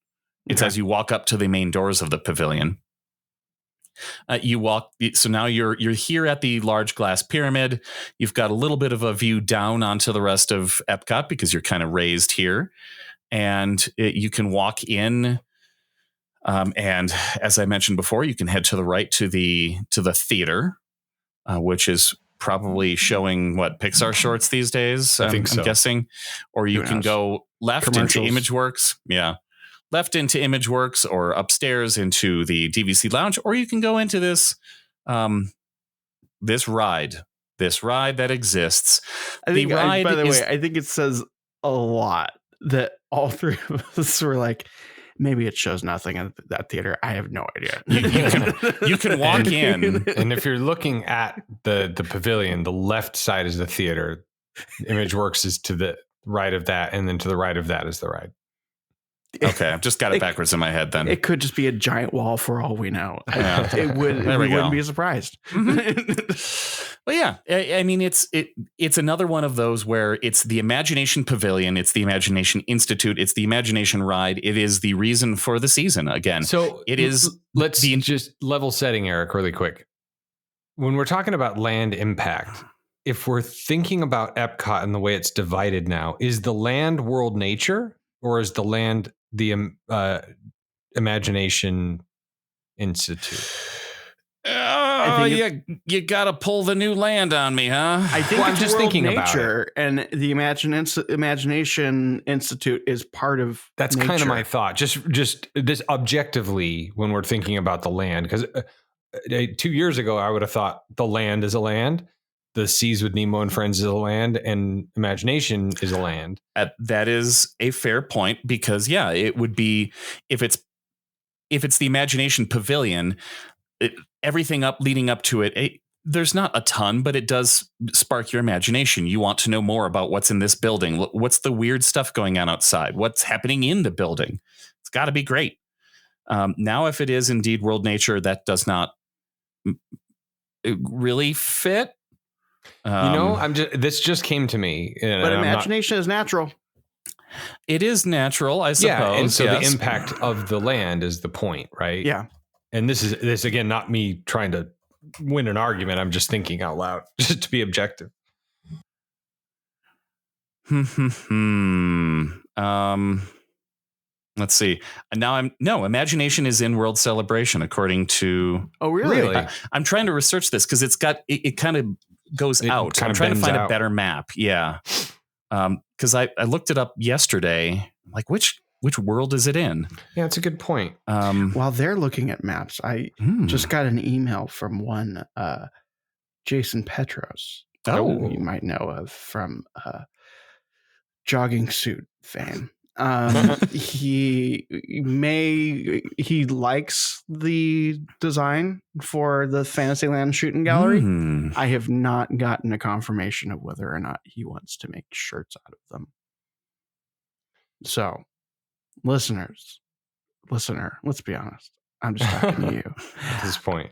It's as you walk up to the main doors of the pavilion. You walk. So now you're here at the large glass pyramid. You've got a little bit of a view down onto the rest of Epcot because you're kind of raised here. And you can walk in. And as I mentioned before, you can head to the right to the theater, which is probably showing what Pixar shorts these days. I think so. I'm guessing. Or you can go left into ImageWorks. Yeah. Left into ImageWorks, or upstairs into the DVC lounge, or you can go into this ride that exists. I think, by the way, I think it says a lot that all three of us were like, maybe it shows nothing at that theater. I have no idea. You can walk in. And if you're looking at the pavilion, the left side is the theater. ImageWorks is to the right of that, and then to the right of that is the ride. Okay, I've just got it backwards in my head then. It could just be a giant wall for all we know. We wouldn't be surprised. Mm-hmm. Well, yeah, I mean, it's another one of those where it's the Imagination Pavilion, it's the Imagination Institute, it's the Imagination Ride. It is the reason for the season again. So it is. Let's just level setting, Eric, really quick. When we're talking about land impact, if we're thinking about Epcot and the way it's divided now, is the land world nature, or is the land the Imagination Institute? You got to pull the new land on me, huh? I think I'm just thinking nature, about it. And the Imagination Institute is part of. That's nature. Kind of my thought. Just this objectively, when we're thinking about the land, because 2 years ago I would have thought the land is a land. The Seas with Nemo and Friends is a land, and Imagination is a land. That is a fair point, because it would be if it's the Imagination Pavilion, everything leading up to it. There's not a ton, but it does spark your imagination. You want to know more about what's in this building. What's the weird stuff going on outside? What's happening in the building? It's got to be great. Now, if it is indeed world nature, that does not really fit. This just came to me. But imagination is natural. It is natural, I suppose. Yeah, and so the impact of the land is the point, right? Yeah. And this again, not me trying to win an argument. I'm just thinking out loud, just to be objective. Let's see. Imagination is in World Celebration, according to. Oh, really? I'm trying to research this because it kind of goes out. I'm trying to find a better map. Yeah. Because I looked it up yesterday. Like, which world is it in? Yeah, it's a good point. While they're looking at maps, I just got an email from one Jason Petros. Oh, you might know of from jogging suit fame. He likes the design for the Fantasyland shooting gallery. I have not gotten a confirmation of whether or not he wants to make shirts out of them. So, listener, let's be honest. I'm just talking to you at this point.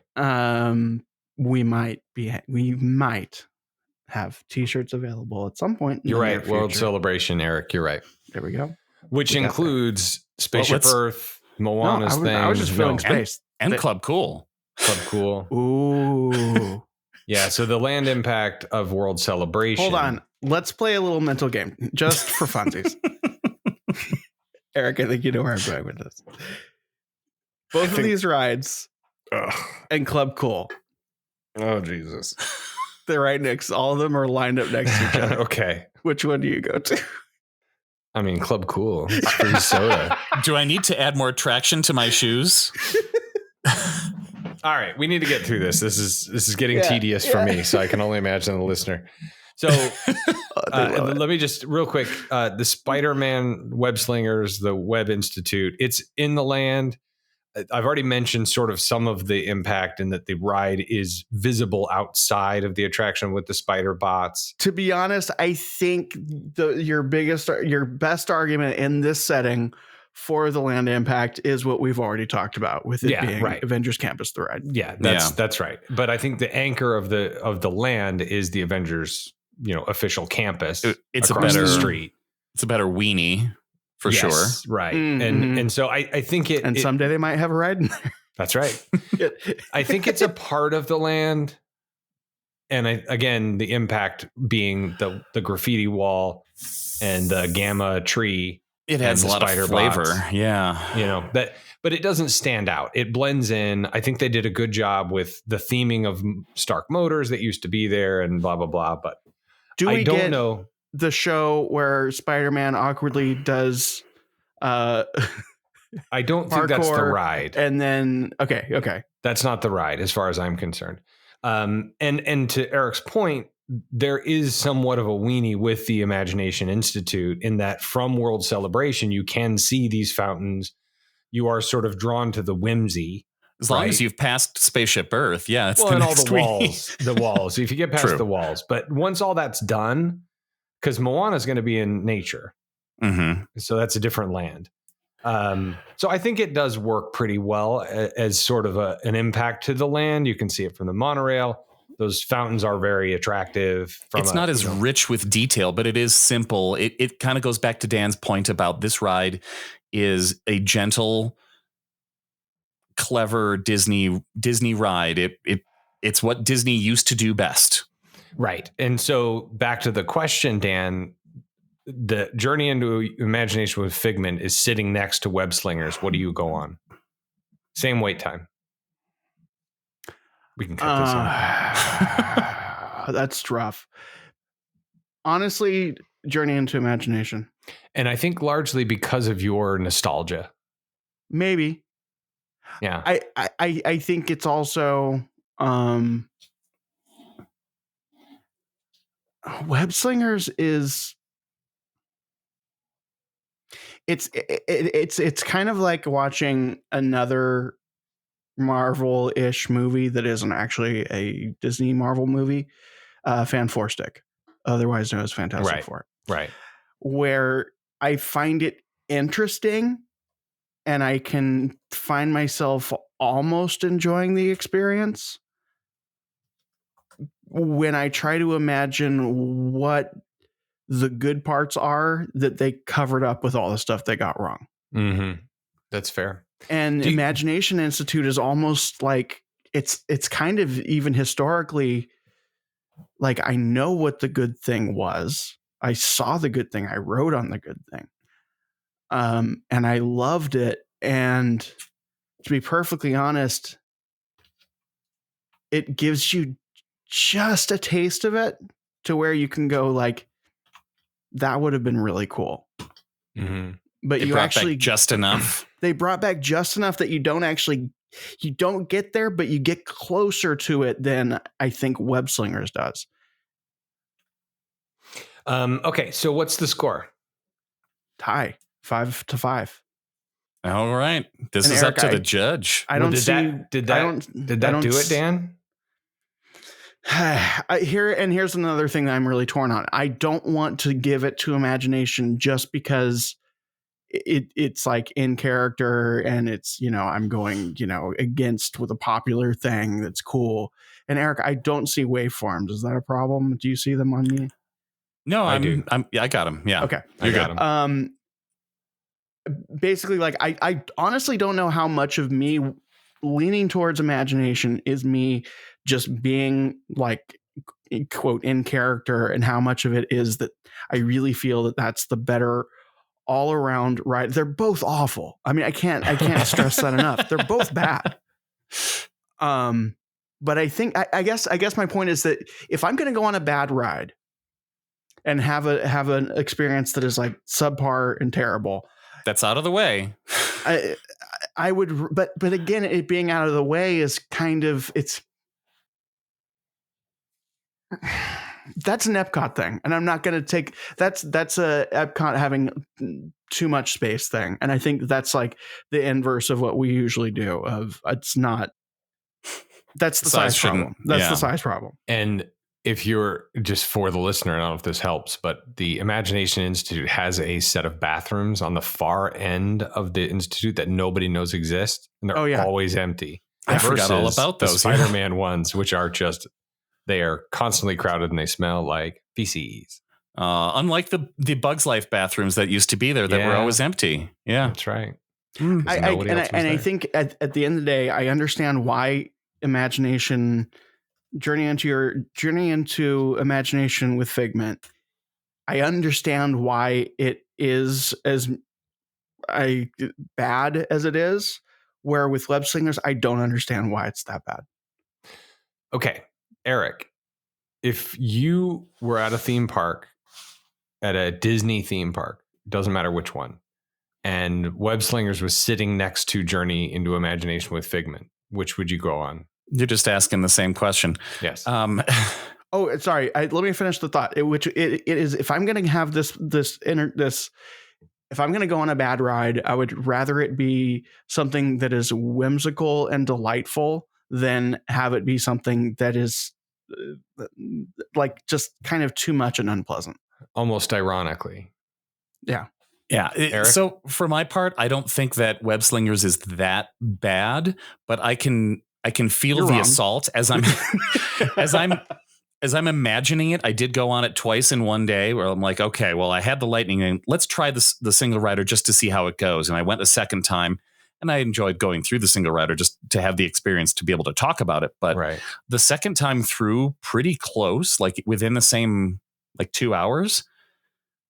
We might have t-shirts available at some point. You're right. World Celebration, Eric. You're right. There we go. Which includes Spaceship Earth, Moana's thing. I was just filling space. And Club Cool. Club Cool. Ooh. Yeah, so the land impact of World Celebration. Hold on. Let's play a little mental game, just for funsies. Eric, I think you know where I'm going with this. Both of these rides and Club Cool. Oh, Jesus. They're right next. All of them are lined up next to each other. Okay. Which one do you go to? I mean, Club Cool. It's free soda. Do I need to add more traction to my shoes? All right, we need to get through this. This is getting tedious for me, so I can only imagine the listener. So let me just real quick, the Spider-Man Web Slingers, the Web Institute, it's in the land. I've already mentioned sort of some of the impact in that the ride is visible outside of the attraction with the spider bots. To be honest, I think your best argument in this setting for the land impact is what we've already talked about with it being Avengers Campus the ride. Yeah, that's right. But I think the anchor of the land is the Avengers, official campus. It's across the street. It's a better weenie. For sure. Right. Mm-hmm. And so I think someday they might have a ride in there. That's right. I think it's a part of the land. And again, the impact being the graffiti wall and the gamma tree. It adds a lot of flavor. Bots. Yeah. But it doesn't stand out. It blends in. I think they did a good job with the theming of Stark Motors that used to be there and blah, blah, blah. But I don't know. The show where Spider-Man awkwardly does I don't think that's the ride. And then okay. That's not the ride as far as I'm concerned. And to Eric's point, there is somewhat of a weenie with the Imagination Institute in that from World Celebration you can see these fountains. You are sort of drawn to the whimsy. As long as you've passed Spaceship Earth, it's and all the walls. If you get past the walls, but once all that's done, because Moana is going to be in nature. Mm-hmm. So that's a different land. So I think it does work pretty well as sort of an impact to the land. You can see it from the monorail. Those fountains are very attractive. It's not as rich with detail, but it is simple. It kind of goes back to Dan's point about this ride is a gentle, clever Disney ride. It's what Disney used to do best. Right. And so back to the question, Dan, the Journey into Imagination with Figment is sitting next to Web Slingers. What do you go on? Same wait time. We can cut this out. That's rough. Honestly, Journey into Imagination. And I think largely because of your nostalgia. Maybe. Yeah. I think it's also Web Slingers is it's kind of like watching another Marvel-ish movie that isn't actually a Disney Marvel movie, Fan Four Stick, otherwise known as Fantastic Four. Right. Where I find it interesting and I can find myself almost enjoying the experience when I try to imagine what the good parts are that they covered up with all the stuff they got wrong. Mm-hmm. That's fair. And Imagination Institute is almost like it's kind of even historically like I know what the good thing was. I saw the good thing. I wrote on the good thing. And I loved it. And to be perfectly honest, it gives you just a taste of it to where you can go like, that would have been really cool. Mm-hmm. But they you actually just enough. They brought back just enough that you don't get there, but you get closer to it than I think Web Slingers does. Okay. So what's the score? Tie 5-5. All right. This is Eric, up to the judge. Did that do it, Dan? Here's another thing that I'm really torn on. I don't want to give it to Imagination just because it's like in character and it's, I'm going, against with a popular thing that's cool. And Eric, I don't see waveforms. Is that a problem? Do you see them on me? No, I do. I got them. Yeah. Okay. I got them. Basically, like I honestly don't know how much of me leaning towards Imagination is me just being like, quote, in character, and how much of it is that I really feel that that's the better all around ride. They're both awful. I mean, I can't stress that enough. They're both bad. But I think I guess my point is that if I'm going to go on a bad ride and have an experience that is like subpar and terrible, that's out of the way. I would, but again, it being out of the way is kind of that's an Epcot thing, and I'm not going to take that's a Epcot having too much space thing, and I think that's like the inverse of what we usually do. Of it's not. That's the size problem. That's the size problem. And if you're just for the listener, I don't know if this helps, but the Imagination Institute has a set of bathrooms on the far end of the institute that nobody knows exist, and they're always empty. I forgot all about those Spider-Man ones, which are just. They are constantly crowded and they smell like feces. Unlike the Bugs Life bathrooms that used to be there that were always empty. Yeah, that's right. I think at the end of the day, I understand why Imagination journey into Imagination with Figment. I understand why it is as bad as it is. Where with Web Slingers, I don't understand why it's that bad. Okay. Eric, if you were at a theme park, at a Disney theme park, doesn't matter which one, and Web Slingers was sitting next to Journey into Imagination with Figment, which would you go on? You're just asking the same question. Yes. Oh, sorry. Let me finish the thought. It is, if I'm going to have this, if I'm going to go on a bad ride, I would rather it be something that is whimsical and delightful than have it be something that is like just kind of too much and unpleasant. Almost ironically. Yeah. Yeah. So for my part, I don't think that Web Slingers is that bad, but I can feel the assault as I'm as I'm imagining it. I did go on it twice in one day where I'm like, okay, well, I had the lightning and let's try the single rider just to see how it goes. And I went a second time. And I enjoyed going through the single rider just to have the experience to be able to talk about it. But the second time through, pretty close, like within the same 2 hours,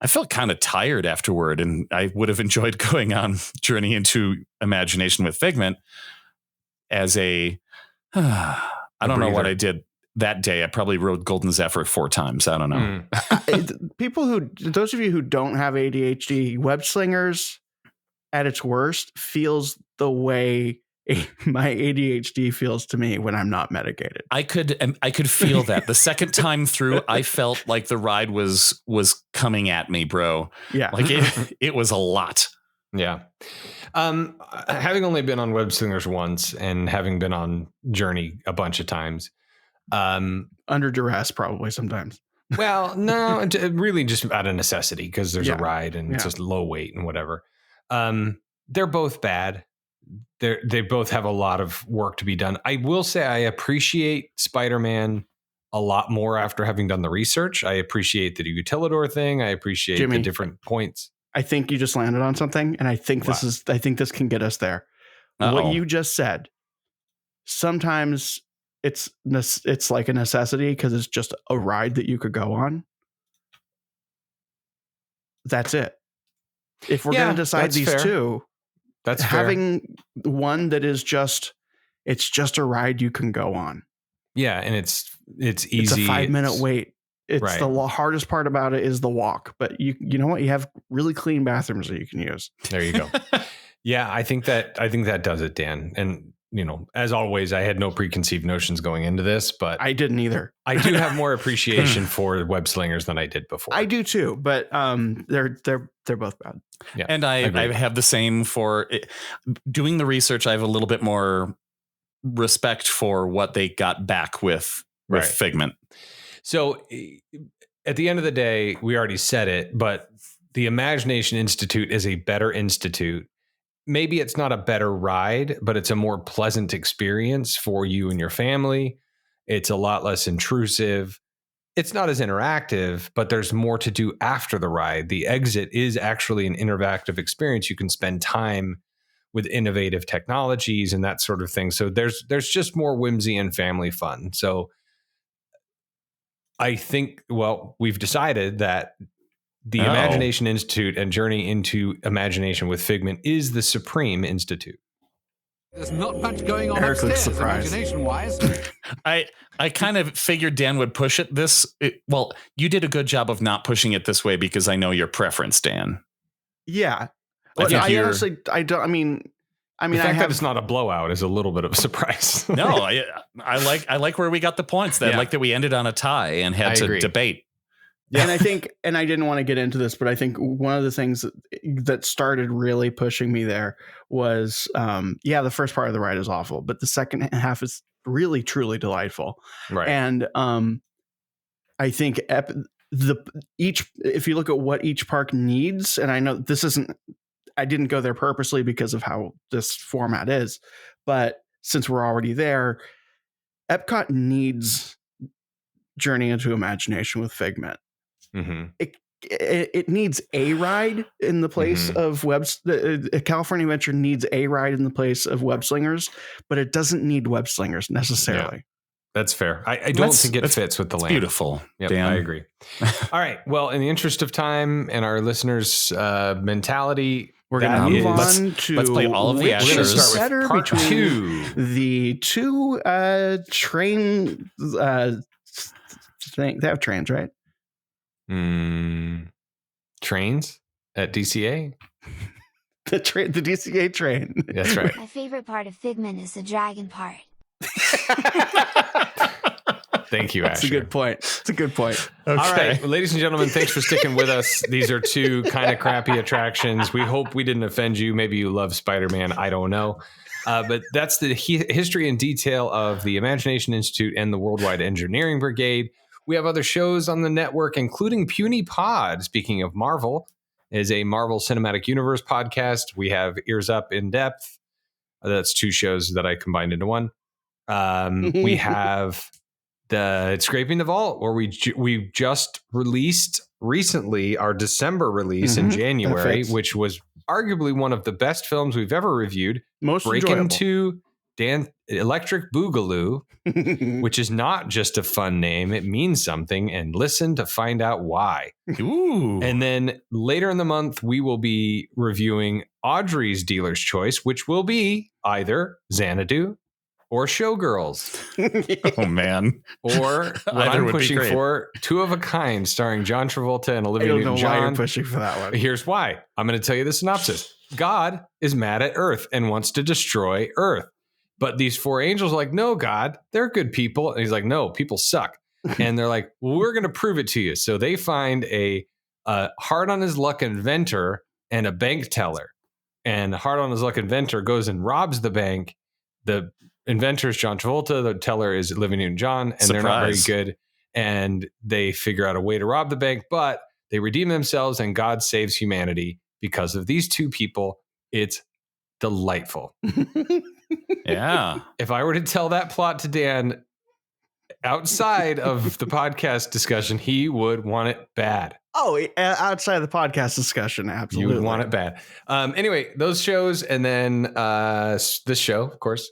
I felt kind of tired afterward. And I would have enjoyed going on Journey into Imagination with Figment as I don't know what I did that day. I probably rode Golden Zephyr 4 times. I don't know. Those of you who don't have ADHD, Web Slingers at its worst feels the way my ADHD feels to me when I'm not medicated. I could feel that the second time through, I felt like the ride was coming at me, bro. Yeah. Like it was a lot. Yeah. Having only been on Web Slingers once and having been on Journey a bunch of times, under duress, probably sometimes. Well, no, really just out of necessity because there's a ride and it's just low weight and whatever. They're both bad. They both have a lot of work to be done. I will say I appreciate Spider-Man a lot more after having done the research. I appreciate the Utilidor thing. I appreciate the different points. I think you just landed on something, and I think this can get us there. What you just said. Sometimes it's like a necessity because it's just a ride that you could go on. That's it. If we're going to decide these two, that's having one that is it's just a ride you can go on. Yeah, and it's easy. It's a 5-minute wait. It's the hardest part about it is the walk, but you know what? You have really clean bathrooms that you can use. There you go. Yeah, I think that does it, Dan. And as always, I had no preconceived notions going into this, but I didn't either. I do have more appreciation for Web Slingers than I did before. I do too, but they're both bad. Yeah, and I have the same for doing the research. I have a little bit more respect for what they got back with Figment. So at the end of the day, we already said it, but the Imagination Institute is a better institute. Maybe it's not a better ride, but it's a more pleasant experience for you and your family. It's a lot less intrusive. It's not as interactive, but there's more to do after the ride. The exit is actually an interactive experience. You can spend time with innovative technologies and that sort of thing. So there's just more whimsy and family fun. So I think, we've decided that the Imagination Institute and Journey into Imagination with Figment is the supreme institute. There's not much going on Eric looks upstairs, surprised. imagination-wise. I kind of figured Dan would push it well, you did a good job of not pushing it this way because I know your preference, Dan. Yeah. I think I honestly, I don't, I mean, the fact that it's not a blowout is a little bit of a surprise. No, I like where we got the points. I like that we ended on a tie and had to debate. Yeah. And I think, and I didn't want to get into this, but I think one of the things that started really pushing me there was, the first part of the ride is awful, but the second half is really, truly delightful. Right. And I think if you look at what each park needs, and I know I didn't go there purposely because of how this format is, but since we're already there, Epcot needs Journey into Imagination with Figment. Mm-hmm. It needs a ride in the place of California Adventure needs a ride in the place of Web Slingers, but it doesn't need Web Slingers necessarily. Yeah, that's fair. I don't think it fits with the land. Beautiful. Yep, Dan. I agree. All right. Well, in the interest of time and our listeners' mentality, we're going to move on to let's play all of the Ashers. Start with part two. The two train thing. They have trains, right? Trains at DCA? The DCA train. That's right. My favorite part of Figment is the dragon part. Thank you, Asher. That's a good point. It's a good point. Okay. All right, well, ladies and gentlemen, thanks for sticking with us. These are two kind of crappy attractions. We hope we didn't offend you. Maybe you love Spider-Man. I don't know. But that's the history and detail of the Imagination Institute and the Worldwide Engineering Brigade. We have other shows on the network, including Puny Pod. Speaking of Marvel, is a Marvel Cinematic Universe podcast. We have Ears Up In Depth. That's two shows that I combined into one. We have the Scraping the Vault, where we just released recently our December release in January, which was arguably one of the best films we've ever reviewed. Most Break enjoyable. Into Electric Boogaloo, which is not just a fun name. It means something, and listen to find out why. Ooh. And then later in the month, we will be reviewing Audrey's Dealer's Choice, which will be either Xanadu or Showgirls. Oh, man. Or what I'm pushing for, Two of a Kind, starring John Travolta and Olivia Newton-John. I don't know why you're pushing for that one. Here's why. I'm going to tell you the synopsis. God is mad at Earth and wants to destroy Earth. But these four angels are like, no, God, they're good people. And he's like, no, people suck. And they're like, well, we're going to prove it to you. So they find a hard on his luck inventor and a bank teller. And hard on his luck inventor goes and robs the bank. The inventor is John Travolta. The teller is Olivia Newton-John. And they're not very good. And they figure out a way to rob the bank. But they redeem themselves and God saves humanity because of these two people. It's delightful. Yeah. If I were to tell that plot to Dan outside of the podcast discussion, he would want it bad. Oh, outside of the podcast discussion, absolutely. You would want it bad. Anyway, those shows and then this show, of course.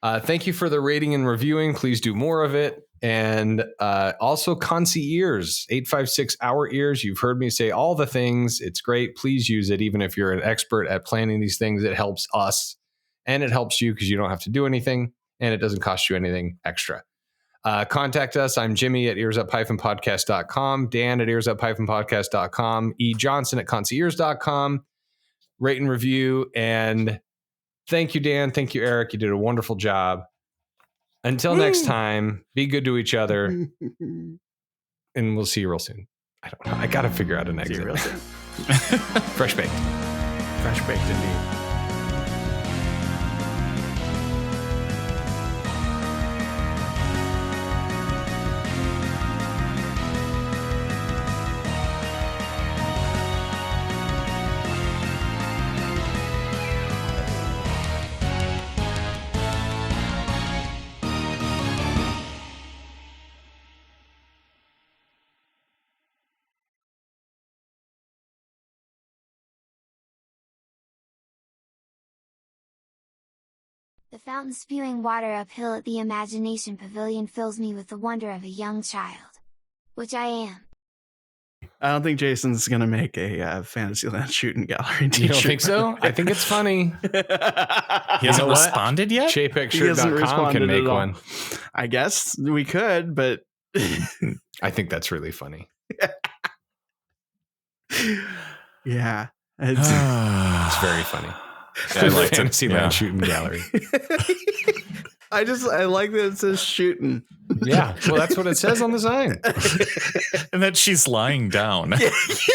Thank you for the rating and reviewing. Please do more of it. And also Concierge, 856 Our Ears. You've heard me say all the things. It's great. Please use it. Even if you're an expert at planning these things, it helps us. And it helps you because you don't have to do anything and it doesn't cost you anything extra. Contact us. I'm Jimmy at earsup-podcast.com, Dan at earsup-podcast.com, E. Johnson at concierge.com. Rate and review. And thank you, Dan. Thank you, Eric. You did a wonderful job. Until next time, be good to each other. And we'll see you real soon. I don't know. I got to figure out an exit. See you real soon. Fresh baked. Fresh baked indeed. The fountain spewing water uphill at the Imagination Pavilion fills me with the wonder of a young child. Which I am. I don't think Jason's gonna make a Fantasyland shooting gallery t-shirt. You don't think so? I think it's funny. He hasn't responded yet? Chapexshirt.com can make one. I guess we could, but I think that's really funny. Yeah. It's very funny. I like Fantasyland shooting gallery. I like that it says shooting. Yeah. Well, that's what it says on the sign. And that she's lying down.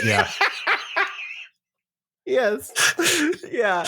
Yeah. Yes. Yeah.